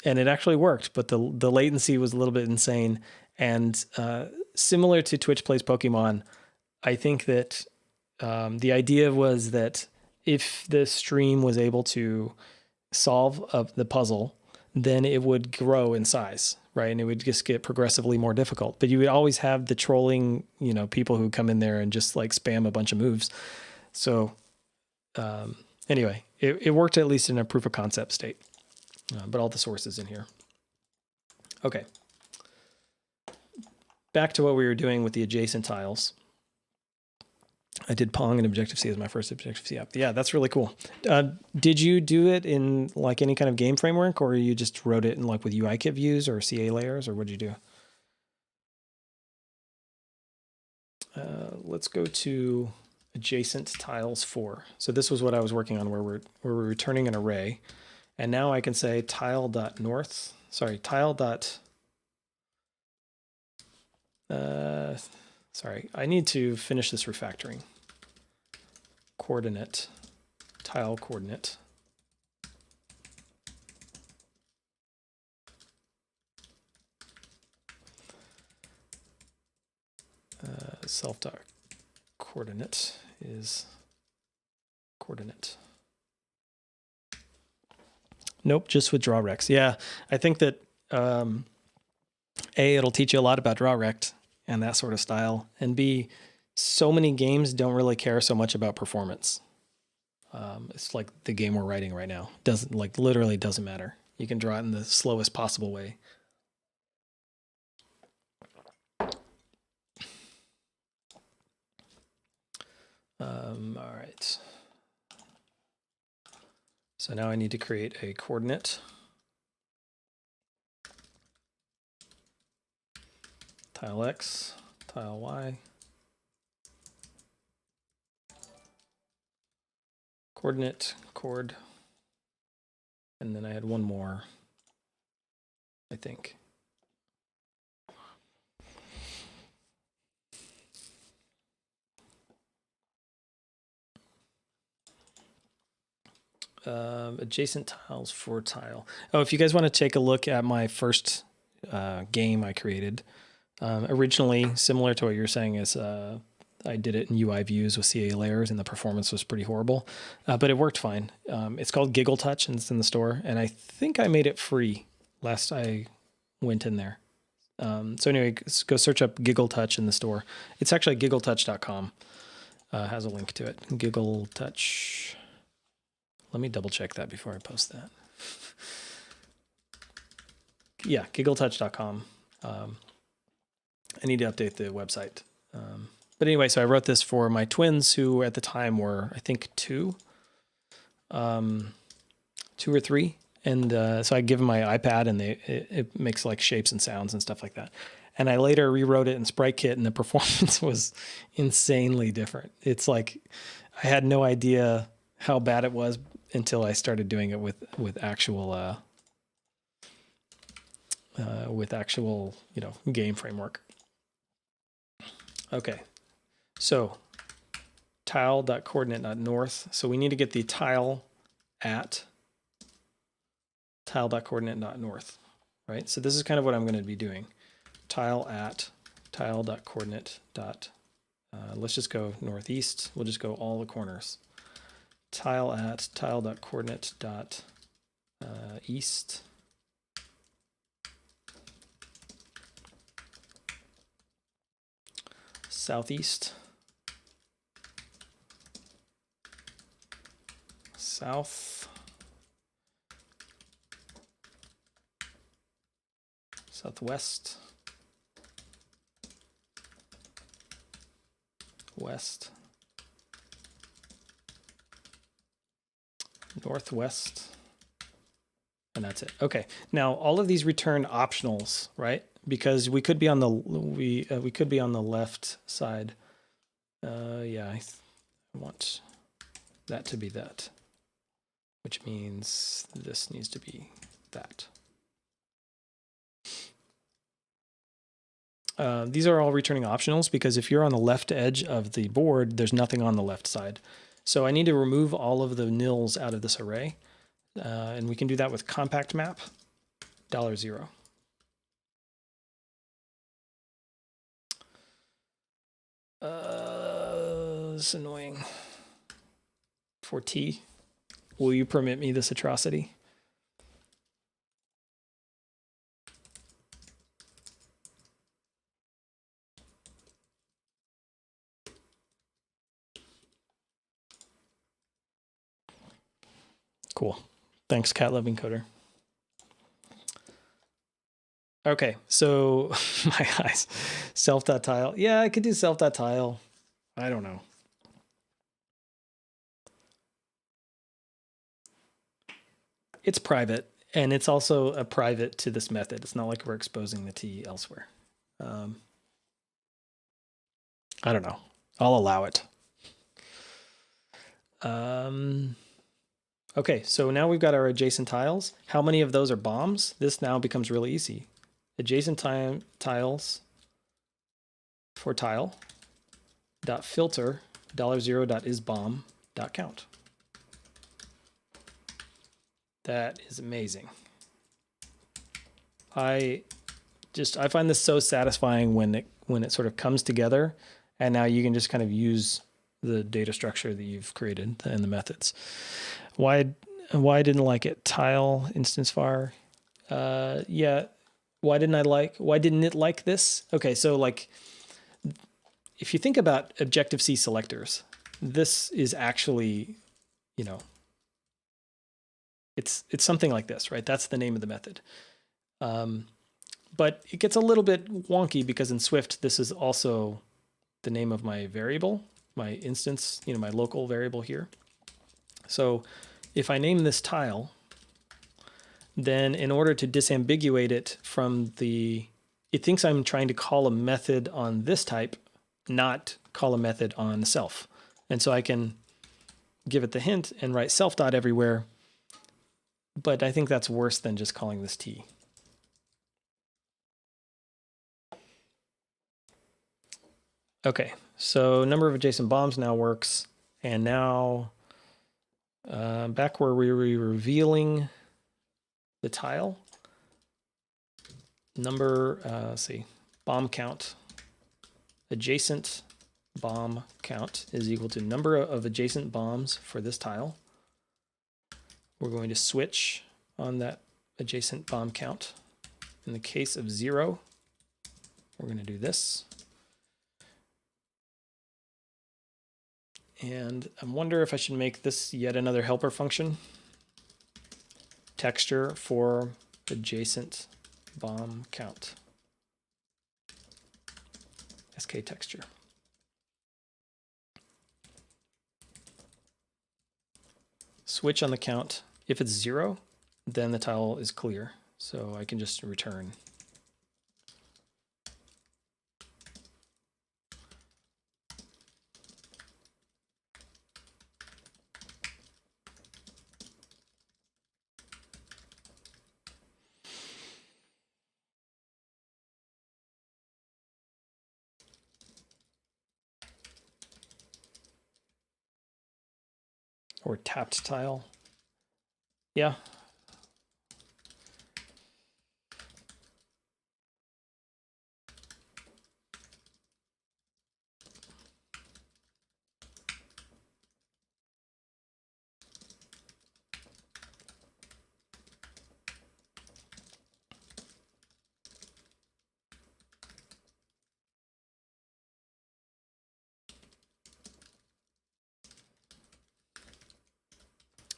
And it actually worked, but the latency was a little bit insane. And similar to Twitch Plays Pokemon, I think that the idea was that if the stream was able to solve the puzzle, then it would grow in size, right? And it would just get progressively more difficult. But you would always have the trolling, people who come in there and just like spam a bunch of moves. So anyway, it worked at least in a proof of concept state. But all the sources in here. Okay. Back to what we were doing with the adjacent tiles. I did Pong and Objective-C as my first Objective-C app. Yeah, that's really cool. Did you do it in like any kind of game framework, or you just wrote it in like with UIKit views or CA layers, or what did you do? Let's go to adjacent tiles 4. So this was what I was working on, where we're returning an array. And now I can say tile.north, sorry, sorry, I need to finish this refactoring. Coordinate, tile coordinate. Self.coordinate is coordinate. Nope, just with drawrect. Yeah, I think that A, it'll teach you a lot about drawrect and that sort of style, and B, so many games don't really care so much about performance. It's like the game we're writing right now. Literally doesn't matter. You can draw it in the slowest possible way. All right. So now I need to create a coordinate. Tile X, tile Y. Coordinate, chord. And then I had one more, I think. Adjacent tiles for tile. Oh, if you guys want to take a look at my first game I created, originally similar to what you're saying is I did it in UI views with CA layers, and the performance was pretty horrible, but it worked fine. It's called Giggle Touch, and it's in the store, and I think I made it free last I went in there. So anyway, go search up Giggle Touch in the store. It's actually giggletouch.com. Has a link to it. Giggle Touch. Let me double check that before I post that. Yeah, giggletouch.com. I need to update the website. But anyway, so I wrote this for my twins, who at the time were, I think, 2 or 3. And so I give them my iPad, and it makes like shapes and sounds and stuff like that. And I later rewrote it in SpriteKit, and the performance was insanely different. It's like I had no idea how bad it was until I started doing it with actual with actual, game framework. Okay, so tile.coordinate.north. So we need to get the tile at tile.coordinate.north, right? So this is kind of what I'm going to be doing. Tile at tile.coordinate. Let's just go northeast. We'll just go all the corners. Tile at tile.coordinate east. Southeast. South. Southwest. West. Northwest. And that's it. Okay. Now all of these return optionals, right? Because we could be on the we could be on the left side. Yeah, I want that to be that, which means this needs to be that. These are all returning optionals because if you're on the left edge of the board, there's nothing on the left side. So I need to remove all of the nils out of this array. And we can do that with compact map, $0. This is annoying. For T, will you permit me this atrocity? Cool. Thanks, cat loving coder. Okay, so my eyes, self.tile. Yeah, I could do self.tile. I don't know. It's private, and it's also a private to this method. It's not like we're exposing the T elsewhere. I don't know. I'll allow it. Okay, so now we've got our adjacent tiles. How many of those are bombs? This now becomes really easy. Adjacent tiles for tile dot filter $0.isBomb dot count. That is amazing. I find this so satisfying when it sort of comes together, and now you can just kind of use the data structure that you've created and the methods. Why I didn't like it? Tile instance var. Yeah. Why didn't it like this? Okay, so like if you think about Objective-C selectors, this is actually, it's something like this, right? That's the name of the method. But it gets a little bit wonky because in Swift, this is also the name of my variable, my instance, my local variable here. So if I name this tile, then in order to disambiguate it from it thinks I'm trying to call a method on this type, not call a method on self. And so I can give it the hint and write self dot everywhere. But I think that's worse than just calling this T. Okay, so number of adjacent bombs now works. And now back where we were revealing the tile, number, let's see, bomb count, adjacent bomb count is equal to number of adjacent bombs for this tile. We're going to switch on that adjacent bomb count. In the case of 0, we're going to do this. And I wonder if I should make this yet another helper function. Texture for adjacent bomb count. SK texture. Switch on the count. If it's 0, then the tile is clear. So I can just return. or tapped tile. Yeah.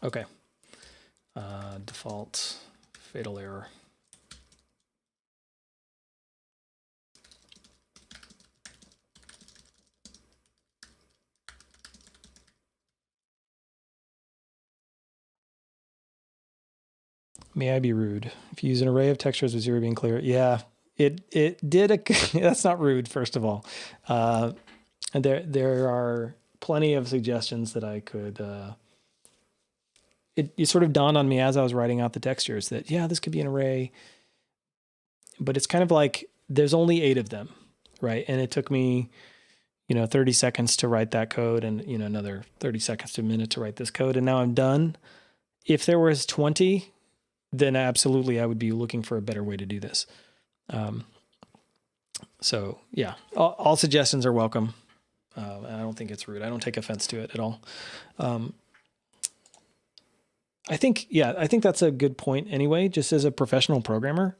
Okay. Default fatal error. May I be rude? If you use an array of textures with zero being clear, yeah, it did. That's not rude, first of all. And there are plenty of suggestions that I could. It sort of dawned on me as I was writing out the textures that yeah, this could be an array, but it's kind of like there's only 8 of them, right? And it took me, 30 seconds to write that code, and another 30 seconds to a minute to write this code, and now I'm done. If there was 20, then absolutely I would be looking for a better way to do this. So yeah, all suggestions are welcome. I don't think it's rude. I don't take offense to it at all. I think that's a good point anyway, just as a professional programmer.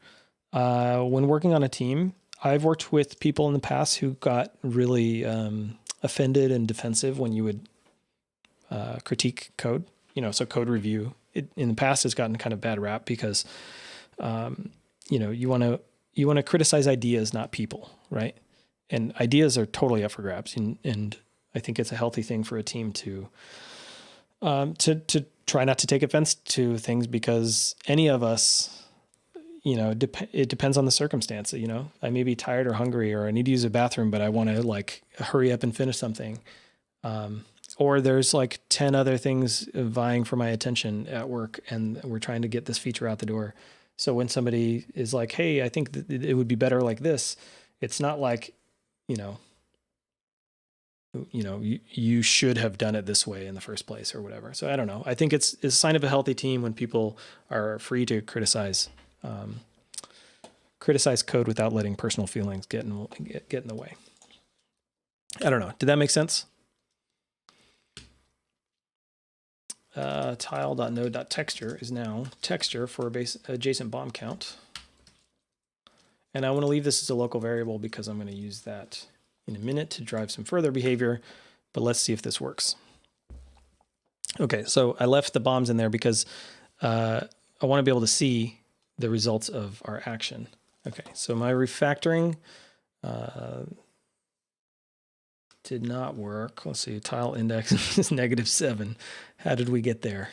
When working on a team, I've worked with people in the past who got really offended and defensive when you would critique code. So code review in the past has gotten kind of bad rap because you want to criticize ideas, not people, right? And ideas are totally up for grabs, and I think it's a healthy thing for a team to try not to take offense to things, because any of us, it depends on the circumstance. I may be tired or hungry, or I need to use a bathroom, but I want to hurry up and finish something. Or there's 10 other things vying for my attention at work, and we're trying to get this feature out the door. So when somebody is like, hey, I think that it would be better like this, it's not like, you should have done it this way in the first place or whatever. So I don't know. I think it's a sign of a healthy team when people are free to criticize code without letting personal feelings get in the way. I don't know. Did that make sense? Tile.node.texture is now texture for adjacent bomb count. And I want to leave this as a local variable because I'm going to use that in a minute to drive some further behavior, but let's see if this works. Okay, so I left the bombs in there because I want to be able to see the results of our action. Okay, so my refactoring did not work. Let's see, tile index is -7. How did we get there?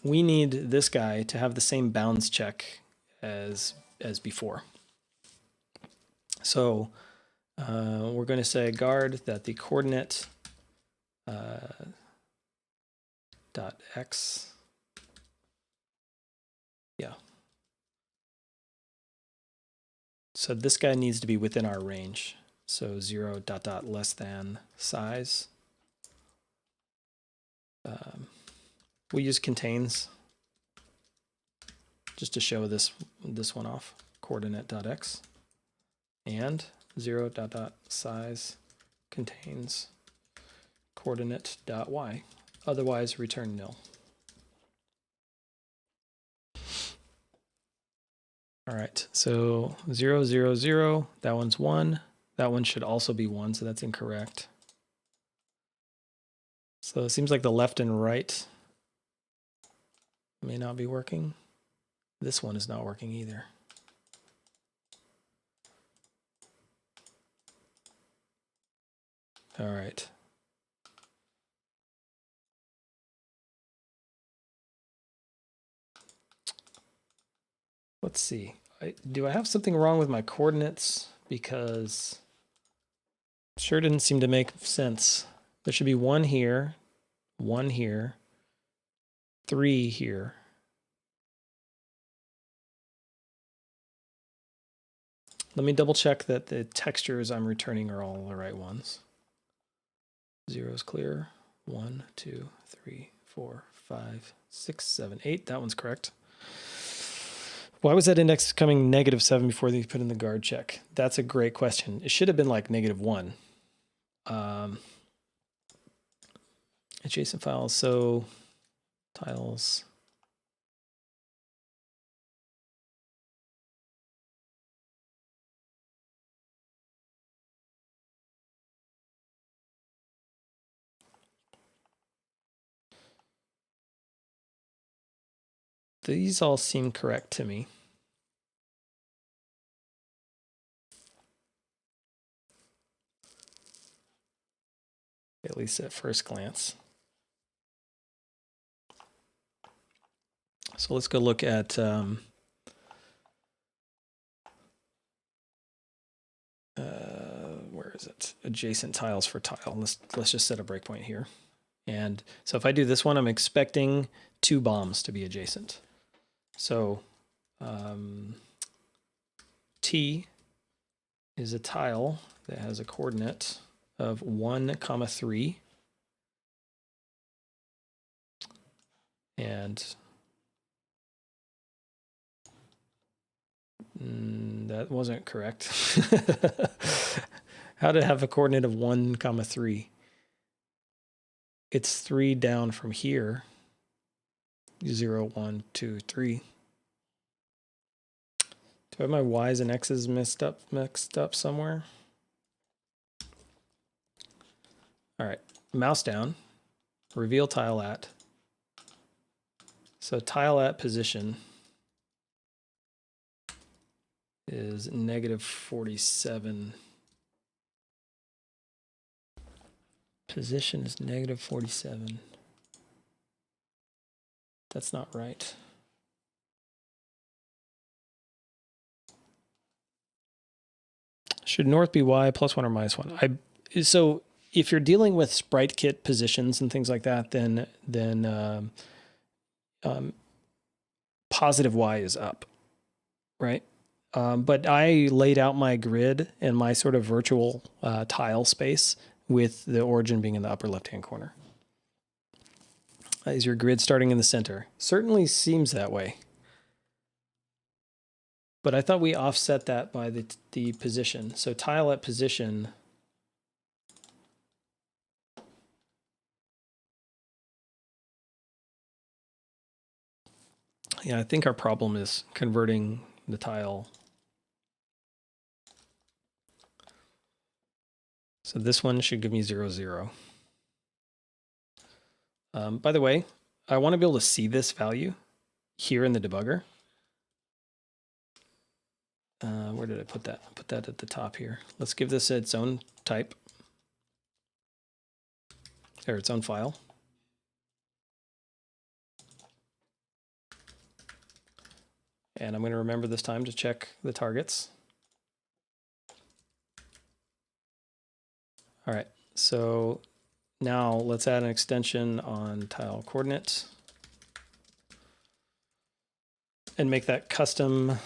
We need this guy to have the same bounds check as before. So we're going to say guard that the coordinate dot x. Yeah. So this guy needs to be within our range. So 0 dot dot less than size. We use contains just to show this one off. Coordinate dot x and 0 dot dot size contains coordinate dot y. Otherwise, return nil. All right, so 0, 0, 0, that one's 1. That one should also be 1, so that's incorrect. So it seems like the left and right may not be working. This one is not working either. All right. Let's see. Do I have something wrong with my coordinates? Because it sure didn't seem to make sense. There should be 1 here, 1 here, 3 here. Let me double check that the textures I'm returning are all the right ones. 0 is clear. 1, 2, 3, 4, 5, 6, 7, 8. That one's correct. Why was that index coming -7 before they put in the guard check? That's a great question. It should have been like -1. Adjacent files, so tiles. These all seem correct to me. At least at first glance. So let's go look at where is it? Adjacent tiles for tile. Let's just set a breakpoint here. And so if I do this one, I'm expecting 2 bombs to be adjacent. So T is a tile that has a coordinate of 1, 3. And that wasn't correct. How to have a coordinate of 1, 3? It's 3 down from here. 0, 1, 2, 3. Do I have my Y's and X's mixed up somewhere? All right, mouse down, reveal tile at. So tile at position is -47. Position is -47. That's not right. Should north be Y +1 or -1? So if you're dealing with SpriteKit positions and things like that, then positive Y is up, right? But I laid out my grid and my sort of virtual tile space with the origin being in the upper left-hand corner. Is your grid starting in the center? Certainly seems that way. But I thought we offset that by the position. So tile at position. Yeah, I think our problem is converting the tile. So this one should give me 0, 0. By the way, I want to be able to see this value here in the debugger. Where did I put that? I put that at the top here. Let's give this its own type. Or its own file. And I'm going to remember this time to check the targets. All right, so now let's add an extension on tile coordinates and make that custom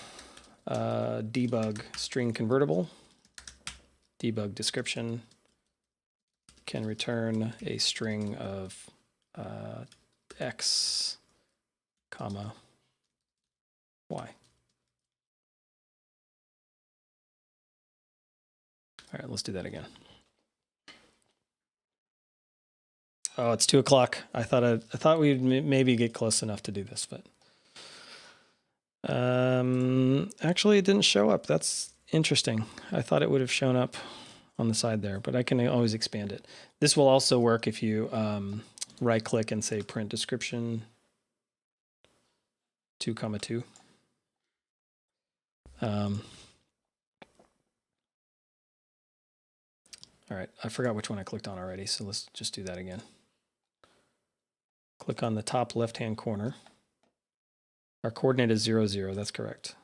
debug string convertible. Debug description can return a string of X, comma, Y. All right, let's do that again. Oh, it's 2 o'clock. I thought we'd maybe get close enough to do this, but actually it didn't show up. That's interesting. I thought it would have shown up on the side there, but I can always expand it. This will also work if you right click and say print description 2, 2. All right, I forgot which one I clicked on already, so let's just do that again. Click on the top left-hand corner. Our coordinate is 0, 0, that's correct.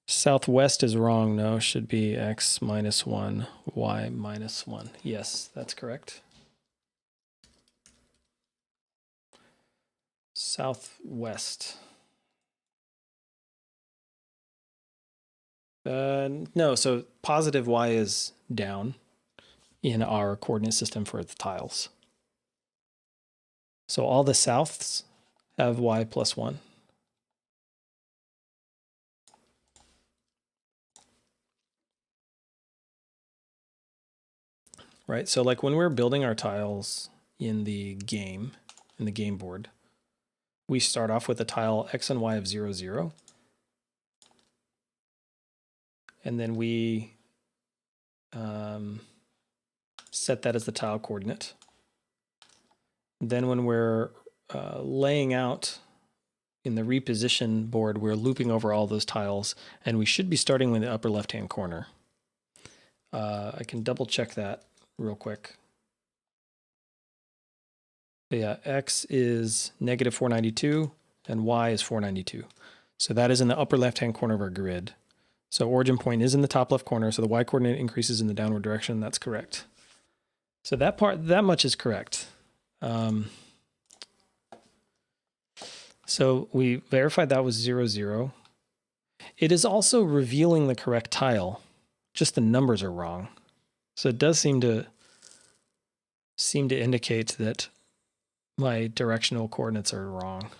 Southwest is wrong, no, should be X -1, Y -1. Yes, that's correct. Southwest. No, so positive y is down in our coordinate system for the tiles. So all the souths have y plus 1. Right, so like when we're building our tiles in the game board, we start off with a tile x and y of 0, 0. And then we set that as the tile coordinate. Then when we're laying out in the reposition board, we're looping over all those tiles, and we should be starting with the upper left-hand corner. I can double check that real quick. But yeah, x is negative 492, and y is 492. So that is in the upper left-hand corner of our grid. So origin point is in the top left corner, so the y coordinate increases in the downward direction. That's correct. So that much is correct. So we verified that was 0, 0. It is also revealing the correct tile, just the numbers are wrong. So it does seem to indicate that my directional coordinates are wrong.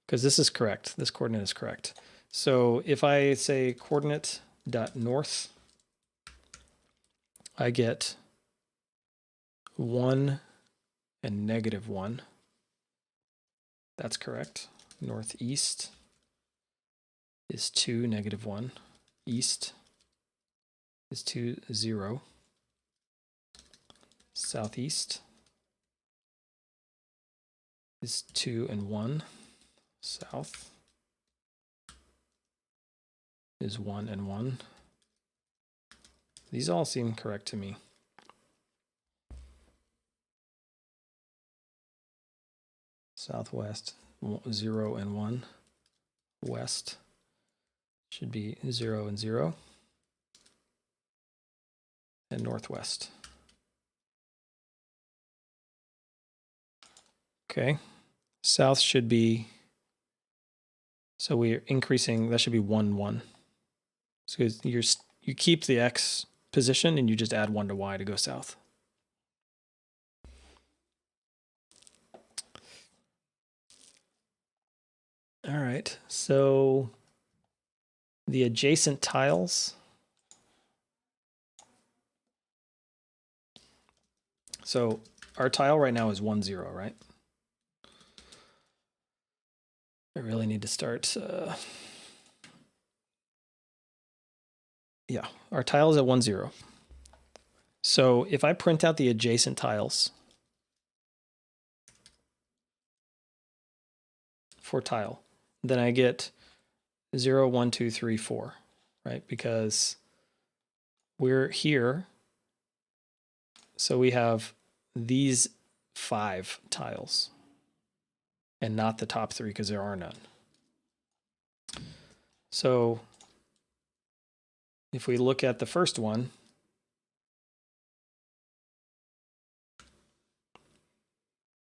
Because this is correct. This coordinate is correct. So if I say coordinate dot north, I get 1 and negative 1. That's correct. Northeast is 2, negative 1. East is 2, 0. Southeast is 2 and 1. South is 1 and 1. These all seem correct to me. Southwest, 0 and 1. West should be 0 and 0. And northwest. Okay. South should be, so we're increasing, that should be 1, 1. So you keep the x position and you just add 1 to y to go south. All right, so the adjacent tiles. So our tile right now is 1, 0, right? I really need to start. Yeah, our tile is at 1, 0. So if I print out the adjacent tiles for tile, then I get 0, 1, 2, 3, 4, right? Because we're here. So we have these 5 tiles and not the top 3 because there are none. So if we look at the first one,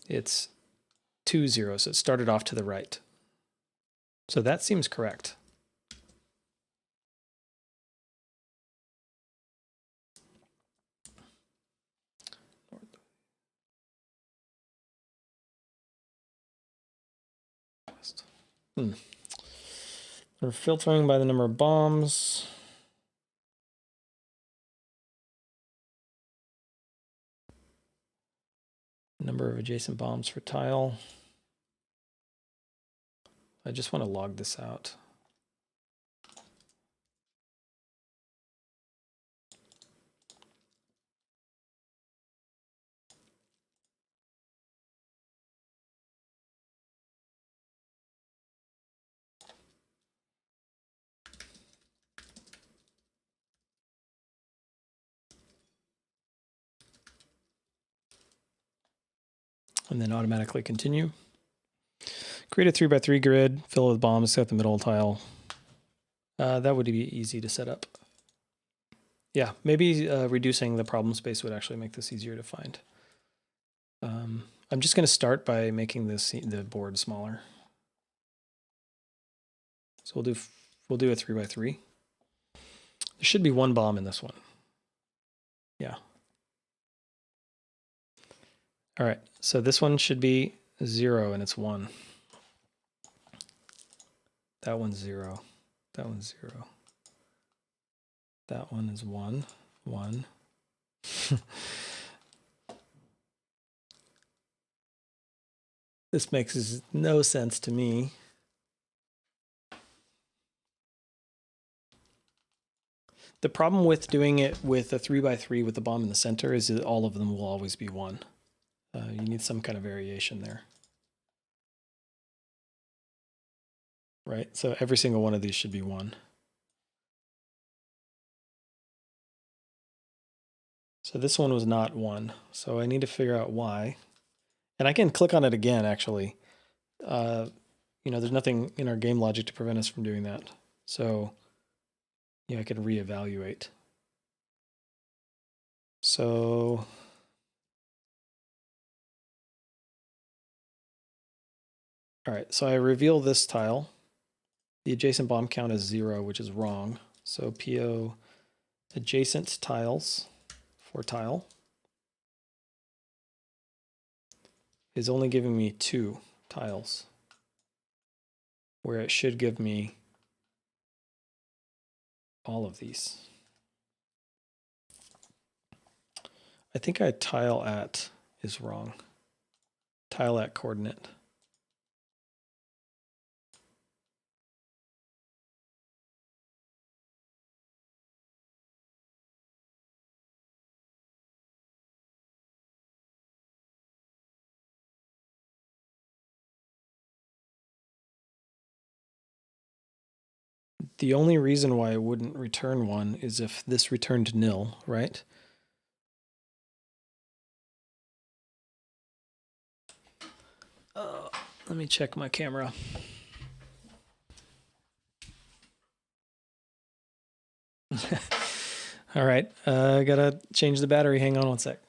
it's 2, 0, so it started off to the right. So that seems correct. We're filtering by the number of bombs. Number of adjacent bombs for tile. I just want to log this out. And then automatically continue. Create a 3x3 grid, fill it with bombs, set the middle tile. That would be easy to set up. Yeah, maybe reducing the problem space would actually make this easier to find. I'm just going to start by making the board smaller. So we'll do a 3x3. There should be one bomb in this one. Yeah. All right, so this one should be 0 and it's 1. That one's 0. That one's 0. That one is 1, 1. This makes no sense to me. The problem with doing it with a 3x3 with the bomb in the center is that all of them will always be 1. You need some kind of variation there. Right, so every single one of these should be 1. So this one was not 1, so I need to figure out why. And I can click on it again, actually. You know, there's nothing in our game logic to prevent us from doing that. So, yeah, I can reevaluate. So, all right, so I reveal this tile. The adjacent bomb count is 0, which is wrong. So PO adjacent tiles for tile is only giving me 2 tiles, where it should give me all of these. I think tile at is wrong. Tile at coordinate. The only reason why it wouldn't return 1 is if this returned nil, right? Let me check my camera. All right, I gotta change the battery. Hang on one sec.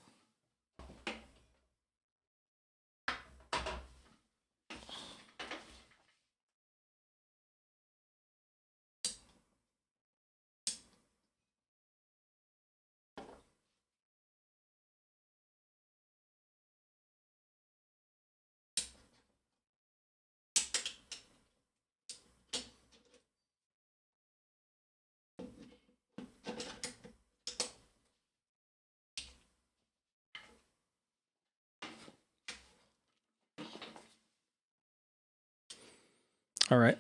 All right.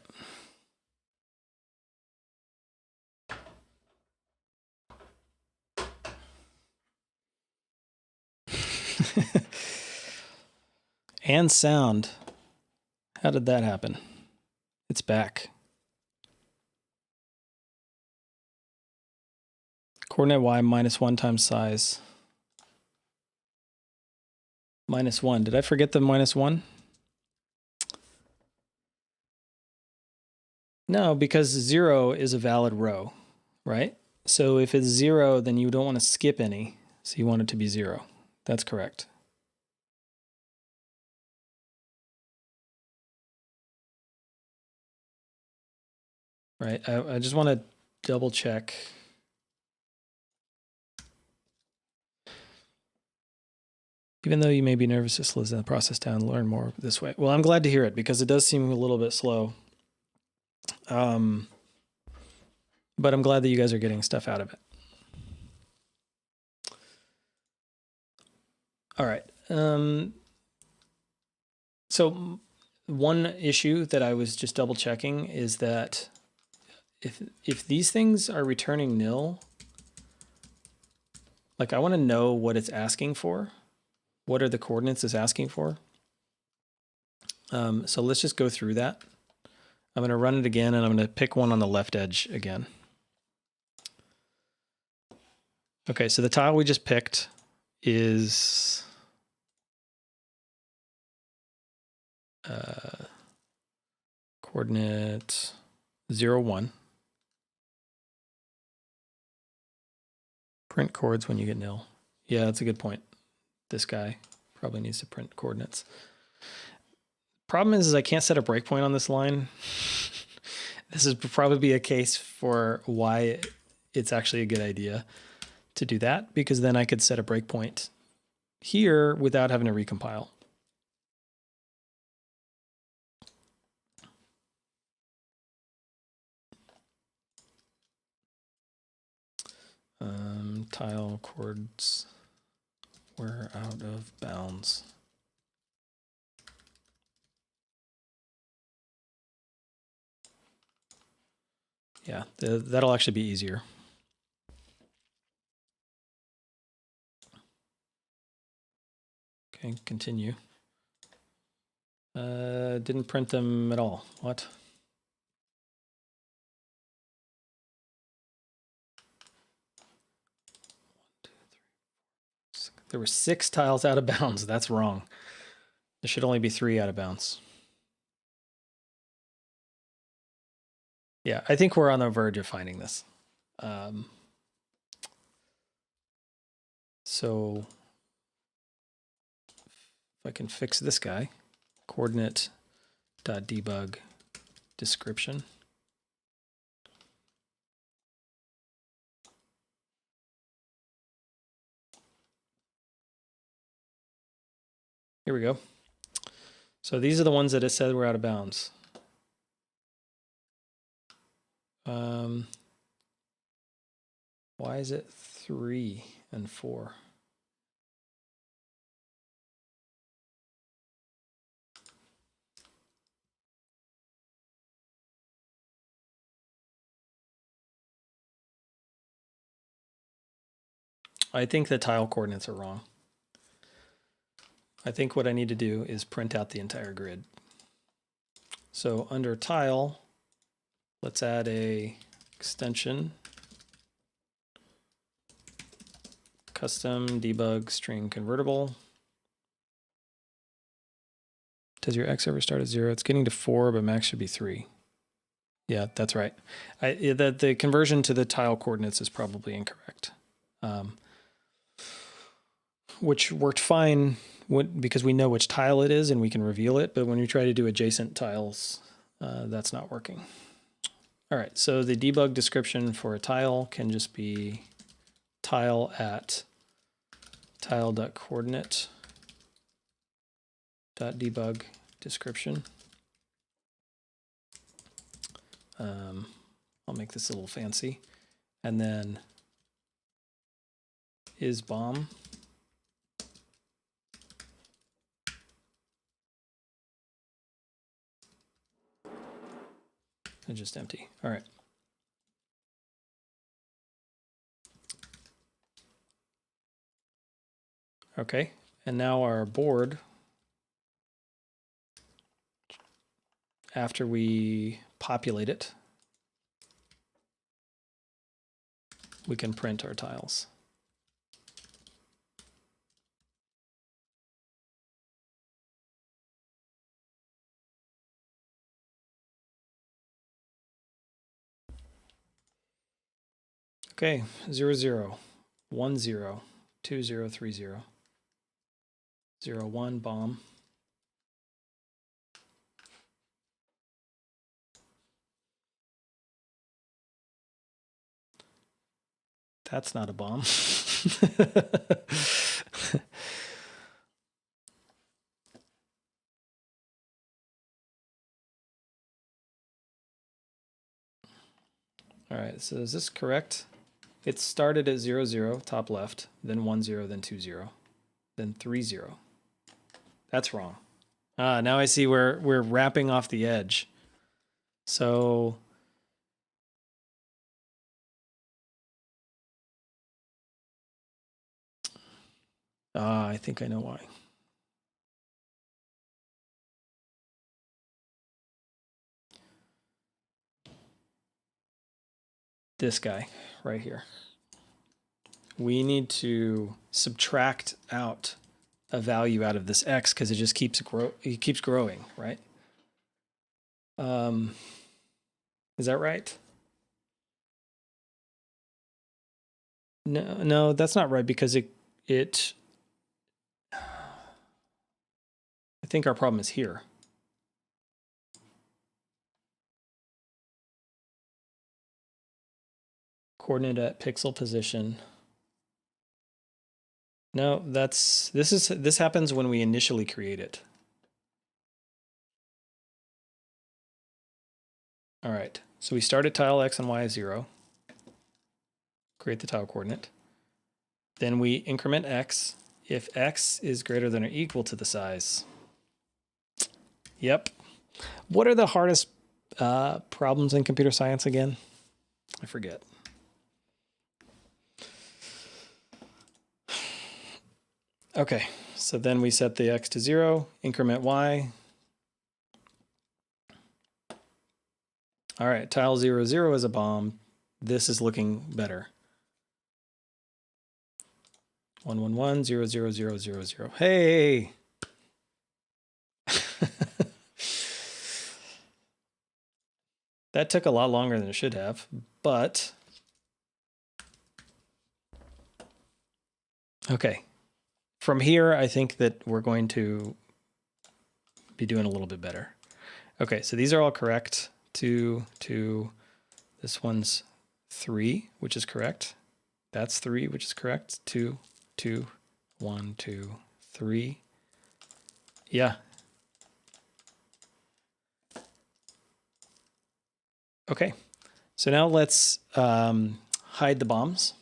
And sound. How did that happen? It's back. Coordinate y -1 times size. -1. Did I forget the -1? No, because 0 is a valid row, right? So if it's 0, then you don't want to skip any. So you want it to be 0. That's correct. Right, I just want to double check. Even though you may be nervous to slow the process down, learn more this way. Well, I'm glad to hear it because it does seem a little bit slow. But I'm glad that you guys are getting stuff out of it. All right. So one issue that I was just double checking is that if these things are returning nil, like I want to know what it's asking for. What are the coordinates it's asking for? So let's just go through that. I'm going to run it again, and I'm going to pick one on the left edge again. Okay, so the tile we just picked is coordinate 0, 1. Print chords when you get nil. Yeah, that's a good point. This guy probably needs to print coordinates. Problem is I can't set a breakpoint on this line. This is probably be a case for why it's actually a good idea to do that, because then I could set a breakpoint here without having to recompile. Tile chords were out of bounds. Yeah, that'll actually be easier. Okay, continue. Didn't print them at all. What? There were 6 tiles out of bounds. That's wrong. There should only be 3 out of bounds. Yeah, I think we're on the verge of finding this. So if I can fix this guy, coordinate.debug description. Here we go. So these are the ones that it said were out of bounds. Why is it 3 and 4? I think the tile coordinates are wrong. I think what I need to do is print out the entire grid. So under tile, let's add a extension, custom debug string convertible. Does your X ever start at 0? It's getting to 4, but max should be 3. Yeah, that's right. The conversion to the tile coordinates is probably incorrect, which worked fine because we know which tile it is and we can reveal it. But when you try to do adjacent tiles, that's not working. All right, so the debug description for a tile can just be tile at tile.coordinate.debug description. I'll make this a little fancy. And then is bomb. And just empty. All right. Okay, and now our board, after we populate it, we can print our tiles. Okay, 0, 0, 1, 0, 2, 0, 3, 0, 0, 1, bomb. That's not a bomb. All right, so is this correct? It started at 0, 0, top left, then 1, 0, then 2, 0, then 3, 0. That's wrong. Now I see we're wrapping off the edge. So I think I know why. This guy right here. We need to subtract out a value out of this x because it just keeps growing, right? Is that right? No, that's not right because I think our problem is here. coordinate at pixel position. No, this happens when we initially create it. All right, so we start at tile x and y as 0. Create the tile coordinate. Then we increment x if x is greater than or equal to the size. Yep. What are the hardest problems in computer science again? I forget. Okay, so then we set the x to 0, increment y. All right, tile 0, 0 is a bomb. This is looking better. 1, 1, 1, 0, 0, 0, 0, 0. Hey! That took a lot longer than it should have, but okay. From here, I think that we're going to be doing a little bit better. Okay, so these are all correct. 2, 2. This one's 3, which is correct. That's 3, which is correct. 2, 2, 1, 2, 3. Yeah. Okay, so now let's hide the bombs.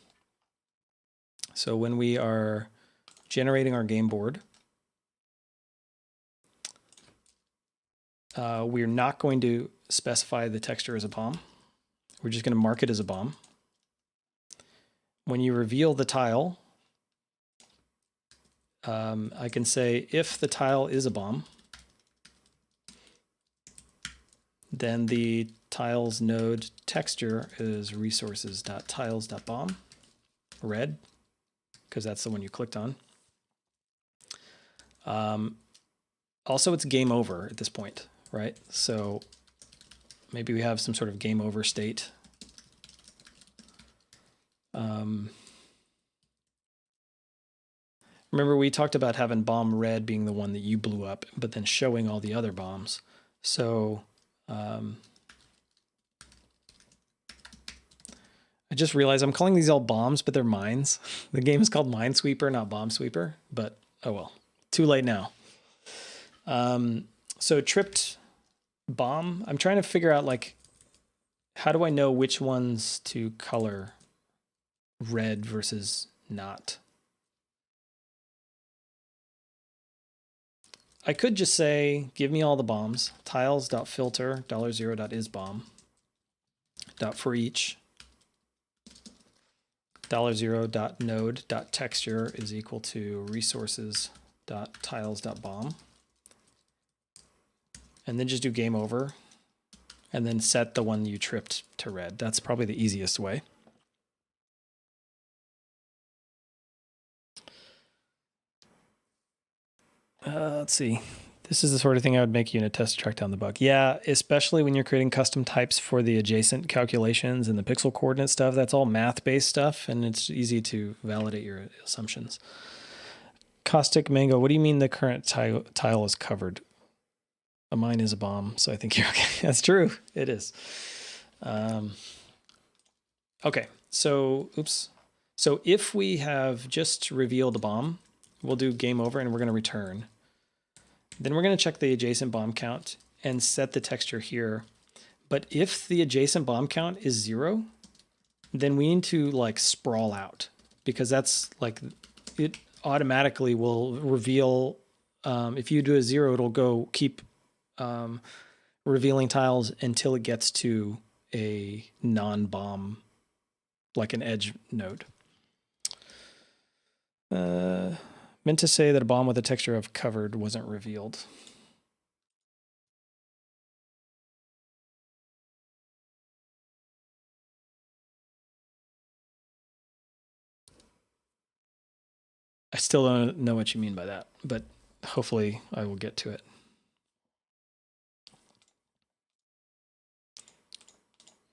So when we are generating our game board, we're not going to specify the texture as a bomb. We're just going to mark it as a bomb. When you reveal the tile, I can say if the tile is a bomb, then the tiles node texture is resources.tiles.bomb, red, because that's the one you clicked on. Also, it's game over at this point, right? So maybe we have some sort of game over state. Remember, we talked about having bomb red being the one that you blew up, but then showing all the other bombs. So I just realized I'm calling these all bombs, but they're mines. The game is called Minesweeper, not Bomb Sweeper, but oh well, too late now. So tripped bomb, I'm trying to figure out, like, how do I know which ones to color red versus not? I could just say, give me all the bombs, tiles.filter $0.isBomb for each $0.node.texture is equal to resources.tiles.bomb, and then just do game over, and then set the one you tripped to red. That's probably the easiest way. Let's see. This is the sort of thing I would make you in a test to track down the bug. Yeah, especially when you're creating custom types for the adjacent calculations and the pixel coordinate stuff. That's all math-based stuff, and it's easy to validate your assumptions. Caustic Mango, what do you mean the current tile is covered? Mine is a bomb, so I think you're okay. That's true. It is. Okay, so, oops. So if we have just revealed a bomb, we'll do game over and we're going to return. Then we're going to check the adjacent bomb count and set the texture here. But if the adjacent bomb count is 0, then we need to, like, sprawl out, because that's like, it automatically will reveal. If you do a 0, it'll go keep revealing tiles until it gets to a non-bomb, like an edge node. Meant to say that a bomb with a texture of covered wasn't revealed. I still don't know what you mean by that, but hopefully I will get to it.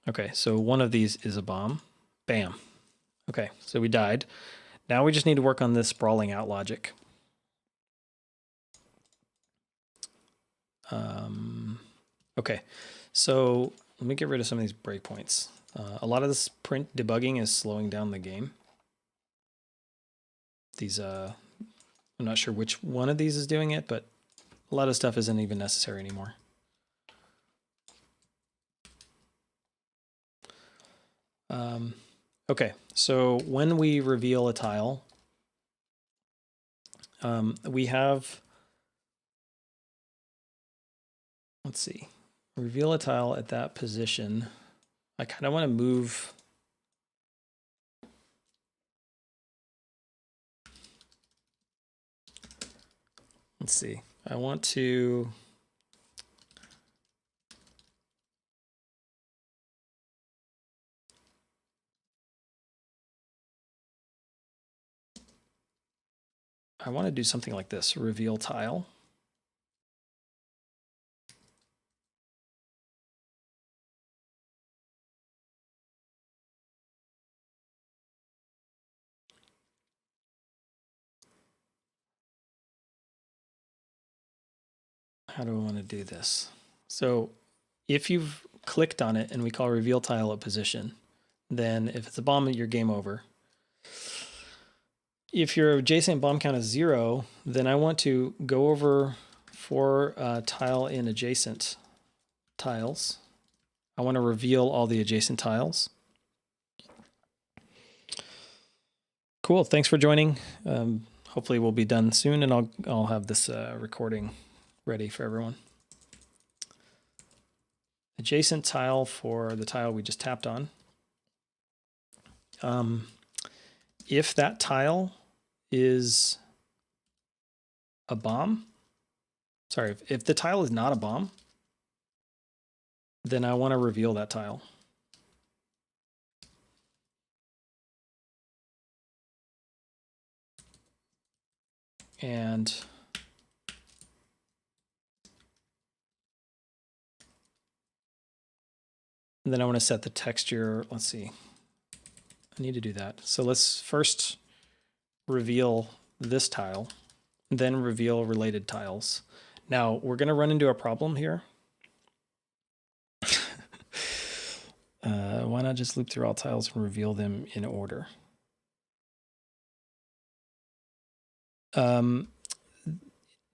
Okay, so one of these is a bomb. Bam. Okay, so we died. Now we just need to work on this sprawling out logic. Okay, so let me get rid of some of these breakpoints. A lot of this print debugging is slowing down the game. These, I'm not sure which one of these is doing it, but a lot of stuff isn't even necessary anymore. Okay, so when we reveal a tile, we have, let's see, reveal a tile at that position. I kind of want to move. Let's see, I want to, do something like this, reveal tile. How do I want to do this? So if you've clicked on it and we call reveal tile a position, then if it's a bomb, you're game over. If your adjacent bomb count is 0, then I want to go over for tile in adjacent tiles. I want to reveal all the adjacent tiles. Cool. Thanks for joining. Hopefully we'll be done soon, and I'll have this recording ready for everyone. Adjacent tile for the tile we just tapped on. If that tile is a bomb, sorry, if the tile is not a bomb, then I want to reveal that tile. And then I want to set the texture. Let's see. I need to do that. So let's first reveal this tile, then reveal related tiles. Now we're going to run into a problem here. Why not just loop through all tiles and reveal them in order? Do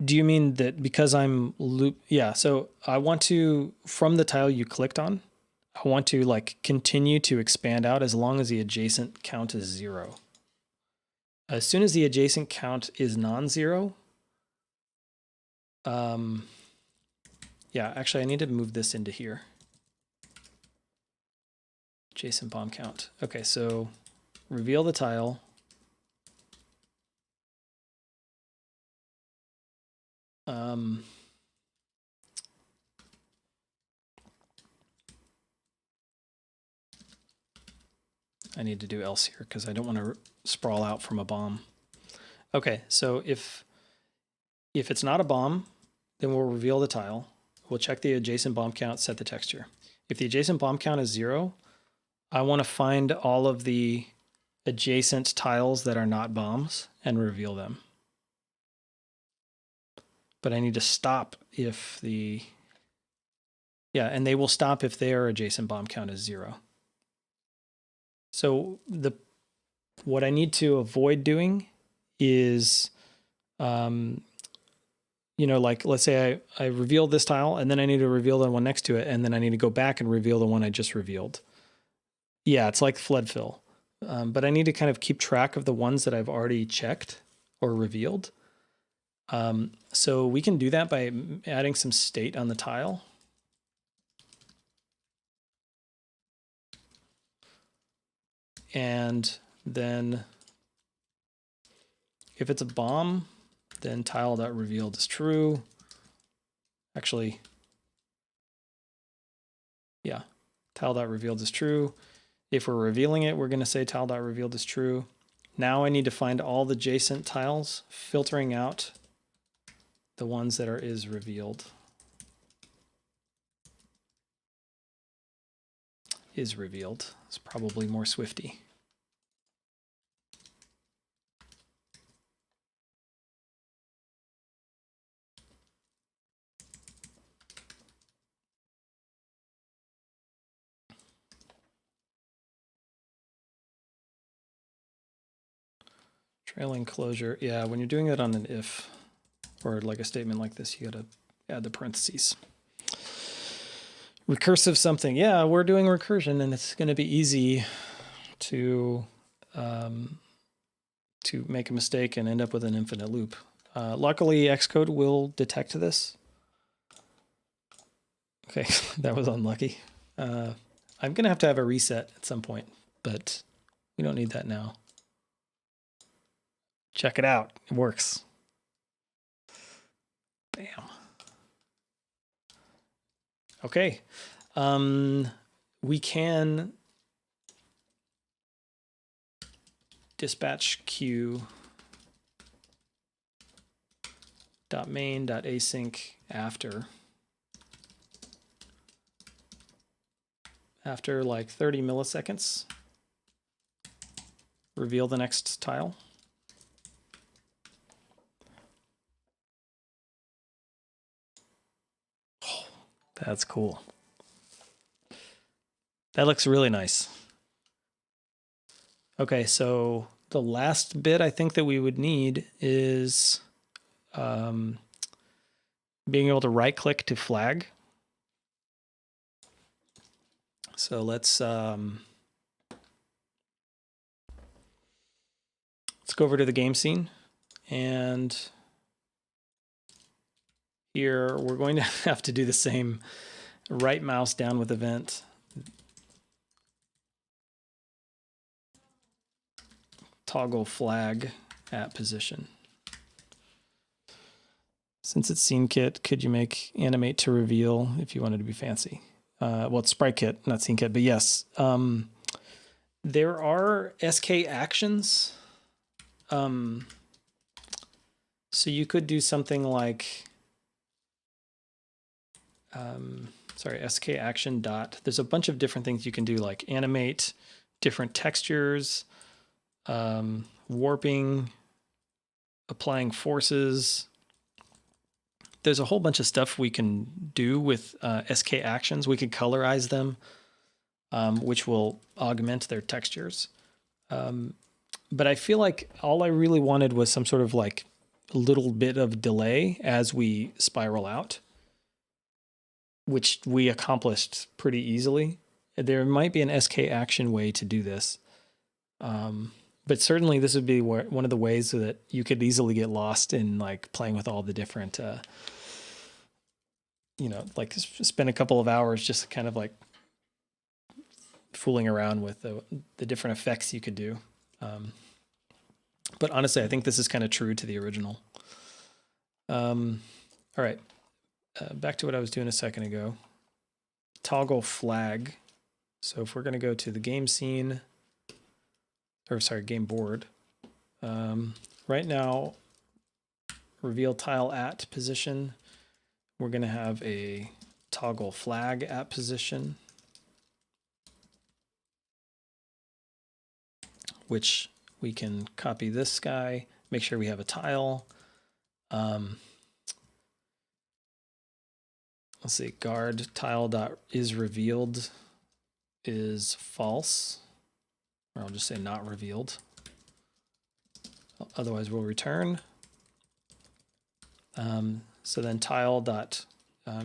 you mean that because I'm loop? Yeah, so I want to, from the tile you clicked on, I want to like continue to expand out as long as the adjacent count is 0. As soon as the adjacent count is non-zero, yeah, actually I need to move this into here. Adjacent bomb count. Okay, so reveal the tile. I need to do else here because I don't want to sprawl out from a bomb. Okay, so if it's not a bomb, then we'll reveal the tile. We'll check the adjacent bomb count, set the texture. If the adjacent bomb count is 0, I want to find all of the adjacent tiles that are not bombs and reveal them. But I need to stop if the, yeah, and they will stop if their adjacent bomb count is 0. So what I need to avoid doing is, you know, like let's say I revealed this tile and then I need to reveal the one next to it, and then I need to go back and reveal the one I just revealed. Yeah, it's like flood fill. But I need to kind of keep track of the ones that I've already checked or revealed. So we can do that by adding some state on the tile. And then if it's a bomb, then tile.revealed is true. Actually, yeah, tile.revealed is true. If we're revealing it, we're going to say tile.revealed is true. Now I need to find all the adjacent tiles, filtering out the ones that are is revealed. Is revealed. It's probably more Swifty. Trailing closure. Yeah, when you're doing it on an if or like a statement like this, you got to add the parentheses. Recursive something. Yeah, we're doing recursion, and it's going to be easy to make a mistake and end up with an infinite loop. Luckily, Xcode will detect this. Okay, that was unlucky. I'm going to have a reset at some point, but we don't need that now. Check it out. It works. Bam. Okay. We can dispatch queue .main.async after like 30 milliseconds. Reveal the next tile. Oh, that's cool. That looks really nice. Okay, so the last bit I think that we would need is being able to right click to flag. So let's go over to the game scene, and here we're going to have to do the same. Right mouse down with event. Toggle flag at position. Since it's SceneKit, could you make animate to reveal if you wanted to be fancy? Well, it's SpriteKit, not SceneKit, but yes. There are SK actions. So you could do something like, SK action dot. There's a bunch of different things you can do, like animate different textures, warping, applying forces. There's a whole bunch of stuff we can do with SK actions. We can colorize them, which will augment their textures. But I feel like all I really wanted was some sort of like a little bit of delay as we spiral out, which we accomplished pretty easily. There might be an SK action way to do this. But certainly this would be one of the ways so that you could easily get lost in like playing with all the different, like spend a couple of hours just kind of like fooling around with the different effects you could do. But honestly, I think this is kind of true to the original. All right, back to what I was doing a second ago. Toggle flag. So if we're going to go to the game scene, or sorry, game board. Right now, reveal tile at position. We're going to have a toggle flag at position, which we can copy this guy, make sure we have a tile. Let's see, guard tile dot is revealed is false, or I'll just say not revealed. Otherwise we'll return. So then tile dot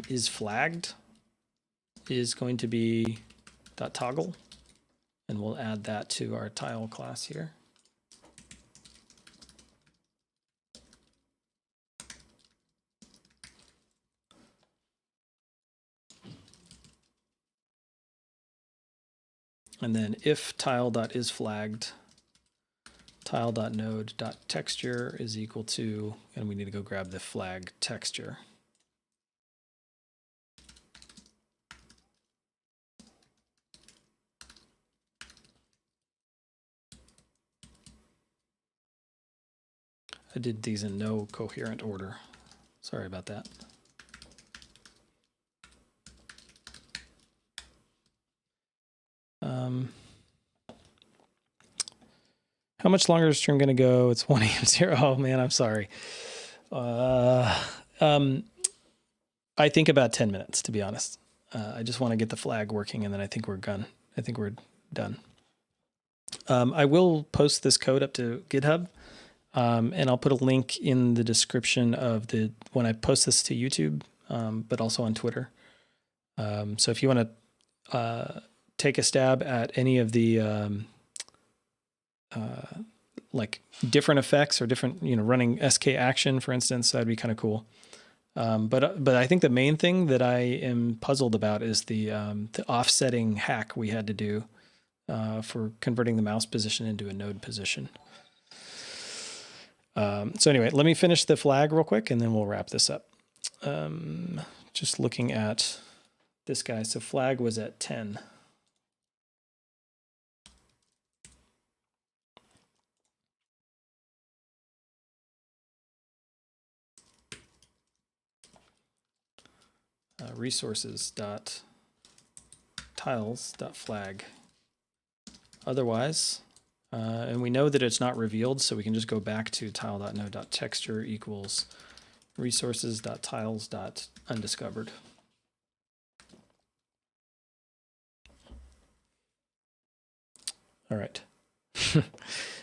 is flagged is going to be dot toggle, and we'll add that to our tile class here. And then if tile.isFlagged, tile.node.texture is equal to, and we need to go grab the flag texture. I did these in no coherent order. Sorry about that. How much longer is stream going to go? It's 1 a.m. 0. Oh man, I'm sorry. I think about 10 minutes, to be honest. I just want to get the flag working, and then I think we're done. I will post this code up to GitHub, And I'll put a link in the description of when I post this to YouTube, but also on Twitter. So if you want to take a stab at any of the like different effects or different, running SK action, for instance, that'd be kind of cool. But I think the main thing that I am puzzled about is the offsetting hack we had to do for converting the mouse position into a node position. So anyway, let me finish the flag real quick and then we'll wrap this up. Just looking at this guy. So flag was at 10. Resources.tiles.flag. Otherwise, and we know that it's not revealed, so we can just go back to tile.node.texture equals resources.tiles.undiscovered. All right.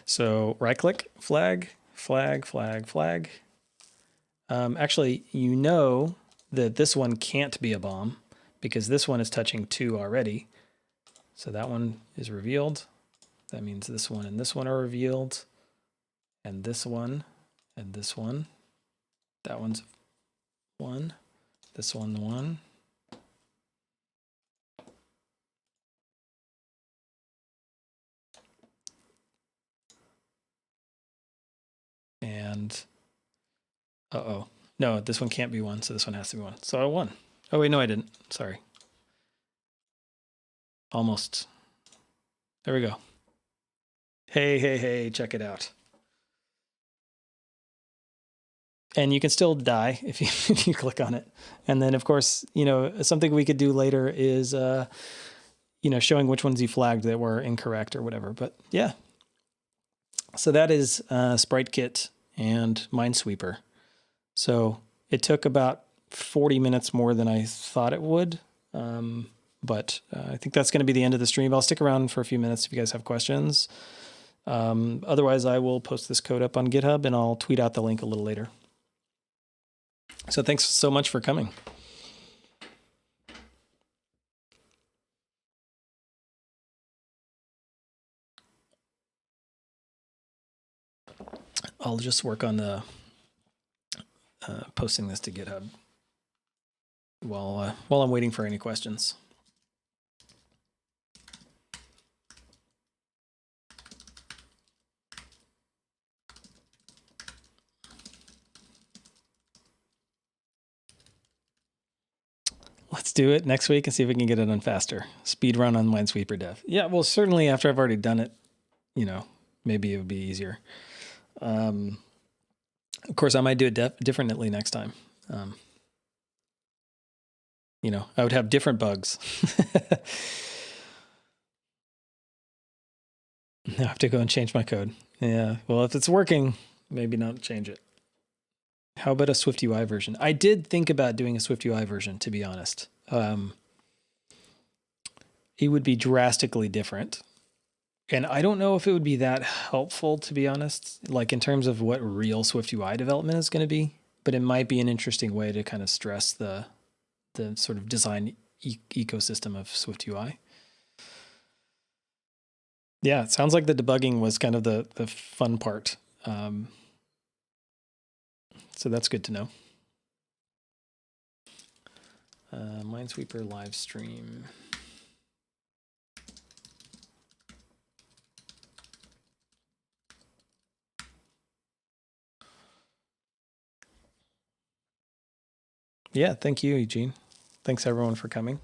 So right click, flag, flag, flag, flag. Actually, you know that this one can't be a bomb because this one is touching 2 already. So that one is revealed. That means this one and this one are revealed. And this one and this one. That one's 1. This one, 1. And uh-oh. No, this one can't be 1, so this one has to be 1. So I won. Oh wait, no, I didn't. Sorry. Almost. There we go. Hey, hey, hey, check it out. And you can still die if you click on it. And then, of course, something we could do later is, showing which ones you flagged that were incorrect or whatever. But yeah. So that is SpriteKit and Minesweeper. So it took about 40 minutes more than I thought it would. But I think that's going to be the end of the stream. I'll stick around for a few minutes if you guys have questions. Otherwise, I will post this code up on GitHub and I'll tweet out the link a little later. So thanks so much for coming. I'll just work on the posting this to GitHub while I'm waiting for any questions. Let's do it next week and see if we can get it done faster. Speed run on Minesweeper dev. Yeah, well, certainly after I've already done it, maybe it would be easier. Of course, I might do it differently next time. I would have different bugs. I have to go and change my code. Yeah, well, if it's working, maybe not change it. How about a SwiftUI version? I did think about doing a SwiftUI version, to be honest. It would be drastically different. And I don't know if it would be that helpful, to be honest, like in terms of what real SwiftUI development is going to be. But it might be an interesting way to kind of stress the sort of design ecosystem of SwiftUI. Yeah, it sounds like the debugging was kind of the fun part. So that's good to know. Minesweeper live stream. Yeah, thank you, Eugene. Thanks everyone for coming.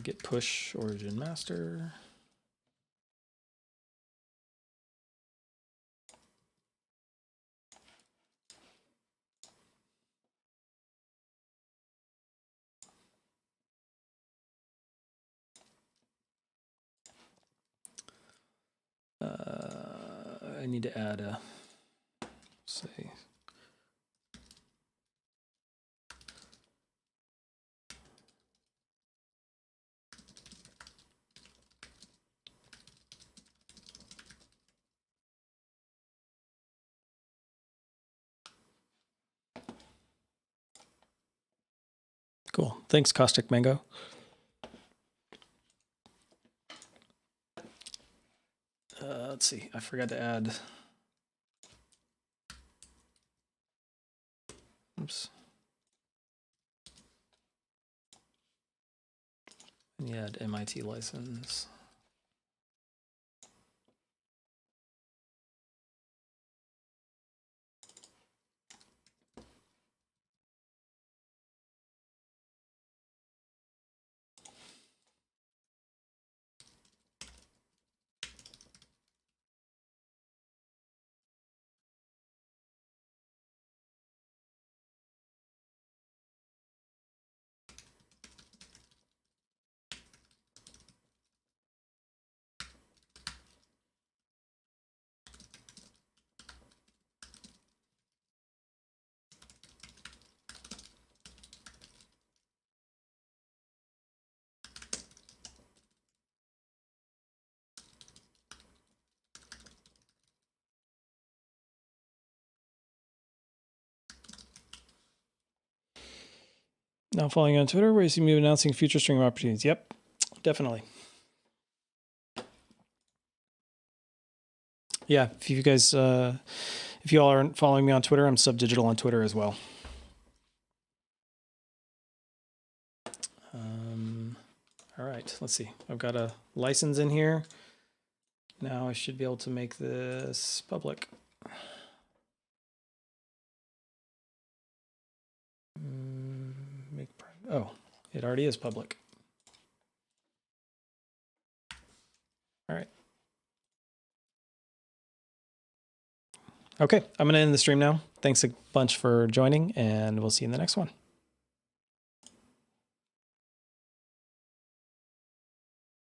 Git push origin master. I need to add a, say, Cool. Thanks, Caustic Mango. Let's see. I forgot to add. Oops. And you add MIT license. Now following on Twitter, where you see me announcing future stream opportunities. Yep, definitely. Yeah, if you guys, if you all aren't following me on Twitter, I'm Subdigital on Twitter as well. All right, let's see. I've got a license in here. Now I should be able to make this public. Oh, it already is public. All right. Okay, I'm going to end the stream now. Thanks a bunch for joining, and we'll see you in the next one.